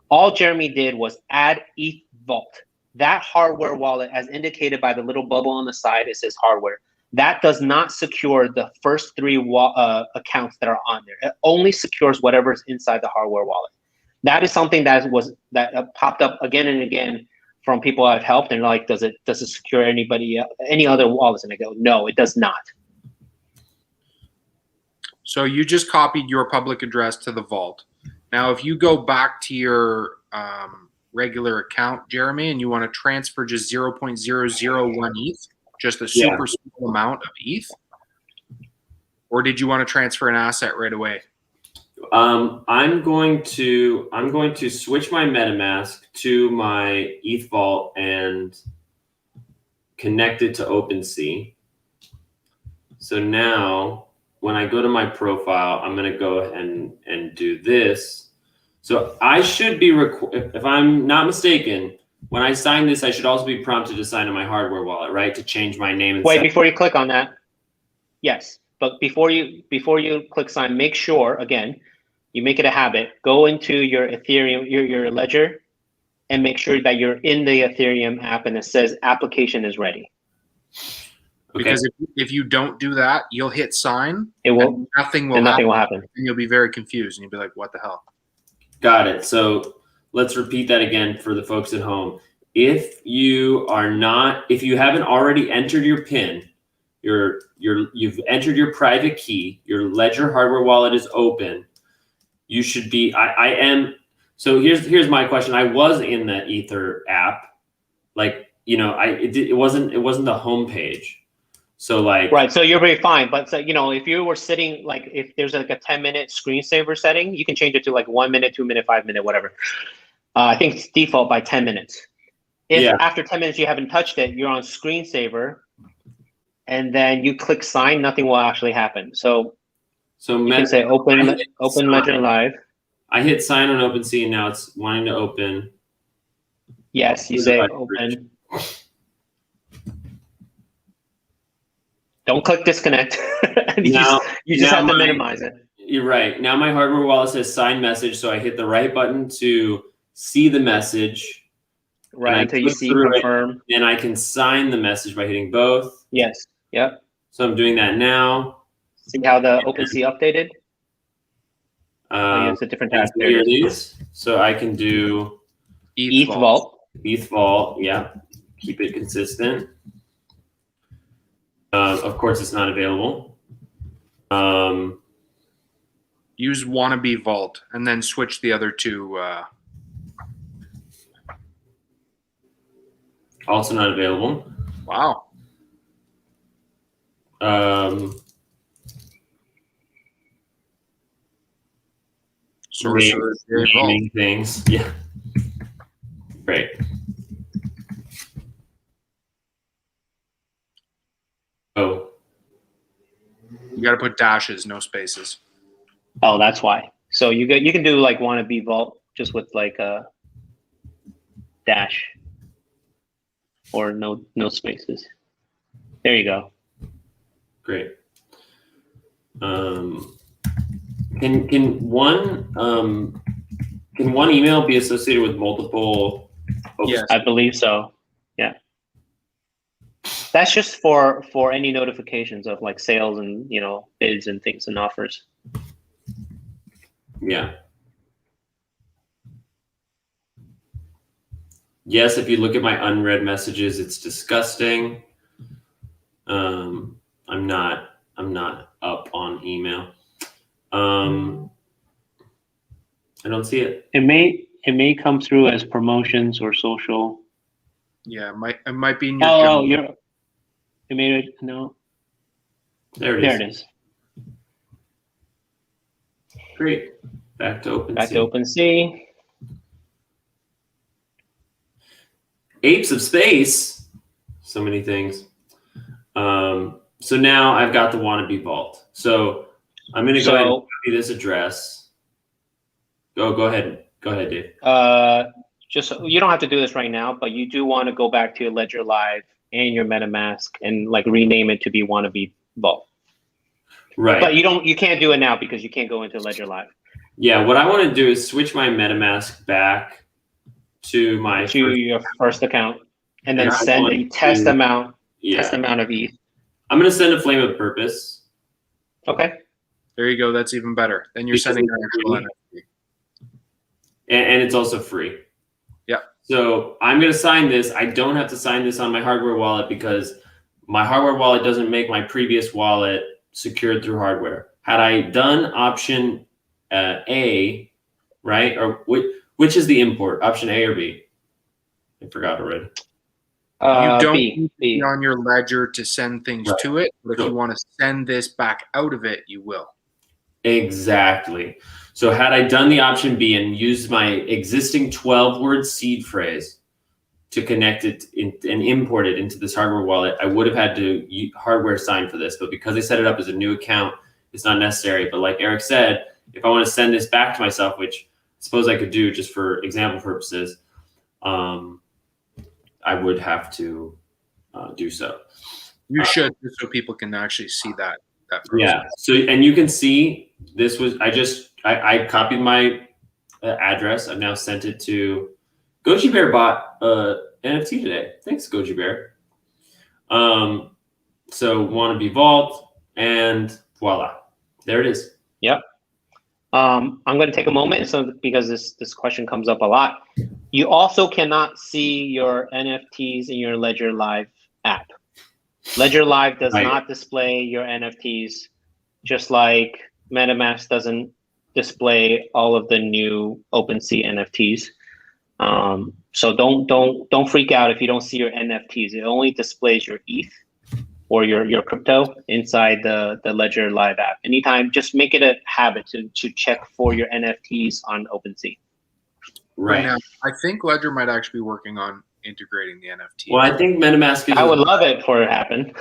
All Jeremy did was add ETH Vault. That hardware wallet, as indicated by the little bubble on the side, it says hardware. That does not secure the first 3 accounts that are on there. It only secures whatever's inside the hardware wallet. That is something that popped up again and again from people I've helped, and does it secure any other wallets? And I go, no, it does not. So you just copied your public address to the vault. Now, if you go back to your regular account, Jeremy, and you want to transfer just 0.001 ETH, just a super small amount of ETH, or did you want to transfer an asset right away? I'm going to switch my MetaMask to my ETH Vault and connect it to OpenSea. So now when I go to my profile, I'm going to go ahead and do this. So I should be, if I'm not mistaken, when I sign this, I should also be prompted to sign in my hardware wallet, right? To change my name. And wait, before you click on that. Yes, but before you click sign, make sure, again, you make it a habit, go into your Ethereum, your Ledger, and make sure that you're in the Ethereum app and it says application is ready. Okay. Because if you don't do that, you'll hit sign. It will. Nothing will happen. And you'll be very confused and you'll be like, what the hell? Got it. So let's repeat that again for the folks at home. If you haven't already entered your PIN, You've entered your private key. Your Ledger hardware wallet is open. You should be. I am. So here's my question. I was in that Ether app, like it wasn't the homepage. So like right. So you'll be fine. But so, if you were sitting, like if there's like a 10-minute screensaver setting, you can change it to like 1 minute, 2 minute, 5 minute, whatever. I think it's default by 10 minutes. If after 10 minutes you haven't touched it, you're on screensaver, and then you click sign, nothing will actually happen. So you can say open Ledger Live. I hit sign on OpenSea, and now it's wanting to open. Yes, you say open. Don't click disconnect. you just have to minimize it. You're right. Now my hardware wallet says sign message, so I hit the right button to see the message. Right, until you see confirm. And I can sign the message by hitting both. Yes. Yep. So I'm doing that now. See how the OpenSea updated? It's a different tab. Here it is. So I can do ETH Vault. ETH Vault, yeah. Keep it consistent. Of course, it's not available. Use Wannabe Vault and then switch the other two. Also not available. Wow. Naming things. Yeah. Great. Oh. You got to put dashes, no spaces. Oh, that's why. So you can do like Wannabe Vault just with like a dash or no spaces. There you go. Great. Can one email be associated with multiple? Yes, I believe so. Yeah. That's just for any notifications of like sales and bids and things and offers. Yeah. Yes, if you look at my unread messages, it's disgusting. I'm not up on email. I don't see it. It may come through as promotions or social. Yeah, it might be in your. It made it. No. There it is. There it is. Great. Back to OpenSea. Back to OpenSea. Apes of space. So many things. So now I've got the Wannabe Vault. So I'm going to go ahead and copy this address. Go ahead. Go ahead, Dave. Just you don't have to do this right now, but you do want to go back to your Ledger Live and your MetaMask and like rename it to be Wannabe Vault. Right. But you can't do it now because you can't go into Ledger Live. Yeah, what I want to do is switch my MetaMask back to your first account and then send a test amount of ETH. I'm going to send a Flame of Purpose. Okay. There you go. That's even better. Then you're sending your actual NFT. And it's also free. Yeah. So I'm going to sign this. I don't have to sign this on my hardware wallet because my hardware wallet doesn't make my previous wallet secured through hardware. Had I done option A, right? Or which is the import? Option A or B? I forgot already. You don't need to be on your ledger to send things to it, but if you want to send this back out of it, you will. Exactly. So had I done the option B and used my existing 12-word seed phrase to connect it and import it into this hardware wallet, I would have had to hardware sign for this. But because I set it up as a new account, it's not necessary. But like Eric said, if I want to send this back to myself, which I suppose I could do just for example purposes, I would have to do so. You should, just so people can actually see that process. Yeah. So, and you can see this was, I copied my address. I've now sent it to Goji Bear bought NFT today. Thanks, Goji Bear. So Wannabe Vault and voila, there it is. Yep. I'm going to take a moment because this question comes up a lot. You also cannot see your NFTs in your Ledger Live app. Ledger Live does Right. not display your NFTs, just like MetaMask doesn't display all of the new OpenSea NFTs. So don't freak out if you don't see your NFTs. It only displays your ETH or your crypto inside the Ledger Live app. Anytime, just make it a habit to check for your NFTs on OpenSea. Right. Now, I think Ledger might actually be working on integrating the NFT. Well, I think MetaMask is. I would love it for it to happen.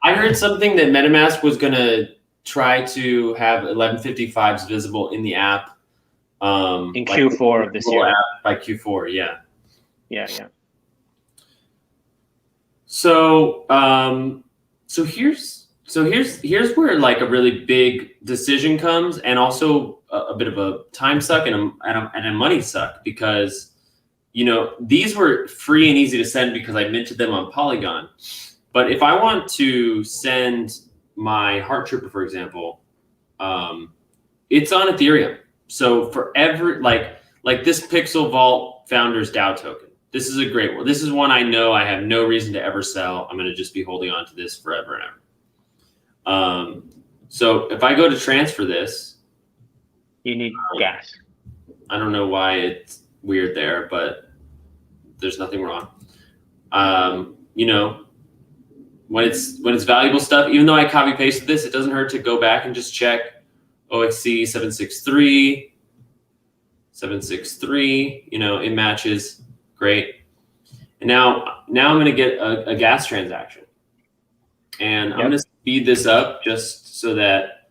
I heard something that MetaMask was going to try to have 1155s visible in the app. In Q4 of this year. By Q4, yeah. Yeah. So, so here's where like a really big decision comes, and also a bit of a time suck and a money suck, because these were free and easy to send because I minted them on Polygon. But if I want to send my Heart Trooper, for example, it's on Ethereum. So for every like this Pixel Vault Founders DAO token, this is a great one. This is one I know I have no reason to ever sell. I'm going to just be holding on to this forever and ever. So if I go to transfer this, you need gas. I don't know why it's weird there, but there's nothing wrong. When it's valuable stuff, even though I copy pasted this, it doesn't hurt to go back and just check OXC 763, it matches. Great. And now I'm going to get a gas transaction, and I'm going to speed this up just so that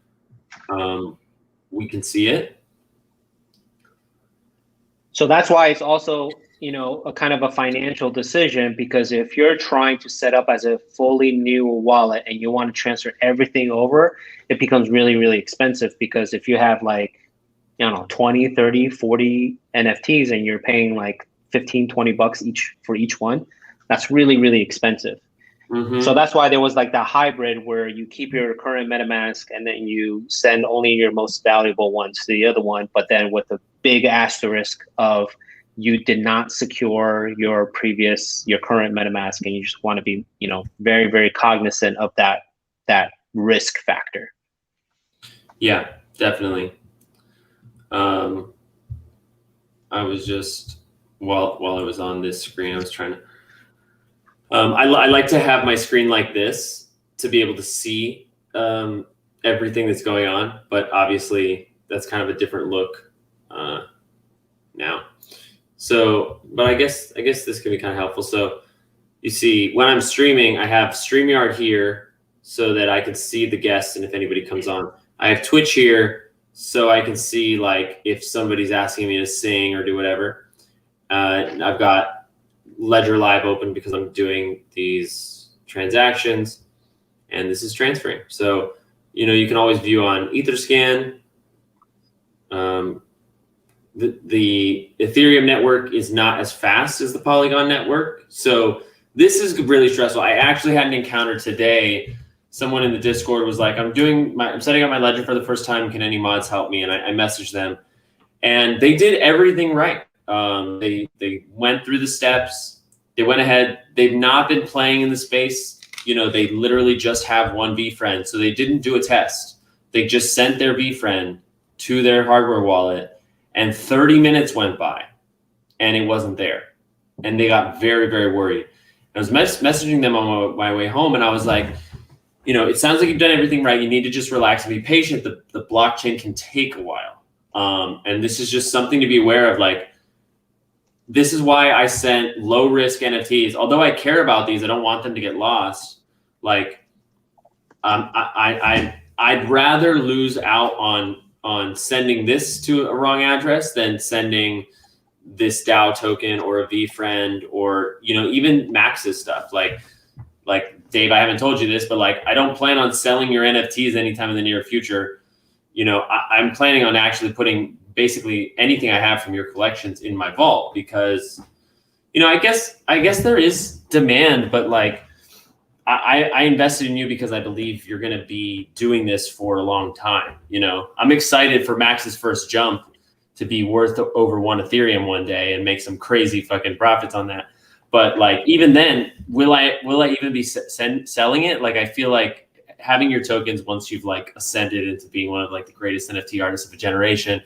we can see it. So that's why it's also, a kind of a financial decision, because if you're trying to set up as a fully new wallet and you want to transfer everything over, it becomes really, really expensive, because if you have 20, 30, 40 NFTs and you're paying like $15-20 each for each one, that's really, really expensive. Mm-hmm. So that's why there was like that hybrid where you keep your current MetaMask and then you send only your most valuable ones to the other one, but then with the big asterisk of you did not secure your current MetaMask, and you just want to be, very, very cognizant of that risk factor. Yeah, definitely. I was just while I was on this screen, I was trying to. I like to have my screen like this to be able to see everything that's going on, but obviously that's kind of a different look now. So, but I guess this can be kind of helpful. So you see, when I'm streaming, I have StreamYard here so that I can see the guests and if anybody comes on. I have Twitch here so I can see like if somebody's asking me to sing or do whatever. I've got Ledger Live open because I'm doing these transactions, and this is transferring. So, you can always view on Etherscan. The Ethereum network is not as fast as the Polygon network. So this is really stressful. I actually had an encounter today. Someone in the Discord was like, I'm setting up my Ledger for the first time. Can any mods help me? And I messaged them, and they did everything right. They went through the steps. They went ahead. They've not been playing in the space. They literally just have one vFriend. So they didn't do a test. They just sent their vFriend to their hardware wallet, and 30 minutes went by and it wasn't there. And they got very, very worried. I was messaging them on my way home, and I was like, it sounds like you've done everything right. You need to just relax and be patient. The blockchain can take a while. And this is just something to be aware of. Like, this is why I sent low risk NFTs. Although I care about these, I don't want them to get lost. Like, I'd rather lose out on sending this to a wrong address than sending this DAO token or a vFriend or, even Max's stuff. Like Dave, I haven't told you this, but like, I don't plan on selling your NFTs anytime in the near future. I'm planning on actually putting basically anything I have from your collections in my vault because, I guess there is demand, but like, I invested in you because I believe you're going to be doing this for a long time. I'm excited for Max's first jump to be worth over 1 Ethereum one day and make some crazy fucking profits on that. But like even then, will I even be selling it? Like I feel like having your tokens once you've like ascended into being one of like the greatest NFT artists of a generation,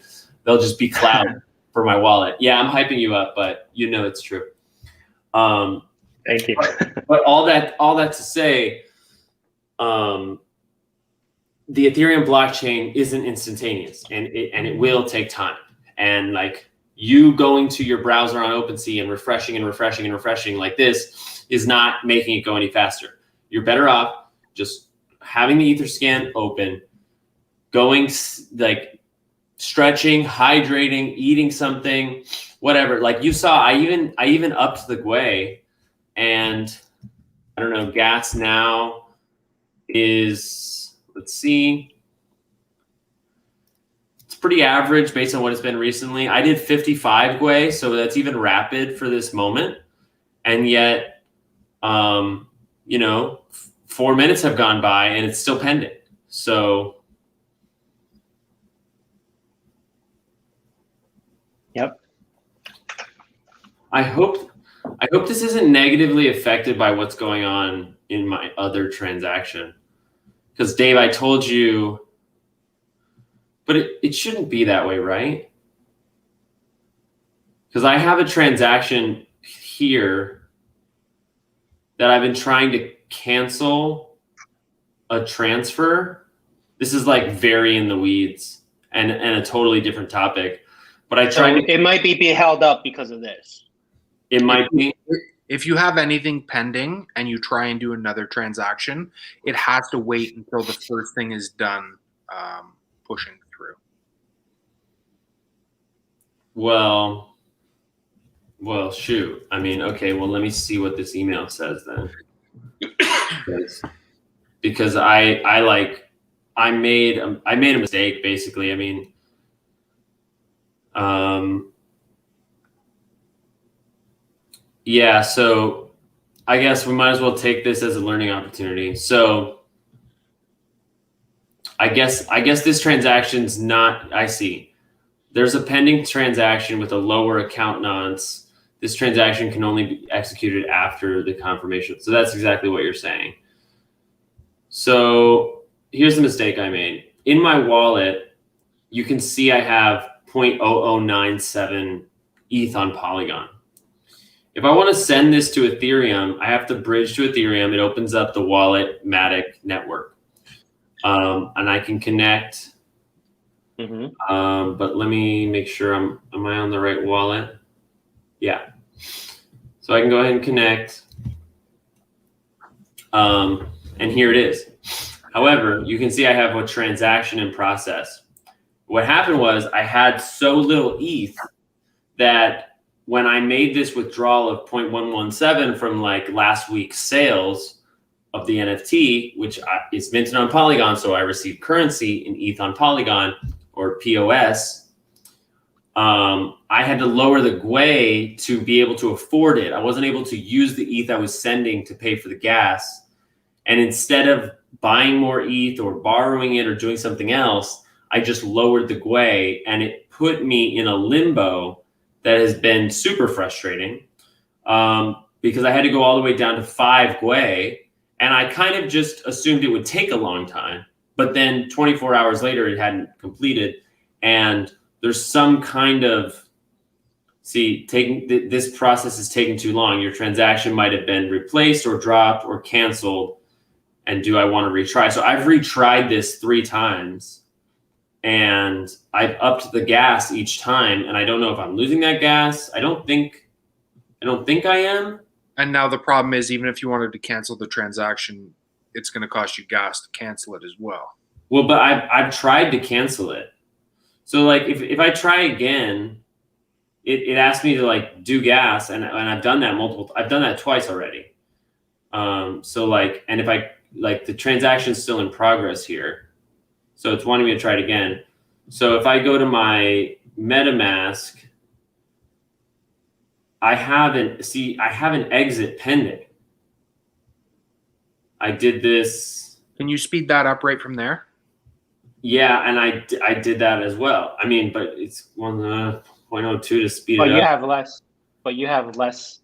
they'll just be cloud for my wallet. Yeah, I'm hyping you up, but you know it's true. Thank you. But all that to say, the Ethereum blockchain isn't instantaneous, and it will take time. And like you going to your browser on OpenSea and refreshing like this is not making it go any faster. You're better off just having the Etherscan open, going like stretching, hydrating, eating something, whatever. Like you saw, I even upped the Gwei, and I don't know, gas now is, let's see, it's pretty average based on what it's been recently. I did 55 Gwei, so that's even rapid for this moment. And yet, you know, 4 minutes have gone by and it's still pending. So, yep. I hope this isn't negatively affected by what's going on in my other transaction. Because Dave, I told you, but it shouldn't be that way, right? Because I have a transaction here that I've been trying to cancel a transfer. This is like very in the weeds and a totally different topic. But I tried it might be being held up because of this. It might be. If you have anything pending and you try and do another transaction, it has to wait until the first thing is done pushing through. Well, shoot. I mean, okay, well, let me see what this email says then. because I made a mistake, basically. I mean, yeah, so I guess we might as well take this as a learning opportunity. So I guess this transaction's not, I see. There's a pending transaction with a lower account nonce. This transaction can only be executed after the confirmation. So that's exactly what you're saying. So here's the mistake I made. In my wallet, you can see I have 0.0097 ETH on Polygon. If I want to send this to Ethereum, I have to bridge to Ethereum. It opens up the wallet Matic network. And I can connect. But let me make sure am I on the right wallet? Yeah. So I can go ahead and connect. And here it is. However, you can see I have a transaction in process. What happened was I had so little ETH that when I made this withdrawal of 0.117 from like last week's sales of the NFT, which is minted on Polygon, so I received currency in ETH on Polygon or POS, I had to lower the Gwei to be able to afford it. I wasn't able to use the ETH I was sending to pay for the gas. And instead of buying more ETH or borrowing it or doing something else, I just lowered the Gwei, and it put me in a limbo that has been super frustrating because I had to go all the way down to 5 Gwei, and I kind of just assumed it would take a long time. But then 24 hours later, it hadn't completed, and there's some kind of, this process is taking too long. Your transaction might have been replaced or dropped or canceled, and do I want to retry? So I've retried this 3 times. And I've upped the gas each time, and I don't know if I'm losing that gas. I don't think I am. And now the problem is, even if you wanted to cancel the transaction, it's going to cost you gas to cancel it as well. Well, but I've tried to cancel it. So like if I try again, it asks me to like do gas, and I've done that I've done that twice already. So like, and if I like the transaction's still in progress here. So it's wanting me to try it again. So if I go to my MetaMask, I have an exit pending. I did this. Can you speed that up right from there? Yeah, and I did that as well. I mean, but it's 1.02 to speed it up. But you have less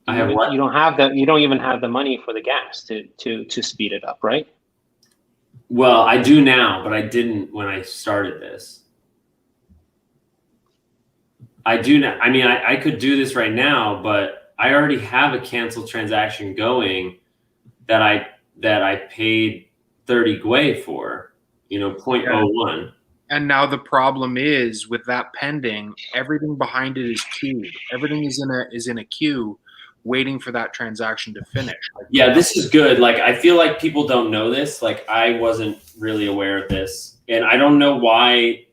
I have what? You don't have the. You don't even have the money for the gas to speed it up, right? Well, I do now, but I didn't when I started this. I do now. I mean, I could do this right now, but I already have a canceled transaction going that I paid 30 Gwei for, 0.01. And now the problem is with that pending, everything behind it is queued. Everything is in a queue waiting for that transaction to finish. Yeah, this is good. Like, I feel like people don't know this. Like, I wasn't really aware of this, and I don't know why.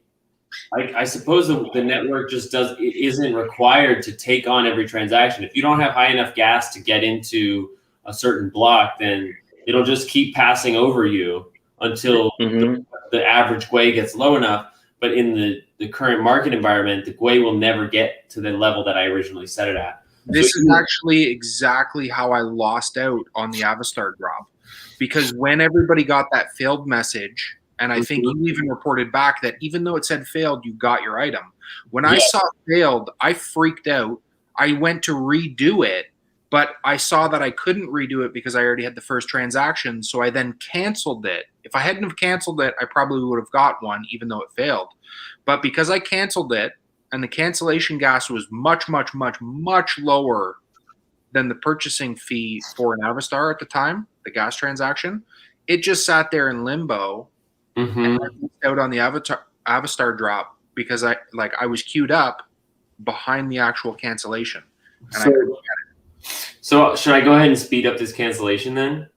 I suppose the network just isn't required to take on every transaction. If you don't have high enough gas to get into a certain block, then it'll just keep passing over you until the average Gwei gets low enough. But in the current market environment, the Gwei will never get to the level that I originally set it at. This is actually exactly how I lost out on the Avastar drop, because when everybody got that failed message, and I think you even reported back that even though it said failed, you got your item. When I saw failed, I freaked out. I went to redo it, but I saw that I couldn't redo it because I already had the first transaction. So I then canceled it. If I hadn't have canceled it, I probably would have got one, even though it failed. But because I canceled it, and the cancellation gas was much, much, much, much lower than the purchasing fee for an Avastar at the time, the gas transaction, it just sat there in limbo. And I missed out on the Avastar drop because I was queued up behind the actual cancellation. And So should I go ahead and speed up this cancellation then?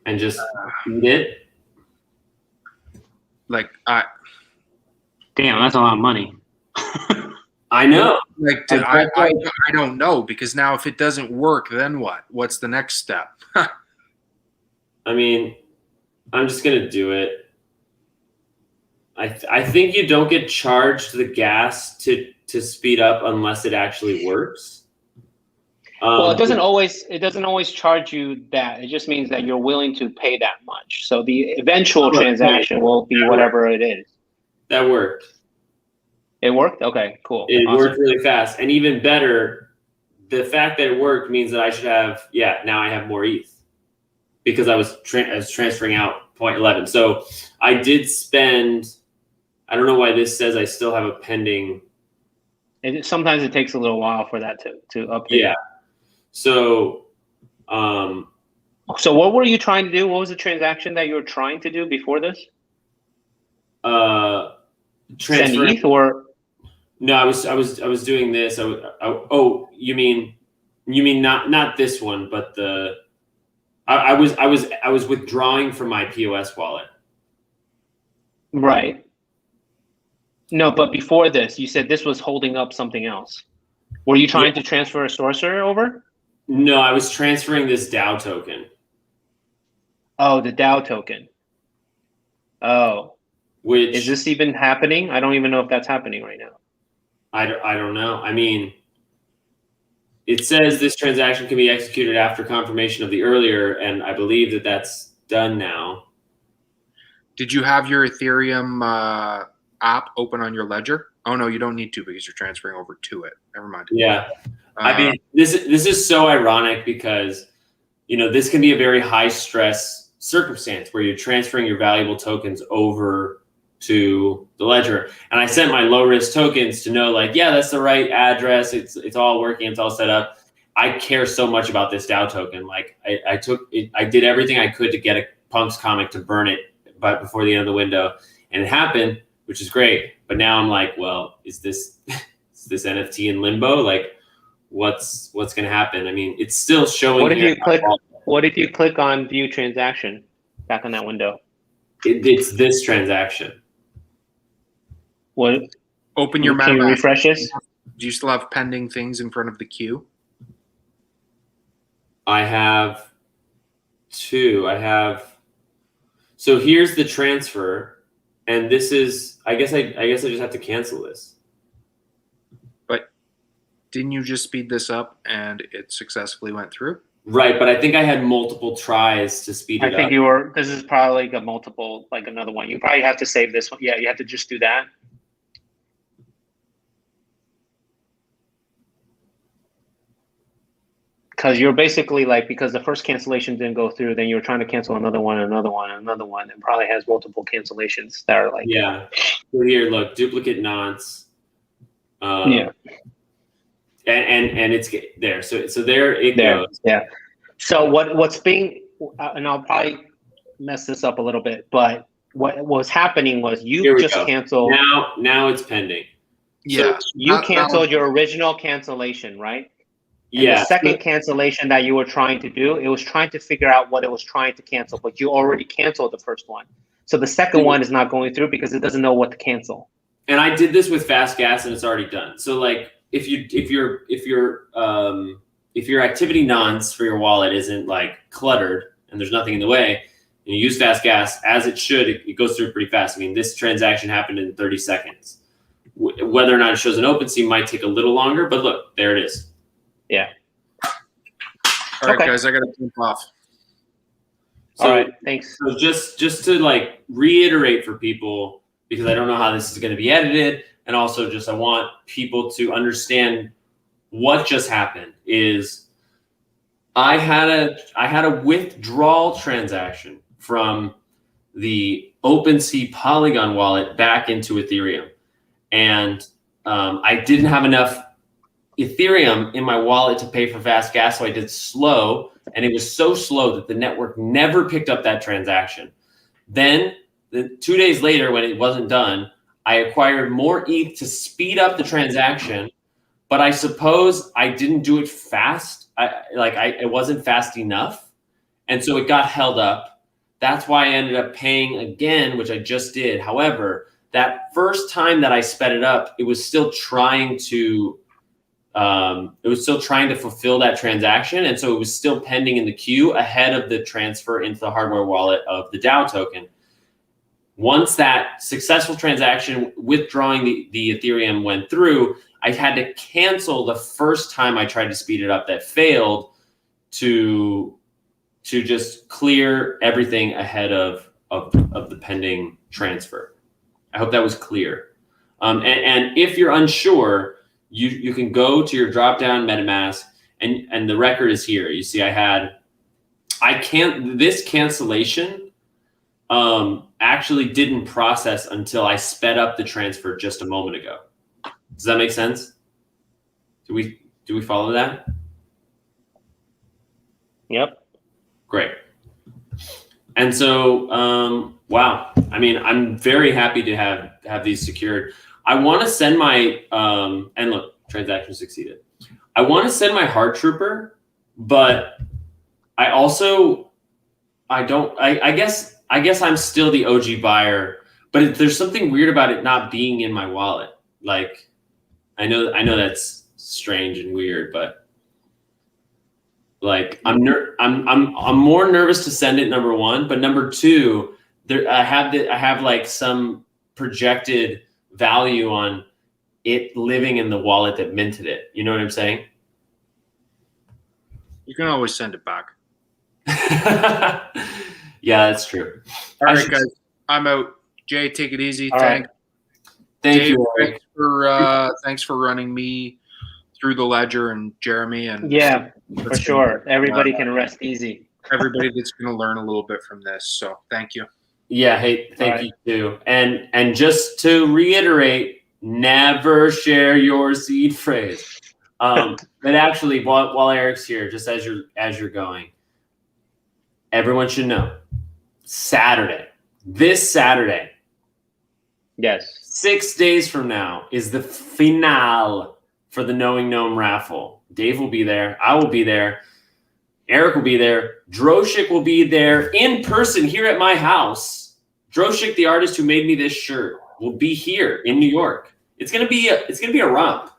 And just speed it? Damn, that's a lot of money. I know. I don't know, because now if it doesn't work, then what? What's the next step? I mean, I'm just gonna do it. I think you don't get charged the gas to speed up unless it actually works. Well, it doesn't always charge you that. It just means that you're willing to pay that much. So the eventual transaction will be whatever it is. That worked. It worked? Okay, cool. It worked really fast. And even better, the fact that it worked means that I should have, now I have more ETH because I was transferring out 0.11. So I did spend, I don't know why this says I still have a pending. Sometimes it takes a little while for that to update. Yeah. So, so what were you trying to do? What was the transaction that you were trying to do before this? Send ETH or? No, I was doing this. Oh, you mean not this one, but I was withdrawing from my POS wallet. Right. No, but before this, you said this was holding up something else. Were you trying to transfer a sorcerer over? No, I was transferring this DAO token. Oh, the DAO token. Oh. Which is this even happening? I don't even know if that's happening right now. I don't know. I mean, it says this transaction can be executed after confirmation of the earlier, and I believe that that's done now. Did you have your Ethereum app open on your ledger? Oh no, you don't need to because you're transferring over to it. Never mind. Yeah. I mean, this is so ironic because, this can be a very high stress circumstance where you're transferring your valuable tokens over to the ledger. And I sent my low risk tokens to know that's the right address. It's all working. It's all set up. I care so much about this DAO token. I did everything I could to get a Punks comic to burn it before the end of the window. And it happened, which is great. But now I'm like, well, is this NFT in limbo? What's going to happen? I mean, it's still showing. What if you click on view transaction back on that window? It's this transaction. What? Open your Metamask. Can you refresh this? Do you still have pending things in front of the queue? I have two. So here's the transfer, and this is. I guess I just have to cancel this. Didn't you just speed this up and it successfully went through? Right, but I think I had multiple tries to speed it up. I think this is probably another one. You probably have to save this one. Yeah, you have to just do that. because you're basically like, because the first cancellation didn't go through, then you're trying to cancel another one, and probably has multiple cancellations that are like, yeah. So here, look, duplicate nonce. Yeah. And it's there. So there it goes. Yeah. So what's being, and I'll probably mess this up a little bit, but what was happening was you just canceled. Now it's pending. Yeah. So you canceled your original cancellation, right? And Yeah. the second cancellation that you were trying to do, it was trying to figure out what it was trying to cancel, but you already canceled the first one. So the second one is not going through because it doesn't know what to cancel. And I did this with fast gas, and it's already done. So like, if your activity nonce for your wallet isn't like cluttered and there's nothing in the way, and you use fast gas as it should, it goes through pretty fast. I mean, this transaction happened in 30 seconds. Whether or not it shows an OpenSea might take a little longer, but look, there it is. Yeah. All right, guys, I got to jump off. So, all right, thanks. So just to like reiterate for people, because I don't know how this is going to be edited, and also just I want people to understand what just happened is I had a withdrawal transaction from the OpenSea Polygon wallet back into Ethereum, and I didn't have enough Ethereum in my wallet to pay for fast gas, so I did slow, and it was so slow that the network never picked up that transaction. Then 2 days later, when it wasn't done, I acquired more ETH to speed up the transaction, but I suppose I didn't do it fast. It wasn't fast enough, and so it got held up. That's why I ended up paying again, which I just did. However, that first time that I sped it up, it was still trying to fulfill that transaction, and so it was still pending in the queue ahead of the transfer into the hardware wallet of the DAO token. Once that successful transaction withdrawing the Ethereum went through, I had to cancel the first time I tried to speed it up that failed to just clear everything ahead of the pending transfer. I hope that was clear. And if you're unsure, you can go to your drop-down MetaMask, and the record is here. You see, this cancellation actually didn't process until I sped up the transfer just a moment ago. Does that make sense? Do we follow that? Yep. Great. And so, wow. I mean, I'm very happy to have these secured. I want to send my and look, transaction succeeded. I want to send my Heart Trooper, but I guess I'm still the OG buyer, but there's something weird about it not being in my wallet. Like, I know that's strange and weird, but like I'm more nervous to send it, number one, but number two, I have like some projected value on it living in the wallet that minted it. You know what I'm saying? You can always send it back. Yeah, that's true. All right, guys, I'm out. Jay, take it easy. Thank you. Thanks for running me through the ledger, and Jeremy, and yeah, for sure. Everybody can rest easy. Everybody that's going to learn a little bit from this. So thank you. Yeah. Hey, thank you too. And just to reiterate, never share your seed phrase. But actually, while Eric's here, just as you're going, everyone should know. This Saturday. Yes. 6 days from now is the finale for the Knowing Gnome raffle. Dave will be there. I will be there. Eric will be there. Droshik will be there in person here at my house. Droshik, the artist who made me this shirt, will be here in New York. It's gonna be a romp.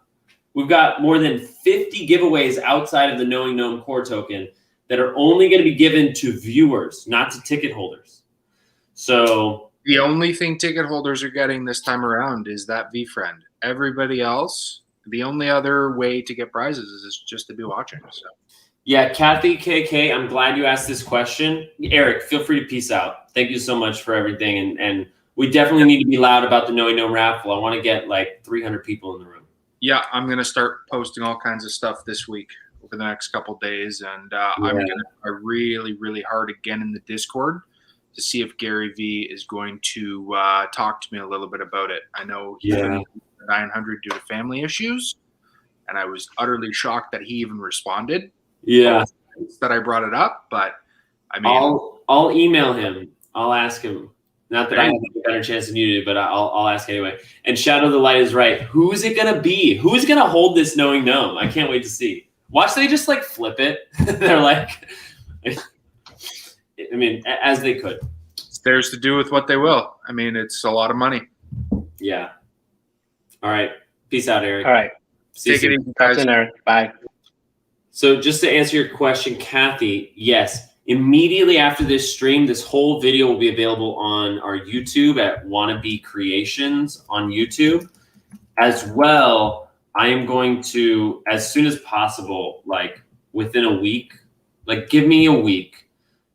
We've got more than 50 giveaways outside of the Knowing Gnome core token that are only going to be given to viewers, not to ticket holders. So the only thing ticket holders are getting this time around is that VFriend. Everybody else, the only other way to get prizes is just to be watching. So yeah, Kathy KK, I'm glad you asked this question. Eric, feel free to peace out. Thank you so much for everything. And we definitely need to be loud about the Knowing Gnome raffle. I want to get like 300 people in the room. Yeah, I'm going to start posting all kinds of stuff this week over the next couple days, and I'm going to try really, really hard again in the Discord to see if Gary V is going to talk to me a little bit about it. I know he's been 900 due to family issues, and I was utterly shocked that he even responded. Yeah, that I brought it up, but I mean, I'll email him. I'll ask him. Not that I have a better chance than you do, but I'll ask anyway. And Shadow the Light is right. Who's it gonna be? Who's gonna hold this knowing gnome? I can't wait to see. Watch they just like flip it. They're like, I mean, as they could. It's theirs to do with what they will. I mean, it's a lot of money. Yeah. All right. Peace out, Eric. All right. Take it easy, guys. Bye. So just to answer your question, Kathy, yes. Immediately after this stream, this whole video will be available on our YouTube at Wannabe Creations on YouTube. As well, I am going to, as soon as possible, like within a week, like give me a week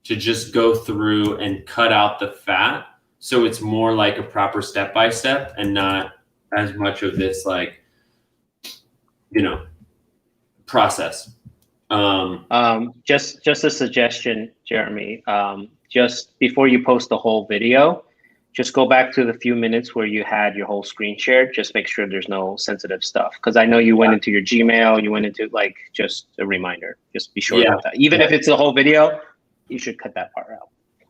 to just go through and cut out the fat. So it's more like a proper step-by-step and not as much of this like, you know, process. Just a suggestion, Jeremy. Just before you post the whole video, just go back to the few minutes where you had your whole screen shared. Just make sure there's no sensitive stuff. Because I know you went into your Gmail, you went into like just a reminder. Just be sure about that. Even if it's the whole video, you should cut that part out.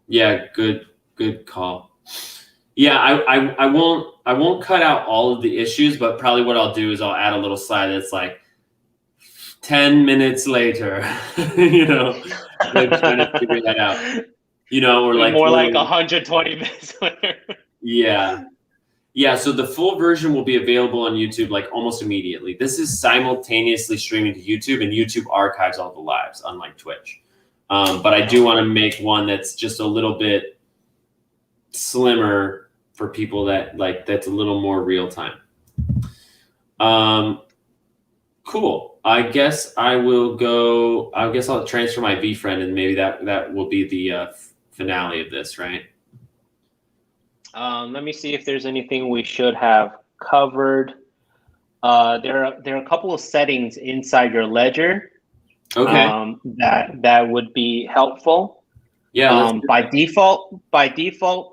Yeah, good call. Yeah, I won't cut out all of the issues, but probably what I'll do is I'll add a little slide that's like 10 minutes later, you know, like trying to figure that out, you know, or like more like 120 minutes later. Yeah. So the full version will be available on YouTube like almost immediately. This is simultaneously streaming to YouTube, and YouTube archives all the lives, unlike Twitch. But I do want to make one that's just a little bit slimmer for people that like that's a little more real time. Cool. I guess I'll transfer my VFriend, and maybe that will be the finale of this, right? Let me see if there's anything we should have covered. There are a couple of settings inside your ledger. Okay. That would be helpful. Yeah. By default,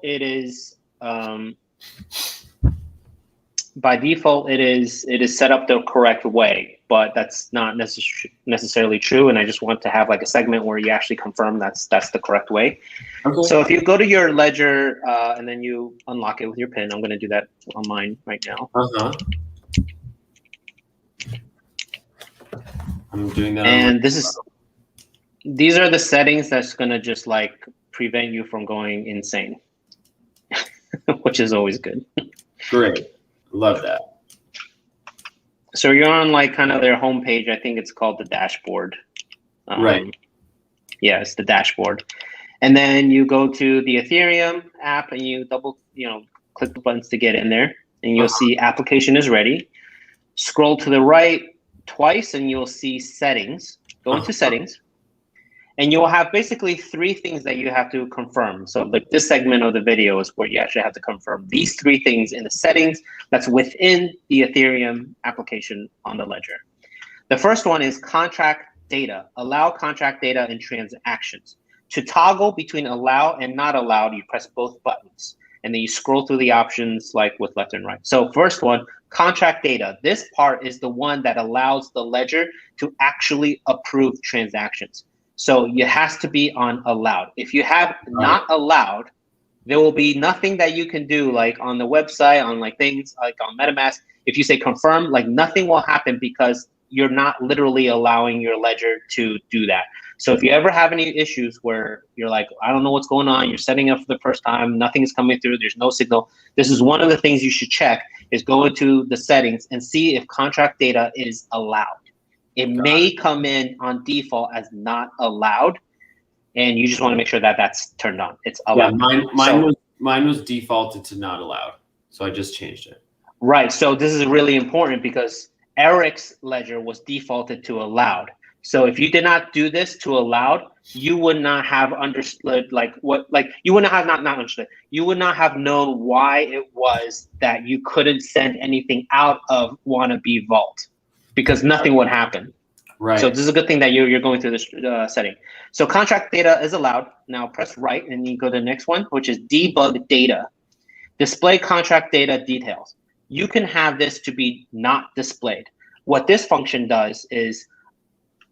it is. By default, it is set up the correct way, but that's not necessarily true. And I just want to have like a segment where you actually confirm that's the correct way. Okay. So if you go to your ledger and then you unlock it with your PIN, I'm going to do that on mine right now. I'm doing that. And these are the settings that's going to just like prevent you from going insane, which is always good. Great. Love that. So you're on like kind of their homepage. I think it's called the dashboard. Right. Yeah, it's the dashboard. And then you go to the Ethereum app and you click the buttons to get in there, and you'll see application is ready. Scroll to the right twice and you'll see settings. Go into settings. And you'll have basically three things that you have to confirm. So like this segment of the video is where you actually have to confirm these three things in the settings that's within the Ethereum application on the ledger. The first one is contract data. Allow contract data in transactions. To toggle between allow and not allowed, you press both buttons. And then you scroll through the options like with left and right. So first one, contract data. This part is the one that allows the ledger to actually approve transactions. So it has to be on allowed. If you have not allowed, there will be nothing that you can do like on the website, on like things like on Metamask. If you say confirm, like nothing will happen because you're not literally allowing your ledger to do that. So if you ever have any issues where you're like, I don't know what's going on, you're setting up for the first time, nothing is coming through, there's no signal. This is one of the things you should check is go into the settings and see if contract data is allowed. It may come in on default as not allowed, and you just want to make sure that that's turned on. It's allowed. Yeah, mine was defaulted to not allowed, so I just changed it. Right. So this is really important because Eric's ledger was defaulted to allowed. So if you did not do this to allowed, you would not have understood you would not have not understood. You would not have known why it was that you couldn't send anything out of Wannabe Vault. Because nothing would happen. Right. So this is a good thing that you're going through this setting. So contract data is allowed. Now press right and you go to the next one, which is debug data. Display contract data details. You can have this to be not displayed. What this function does is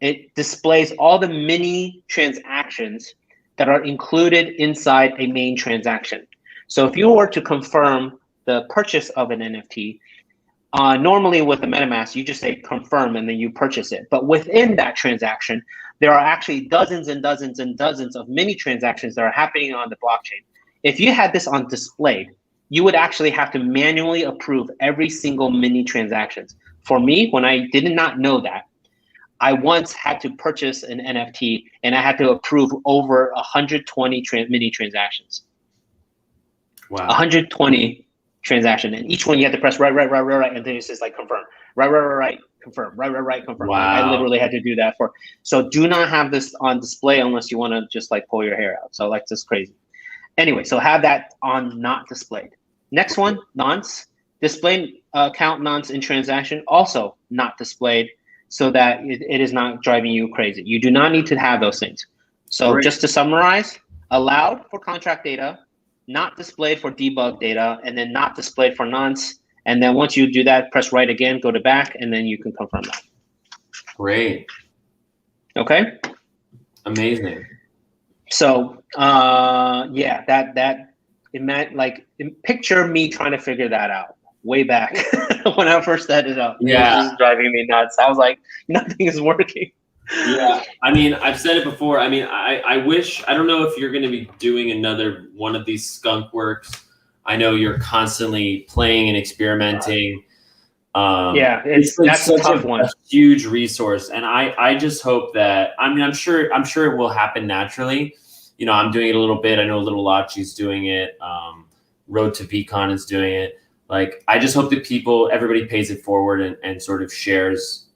it displays all the mini transactions that are included inside a main transaction. So if you were to confirm the purchase of an NFT, normally with the MetaMask, you just say confirm and then you purchase it. But within that transaction, there are actually dozens and dozens and dozens of mini transactions that are happening on the blockchain. If you had this on displayed, you would actually have to manually approve every single mini transactions. For me, when I did not know that, I once had to purchase an NFT and I had to approve over 120 mini transactions. Wow. 120 transaction, and each one you have to press right, and then it says like confirm, right, confirm, right, confirm. Wow. I literally had to do that for. So do not have this on display unless you want to just like pull your hair out. So like this crazy. Anyway, so have that on not displayed. Next one, nonce. Display account nonce in transaction, also not displayed, so that it is not driving you crazy. You do not need to have those things. So Great. Just to summarize, allowed for contract data, not displayed for debug data, and then not displayed for nonce. And then once you do that, press right again, go to back, and then you can confirm that. Great. Okay. Amazing. So yeah, that it meant like picture me trying to figure that out way back when I first set it up. Yeah. It was driving me nuts. I was like, nothing is working. Yeah, I mean, I've said it before. I mean, I wish, I don't know if you're going to be doing another one of these skunk works. I know you're constantly playing and experimenting. Yeah, that's a tough one. A huge resource, and I just hope that, I mean, I'm sure it will happen naturally. You know, I'm doing it a little bit. I know Little Lachi's doing it. Road to VCon is doing it. Like, I just hope that everybody pays it forward and sort of shares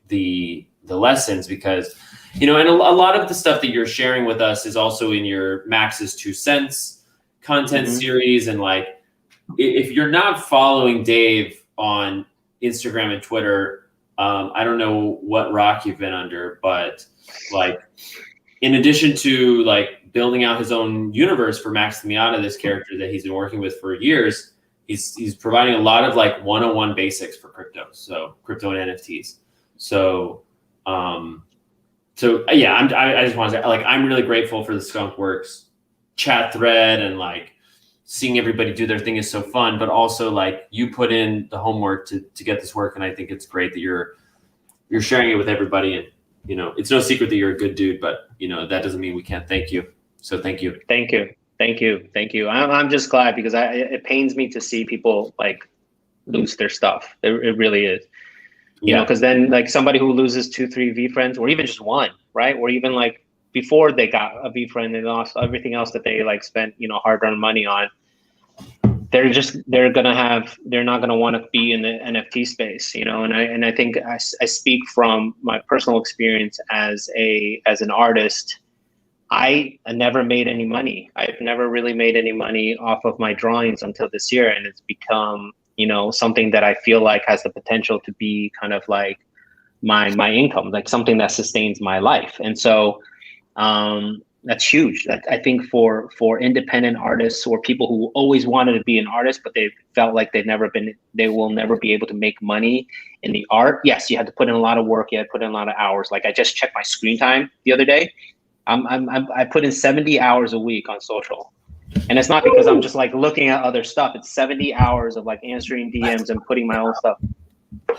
the lessons, because, you know, and a lot of the stuff that you're sharing with us is also in your Max's 2 cents content series. And like, if you're not following Dave on Instagram and Twitter, I don't know what rock you've been under, but like, in addition to like building out his own universe for Max the Miata, this character that he's been working with for years, he's providing a lot of like 101 basics for crypto. So crypto and NFTs. So yeah, I just want to say, like, I'm really grateful for the Skunk Works chat thread, and like seeing everybody do their thing is so fun, but also like you put in the homework to get this work. And I think it's great that you're sharing it with everybody. And, you know, it's no secret that you're a good dude, but you know, that doesn't mean we can't thank you. So thank you. Thank you. I'm just glad, because it pains me to see people like lose their stuff. It really is. You know, because then like somebody who loses 2-3 V-friends, or even just one, right? Or even like before they got a V-friend, they lost everything else that they like spent, you know, hard-earned money on. They're not gonna want to be in the NFT space, you know. And I think I speak from my personal experience as an artist. I never made any money. I've never really made any money off of my drawings until this year, and it's become, you know, something that I feel like has the potential to be kind of like my income, like something that sustains my life. And so that's huge. I think for independent artists, or people who always wanted to be an artist, but they felt like they will never be able to make money in the art. Yes, you had to put in a lot of work. You had to put in a lot of hours. Like I just checked my screen time the other day. I put in 70 hours a week on social. And it's not because I'm just like looking at other stuff. It's 70 hours of like answering DMs and putting my own stuff.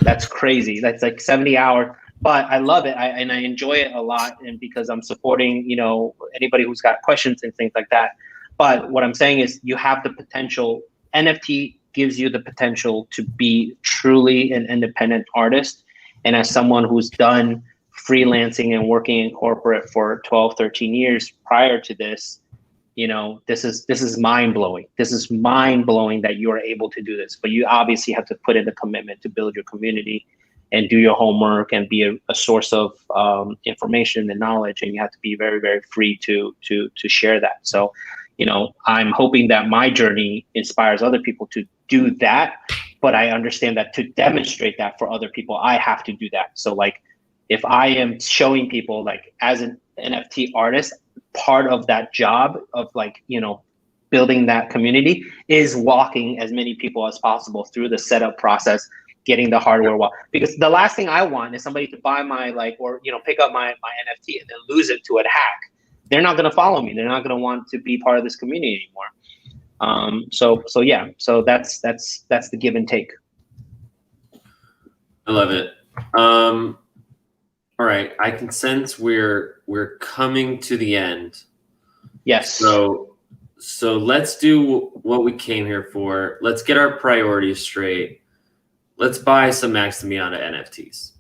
That's crazy. That's like 70 hours, but I love it. And I enjoy it a lot. And because I'm supporting, you know, anybody who's got questions and things like that. But what I'm saying is you have the potential. NFT gives you the potential to be truly an independent artist. And as someone who's done freelancing and working in corporate for 12, 13 years prior to this, you know, this is mind-blowing. This is mind-blowing that you are able to do this. But you obviously have to put in the commitment to build your community and do your homework and be a source of information and knowledge. And you have to be very, very free to share that. So, you know, I'm hoping that my journey inspires other people to do that. But I understand that to demonstrate that for other people, I have to do that. So like, if I am showing people like as an NFT artist, part of that job of like, you know, building that community is walking as many people as possible through the setup process, getting the hardware because the last thing I want is somebody to buy my like, or, you know, pick up my NFT and then lose it to a hack. They're not going to follow me. They're not going to want to be part of this community anymore. So yeah, so that's the give and take. I love it. All right, I can sense we're coming to the end. Yes. So let's do what we came here for. Let's get our priorities straight. Let's buy some Maximiana NFTs.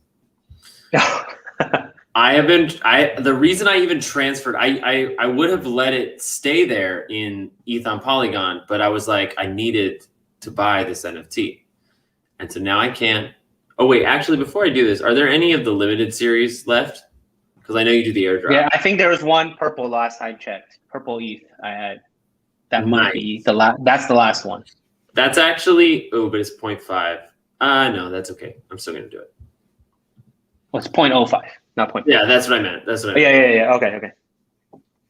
The reason I even transferred, I would have let it stay there in ETH on Polygon, but I was like, I needed to buy this NFT. And so now I can. Oh wait, actually before I do this, are there any of the limited series left? Because I know you do the airdrop. Yeah, I think there was one purple last I checked. Purple ETH I had. That might be the last. That's the last one. That's actually, but it's 0.5. No, that's okay. I'm still gonna do it. Well, it's 0.05, not 0.5. Yeah, that's what I meant. Yeah. Okay.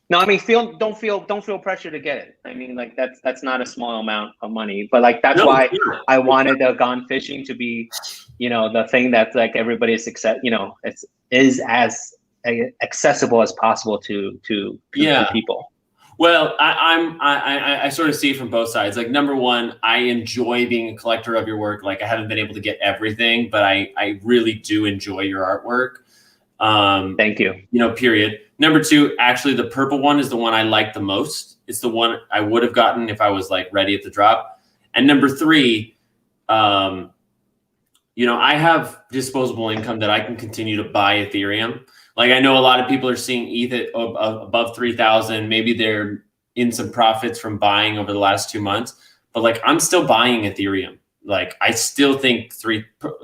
No, I mean, don't feel pressure to get it. I mean, like that's not a small amount of money, but like that's why I wanted the gone fishing to be, you know, the thing that's like everybody's you know, is as accessible as possible to people. Well, I sort of see it from both sides. Like, number one, I enjoy being a collector of your work. Like, I haven't been able to get everything, but I really do enjoy your artwork. Thank you. You know, period. Number two, actually, the purple one is the one I like the most. It's the one I would have gotten if I was like ready at the drop. And number three, you know, I have disposable income that I can continue to buy Ethereum. Like, I know a lot of people are seeing ETH above 3,000. Maybe they're in some profits from buying over the last 2 months, but like, I'm still buying Ethereum. Like, I still think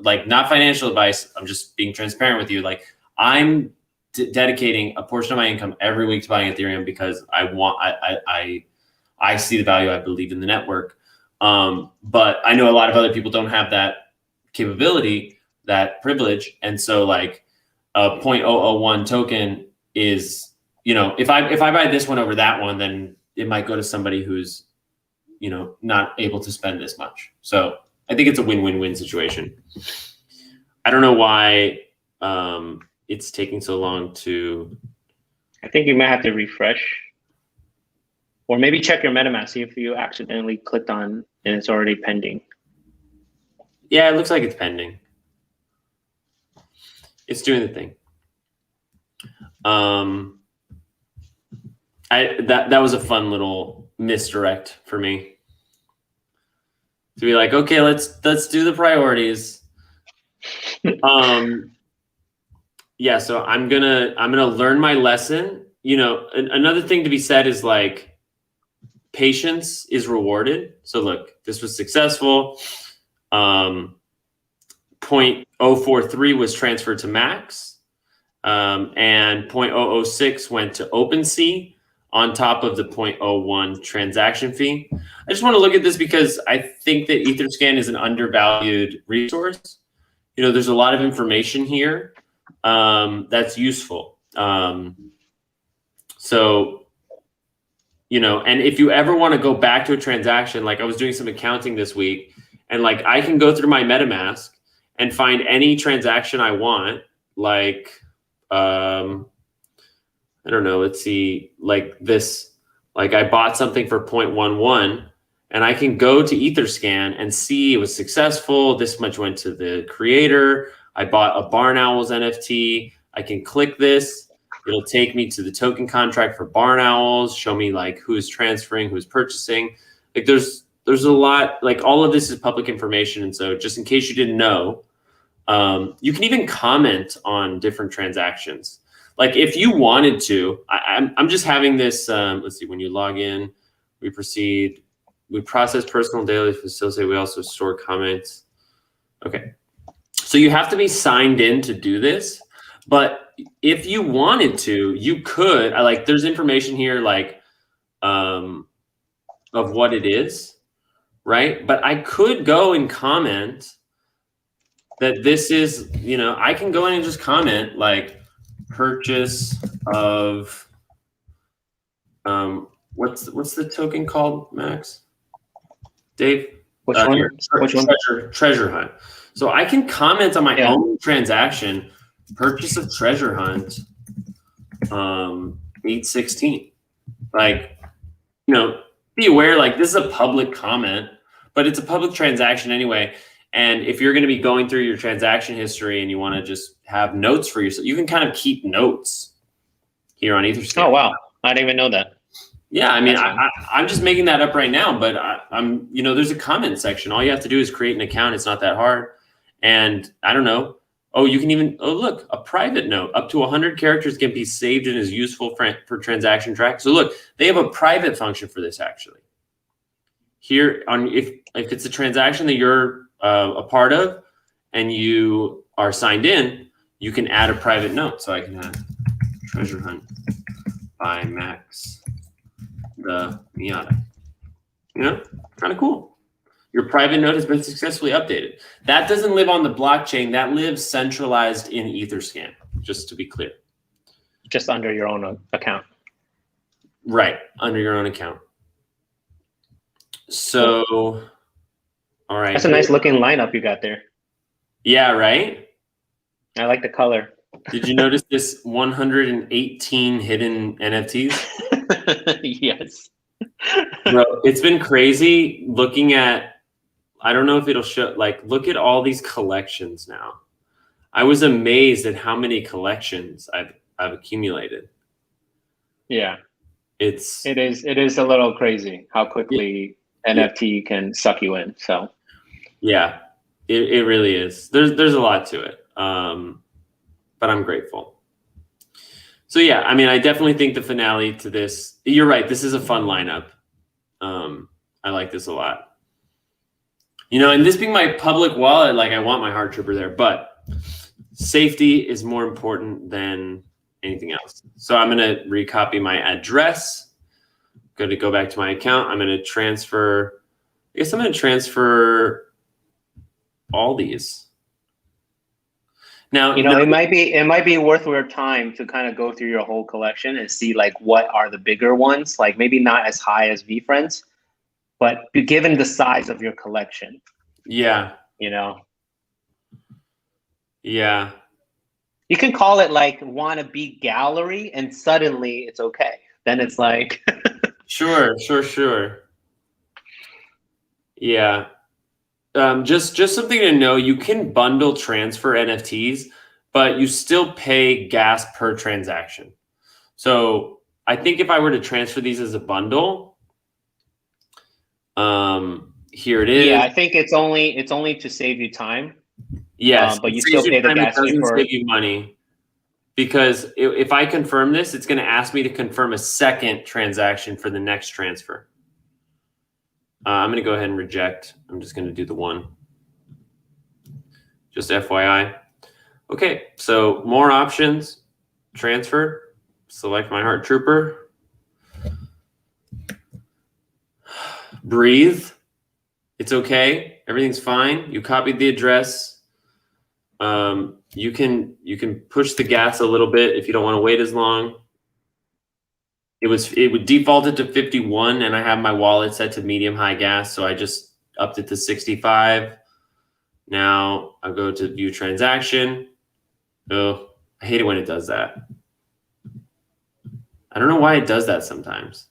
not financial advice. I'm just being transparent with you. Like, I'm dedicating a portion of my income every week to buying Ethereum because I see the value. I believe in the network. But I know a lot of other people don't have that capability, that privilege. And so like a 0.001 token is, you know, if I buy this one over that one, then it might go to somebody who's, you know, not able to spend this much. So I think it's a win-win-win situation. I don't know why it's taking so long to. I think you might have to refresh, or maybe check your MetaMask, see if you accidentally clicked on and it's already pending. Yeah, it looks like it's pending. It's doing the thing. That was a fun little misdirect for me. To be like, okay, let's do the priorities. Yeah, so I'm gonna learn my lesson. You know, another thing to be said is like patience is rewarded. So look, this was successful. 0.043 was transferred to Max, and 0.006 went to OpenSea on top of the 0.01 transaction fee. I just want to look at this because I think that Etherscan is an undervalued resource. You know, there's a lot of information here that's useful. So, you know, and if you ever want to go back to a transaction, like I was doing some accounting this week, and like I can go through my MetaMask and find any transaction I want, like, I don't know, let's see, like this, like I bought something for 0.11 and I can go to Etherscan and see it was successful. This much went to the creator. I bought a Barn Owls NFT. I can click this. It'll take me to the token contract for Barn Owls, show me like who's transferring, who's purchasing. Like there's a lot, like all of this is public information. And so just in case you didn't know, you can even comment on different transactions. Like if you wanted to, I'm just having this, let's see, when you log in, we proceed, we process personal daily facilitate, we also store comments. Okay. So you have to be signed in to do this, but if you wanted to, you could, like there's information here like of what it is, right? But I could go and comment that this is, I can go in and just comment like purchase of, what's the token called, Max? Dave? Which one? Here, Which one? Treasure hunt. So I can comment on my own transaction, purchase of treasure hunt, 816. Like, be aware, like this is a public comment, but it's a public transaction anyway. And if you're going to be going through your transaction history and you want to just have notes for yourself, you can kind of keep notes here on Etherscan. Oh, wow. I didn't even know that. Yeah, I mean, I'm just making that up right now, but I'm, there's a comment section. All you have to do is create an account. It's not that hard. And I don't know. Oh, you can even, look, a private note up to 100 characters can be saved and is useful for transaction track. So look, they have a private function for this actually. Here on, if it's a transaction that you're a part of and you are signed in, you can add a private note. So I can add treasure hunt by Max the Miata. Kind of cool. Your private note has been successfully updated. That doesn't live on the blockchain. That lives centralized in Etherscan, just to be clear. Just under your own account. Right, under your own account. So, all right. That's a nice looking lineup you got there. Yeah, right? I like the color. Did you notice this 118 hidden NFTs? Yes. Bro, it's been crazy looking at, I don't know if it'll show, like, look at all these collections now. I was amazed at how many collections I've accumulated. Yeah. It is a little crazy how quickly NFT can suck you in. So yeah, it really is. There's a lot to it. But I'm grateful. So yeah, I mean, I definitely think the finale to this, you're right, this is a fun lineup. I like this a lot. And this being my public wallet, like I want my Heart Trooper there, but safety is more important than anything else. So I'm going to recopy my address. I'm going to go back to my account. I'm going to transfer, I guess I'm going to transfer all these. Now, it might be worth your time to kind of go through your whole collection and see like what are the bigger ones, like maybe not as high as VFriends, but given the size of your collection. Yeah. Yeah. You can call it like wannabe gallery and suddenly it's okay. Then it's like Sure. Yeah. Just something to know, you can bundle transfer NFTs, but you still pay gas per transaction. So I think if I were to transfer these as a bundle, here it is. Yeah, I think it's only to save you time. Yes, but you still pay the gas fee for save you money. Because if I confirm this, it's going to ask me to confirm a second transaction for the next transfer. I'm going to go ahead and reject. I'm just going to do the one. Just FYI. Okay, so more options. Transfer. Select my Heart Trooper. Breathe. It's okay. Everything's fine. You copied the address. You can push the gas a little bit if you don't want to wait as long. It would default it to 51, and I have my wallet set to medium high gas, so I just upped it to 65. Now I'll go to view transaction. Oh, I hate it when it does that. I don't know why it does that sometimes.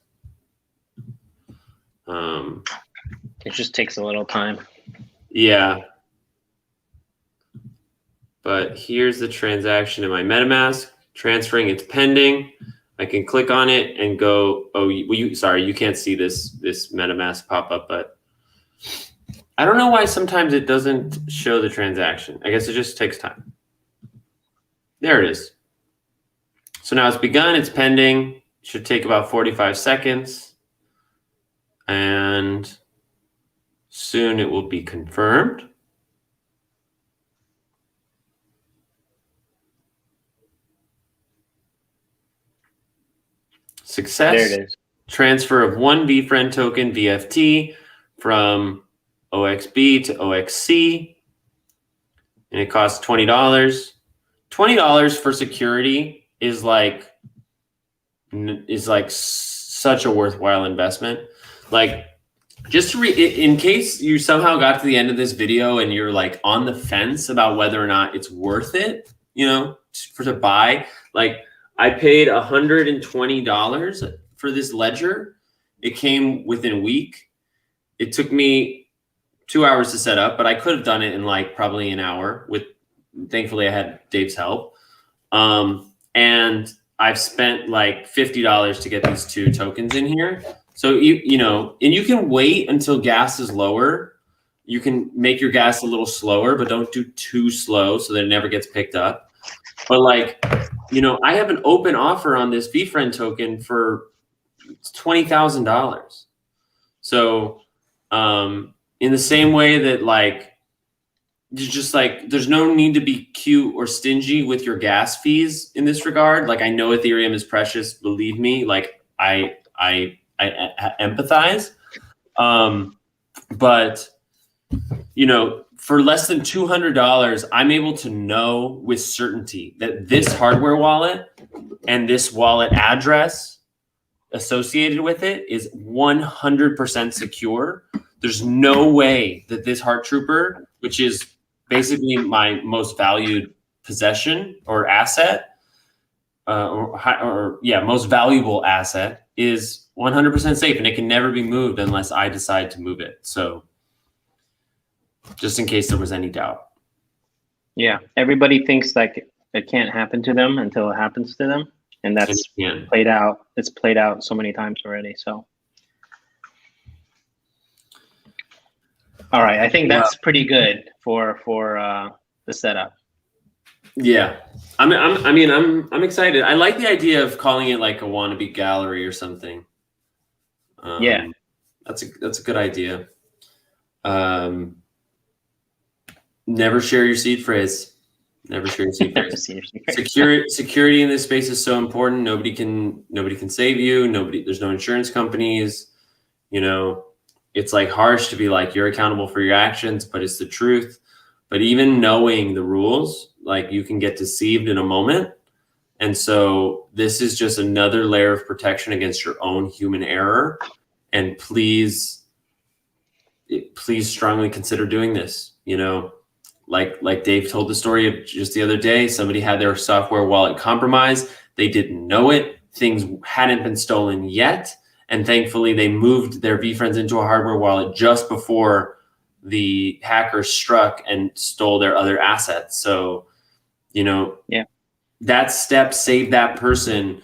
It just takes a little time. Yeah. But here's the transaction in my MetaMask. Transferring, it's pending. I can click on it and go, sorry, you can't see this MetaMask pop up, but I don't know why sometimes it doesn't show the transaction. I guess it just takes time. There it is. So now it's begun, it's pending. Should take about 45 seconds. And soon it will be confirmed. Success. There it is. Transfer of one VFriend token VFT from OXB to OXC. and it costs $20. $20 for security is like such a worthwhile investment. Like, just to in case you somehow got to the end of this video and you're like on the fence about whether or not it's worth it, you know, to buy, like I paid $120 for this ledger. It came within a week. It took me 2 hours to set up, but I could have done it in like probably an hour thankfully I had Dave's help. And I've spent like $50 to get these 2 tokens in here. So you know, and you can wait until gas is lower. You can make your gas a little slower, but don't do too slow so that it never gets picked up. But like, you know, I have an open offer on this VFriend token for $20,000. So in the same way that like, just like, there's no need to be cute or stingy with your gas fees in this regard. Like, I know Ethereum is precious, believe me. Like I empathize. But you know, for less than $200, I'm able to know with certainty that this hardware wallet and this wallet address associated with it is 100% secure. There's no way that this Heart Trooper, which is basically my most valued possession or asset, most valuable asset, is 100% safe, and it can never be moved unless I decide to move it. So just in case there was any doubt. Yeah, everybody thinks like it can't happen to them until it happens to them, and that's played out. It's played out so many times already. So, all right, I think that's pretty good for the setup. Yeah, I'm excited. I like the idea of calling it like a wannabe gallery or something. Yeah, that's a good idea. Never share your seed phrase. Never share your seed phrase. Security in this space is so important. Nobody can save you. There's no insurance companies. You know, it's like harsh to be like, you're accountable for your actions, but it's the truth. But even knowing the rules, like, you can get deceived in a moment. And so this is just another layer of protection against your own human error. And please strongly consider doing this. You know, like Dave told the story of just the other day, somebody had their software wallet compromised. They didn't know it. Things hadn't been stolen yet. And thankfully they moved their VFriends into a hardware wallet just before the hackers struck and stole their other assets. So, you know, that step saved that person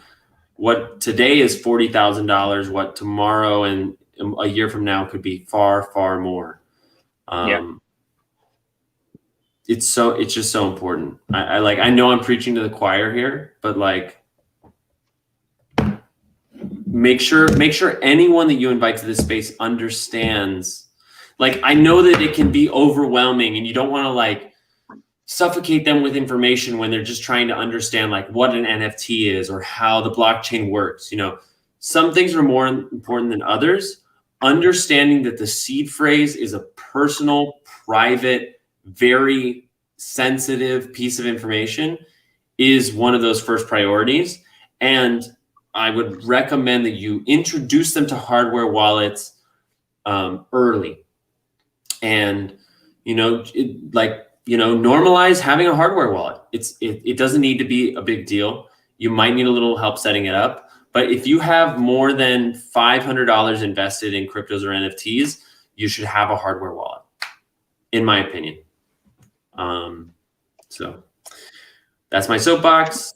what today is $40,000, what tomorrow and a year from now could be far, far more. It's just so important. I know I'm preaching to the choir here, but like, make sure anyone that you invite to this space understands. Like, I know that it can be overwhelming and you don't want to like suffocate them with information when they're just trying to understand like what an NFT is or how the blockchain works. You know, some things are more important than others. Understanding that the seed phrase is a personal, private, very sensitive piece of information is one of those first priorities. And I would recommend that you introduce them to hardware wallets early. And, you know, normalize having a hardware wallet. It doesn't need to be a big deal. You might need a little help setting it up. But if you have more than $500 invested in cryptos or NFTs, you should have a hardware wallet, in my opinion. So that's my soapbox.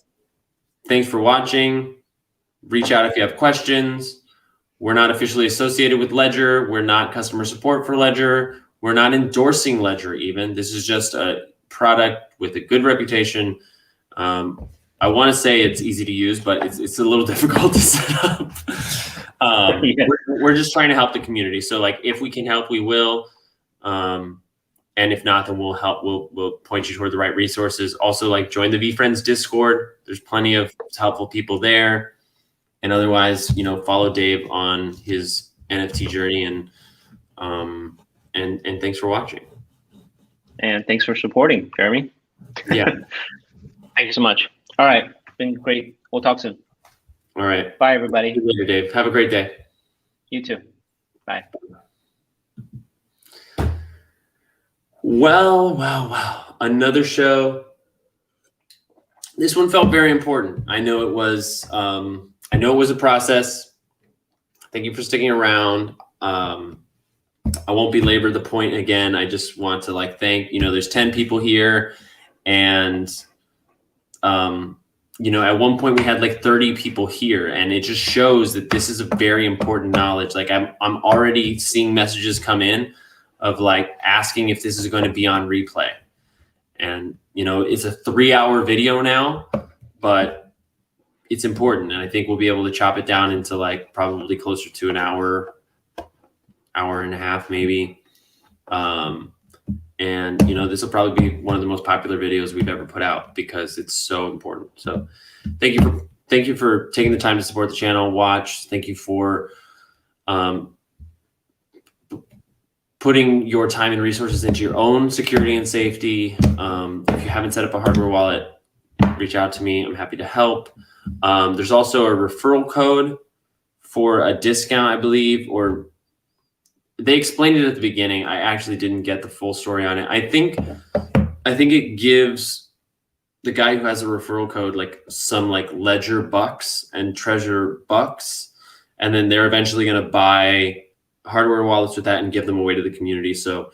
Thanks for watching. Reach out if you have questions. We're not officially associated with Ledger. We're not customer support for Ledger. We're not endorsing Ledger even. This is just a product with a good reputation. I want to say it's easy to use, but it's a little difficult to set up. We're just trying to help the community. So like, if we can help, we will. And if not, then we'll help. We'll point you toward the right resources. Also, like, join the VFriends Discord. There's plenty of helpful people there. And otherwise, you know, follow Dave on his NFT journey. And thanks for watching. And thanks for supporting, Jeremy. Yeah. Thank you so much. All right. Been great. We'll talk soon. All right. Bye, everybody. See you later, Dave. Have a great day. You too. Bye. Well. Another show. This one felt very important. I know it was. I know it was a process. Thank you for sticking around. I won't belabor the point again. I just want to like thank. There's 10 people here, and at one point we had like 30 people here, and it just shows that this is a very important knowledge. Like I'm already seeing messages come in of like asking if this is going to be on replay. And, it's a 3-hour video now, but it's important. And I think we'll be able to chop it down into like probably closer to an hour and a half, maybe. And, this will probably be one of the most popular videos we've ever put out because it's so important. So thank you for taking the time to support the channel, watch. Thank you for putting your time and resources into your own security and safety. If you haven't set up a hardware wallet, reach out to me. I'm happy to help. There's also a referral code for a discount, I believe, or they explained it at the beginning. I actually didn't get the full story on it. I think it gives the guy who has a referral code like some like Ledger bucks and Treasure bucks, and then they're eventually going to buy hardware wallets with that and give them away to the community. So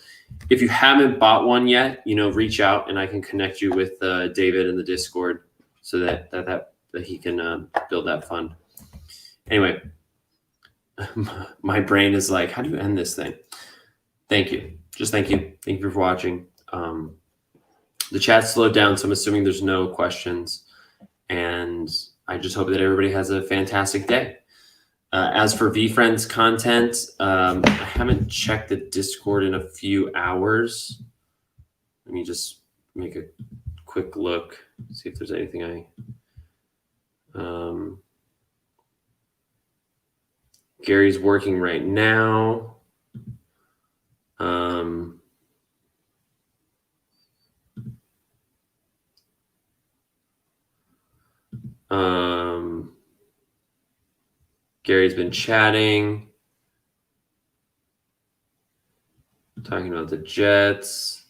if you haven't bought one yet, reach out and I can connect you with David in the Discord so that he can build that fund. Anyway, my brain is like, how do you end this thing? Thank you. Just thank you. Thank you for watching. The chat slowed down, so I'm assuming there's no questions. And I just hope that everybody has a fantastic day. As for VFriends content, I haven't checked the Discord in a few hours. Let me just make a quick look, see if there's anything Gary's working right now. Gary's been chatting, talking about the Jets.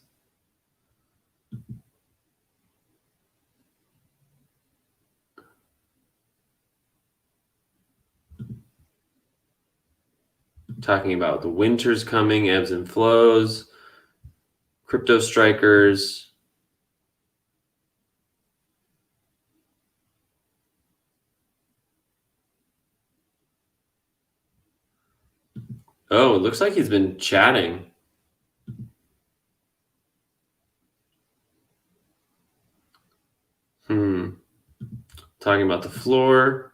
Talking about the winter's coming, ebbs and flows, crypto strikers. Oh, it looks like he's been chatting. Talking about the floor.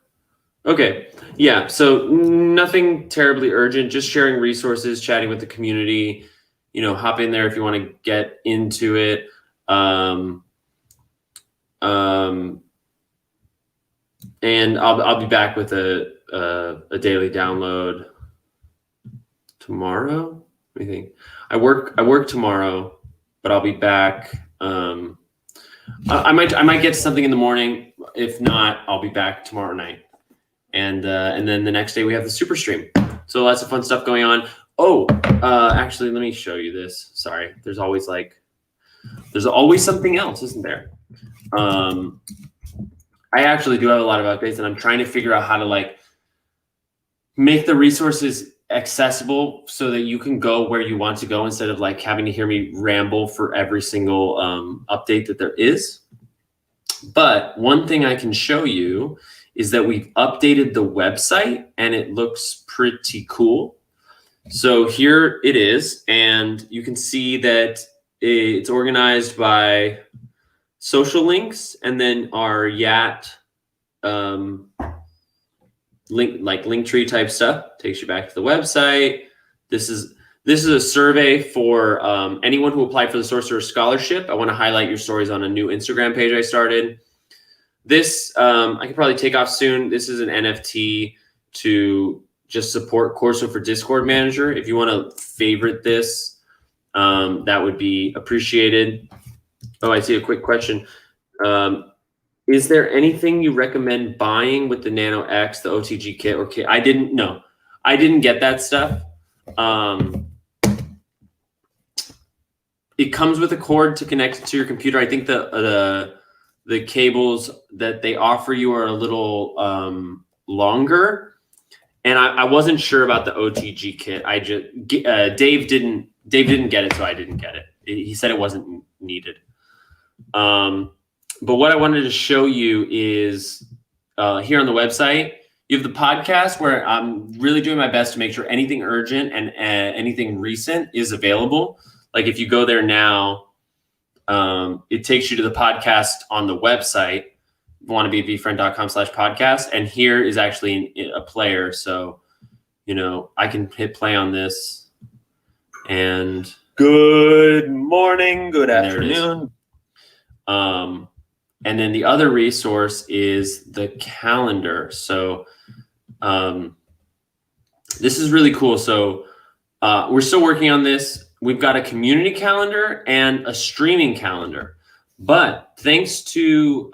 Okay. Yeah. So nothing terribly urgent, just sharing resources, chatting with the community, hop in there if you want to get into it. And I'll be back with a daily download tomorrow. What do you think? I work tomorrow, but I'll be back. I might get something in the morning. If not, I'll be back tomorrow night. And then the next day we have the super stream. So lots of fun stuff going on. Oh, actually, let me show you this. Sorry, there's always something else, isn't there? I actually do have a lot of updates, and I'm trying to figure out how to make the resources accessible so that you can go where you want to go instead of having to hear me ramble for every single update that there is. But one thing I can show you is that we've updated the website and it looks pretty cool. So here it is, and you can see that it's organized by social links and then our YAT link tree type stuff takes you back to the website. This is a survey for anyone who applied for the Sorcerer Scholarship. I want to highlight your stories on a new Instagram page I started. This I could probably take off soon. This is an NFT to just support Corso for Discord Manager. If you want to favorite this, that would be appreciated. Oh, I see a quick question. Is there anything you recommend buying with the Nano X, the OTG kit or kit? I didn't get that stuff. It comes with a cord to connect it to your computer. I think the cables that they offer you are a little longer, and I wasn't sure about the OTG kit. Dave didn't get it, so I didn't get it. He said it wasn't needed. But what I wanted to show you is here on the website, you have the podcast where I'm really doing my best to make sure anything urgent and anything recent is available. Like if you go there now, it takes you to the podcast on the website, wannabevfriend.com/podcast. And here is actually a player. So, I can hit play on this and good morning, good afternoon. And then the other resource is the calendar. So this is really cool. So we're still working on this. We've got a community calendar and a streaming calendar. But thanks to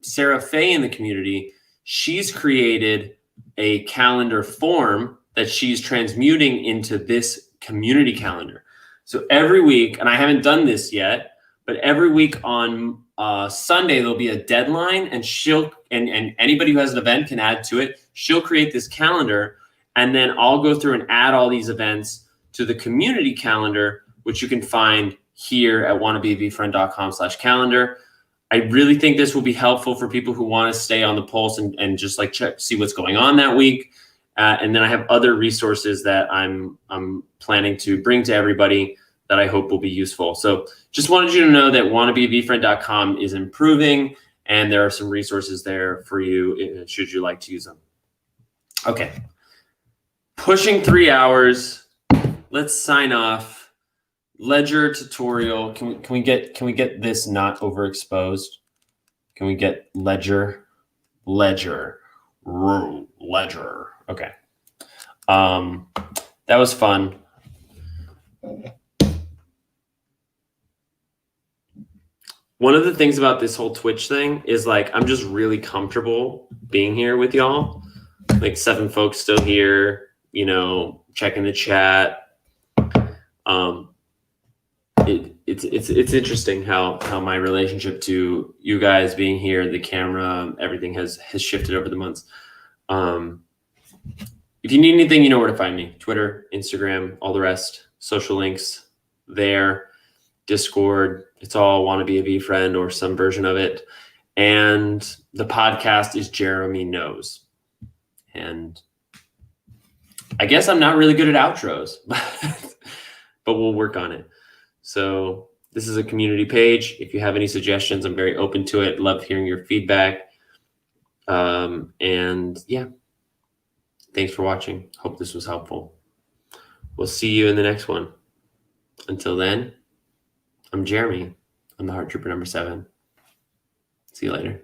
Sarah Faye in the community, she's created a calendar form that she's transmuting into this community calendar. So every week, and I haven't done this yet, but every week on Sunday, there'll be a deadline, and and anybody who has an event can add to it. She'll create this calendar, and then I'll go through and add all these events to the community calendar, which you can find here at wannabevfriend.com/calendar. I really think this will be helpful for people who want to stay on the pulse and just see what's going on that week. And then I have other resources that I'm planning to bring to everybody that I hope will be useful. So just wanted you to know that wannabevfriend.com is improving, and there are some resources there for you should you like to use them. Okay, pushing 3 hours. Let's sign off. Ledger tutorial. Can we get this not overexposed? Can we get Ledger? Ledger. Okay. That was fun. One of the things about this whole Twitch thing is I'm just really comfortable being here with y'all. 7 folks still here, checking the chat. It's interesting how my relationship to you guys being here, the camera, everything has shifted over the months. If you need anything, you know where to find me. Twitter, Instagram, all the rest, social links there, Discord. It's all Want to Be a V Friend or some version of it. And the podcast is Jeremy Knows. And I guess I'm not really good at outros, but we'll work on it. So this is a community page. If you have any suggestions, I'm very open to it. Love hearing your feedback. And yeah, thanks for watching. Hope this was helpful. We'll see you in the next one. Until then, I'm Jeremy. I'm the Heart Trooper number 7. See you later.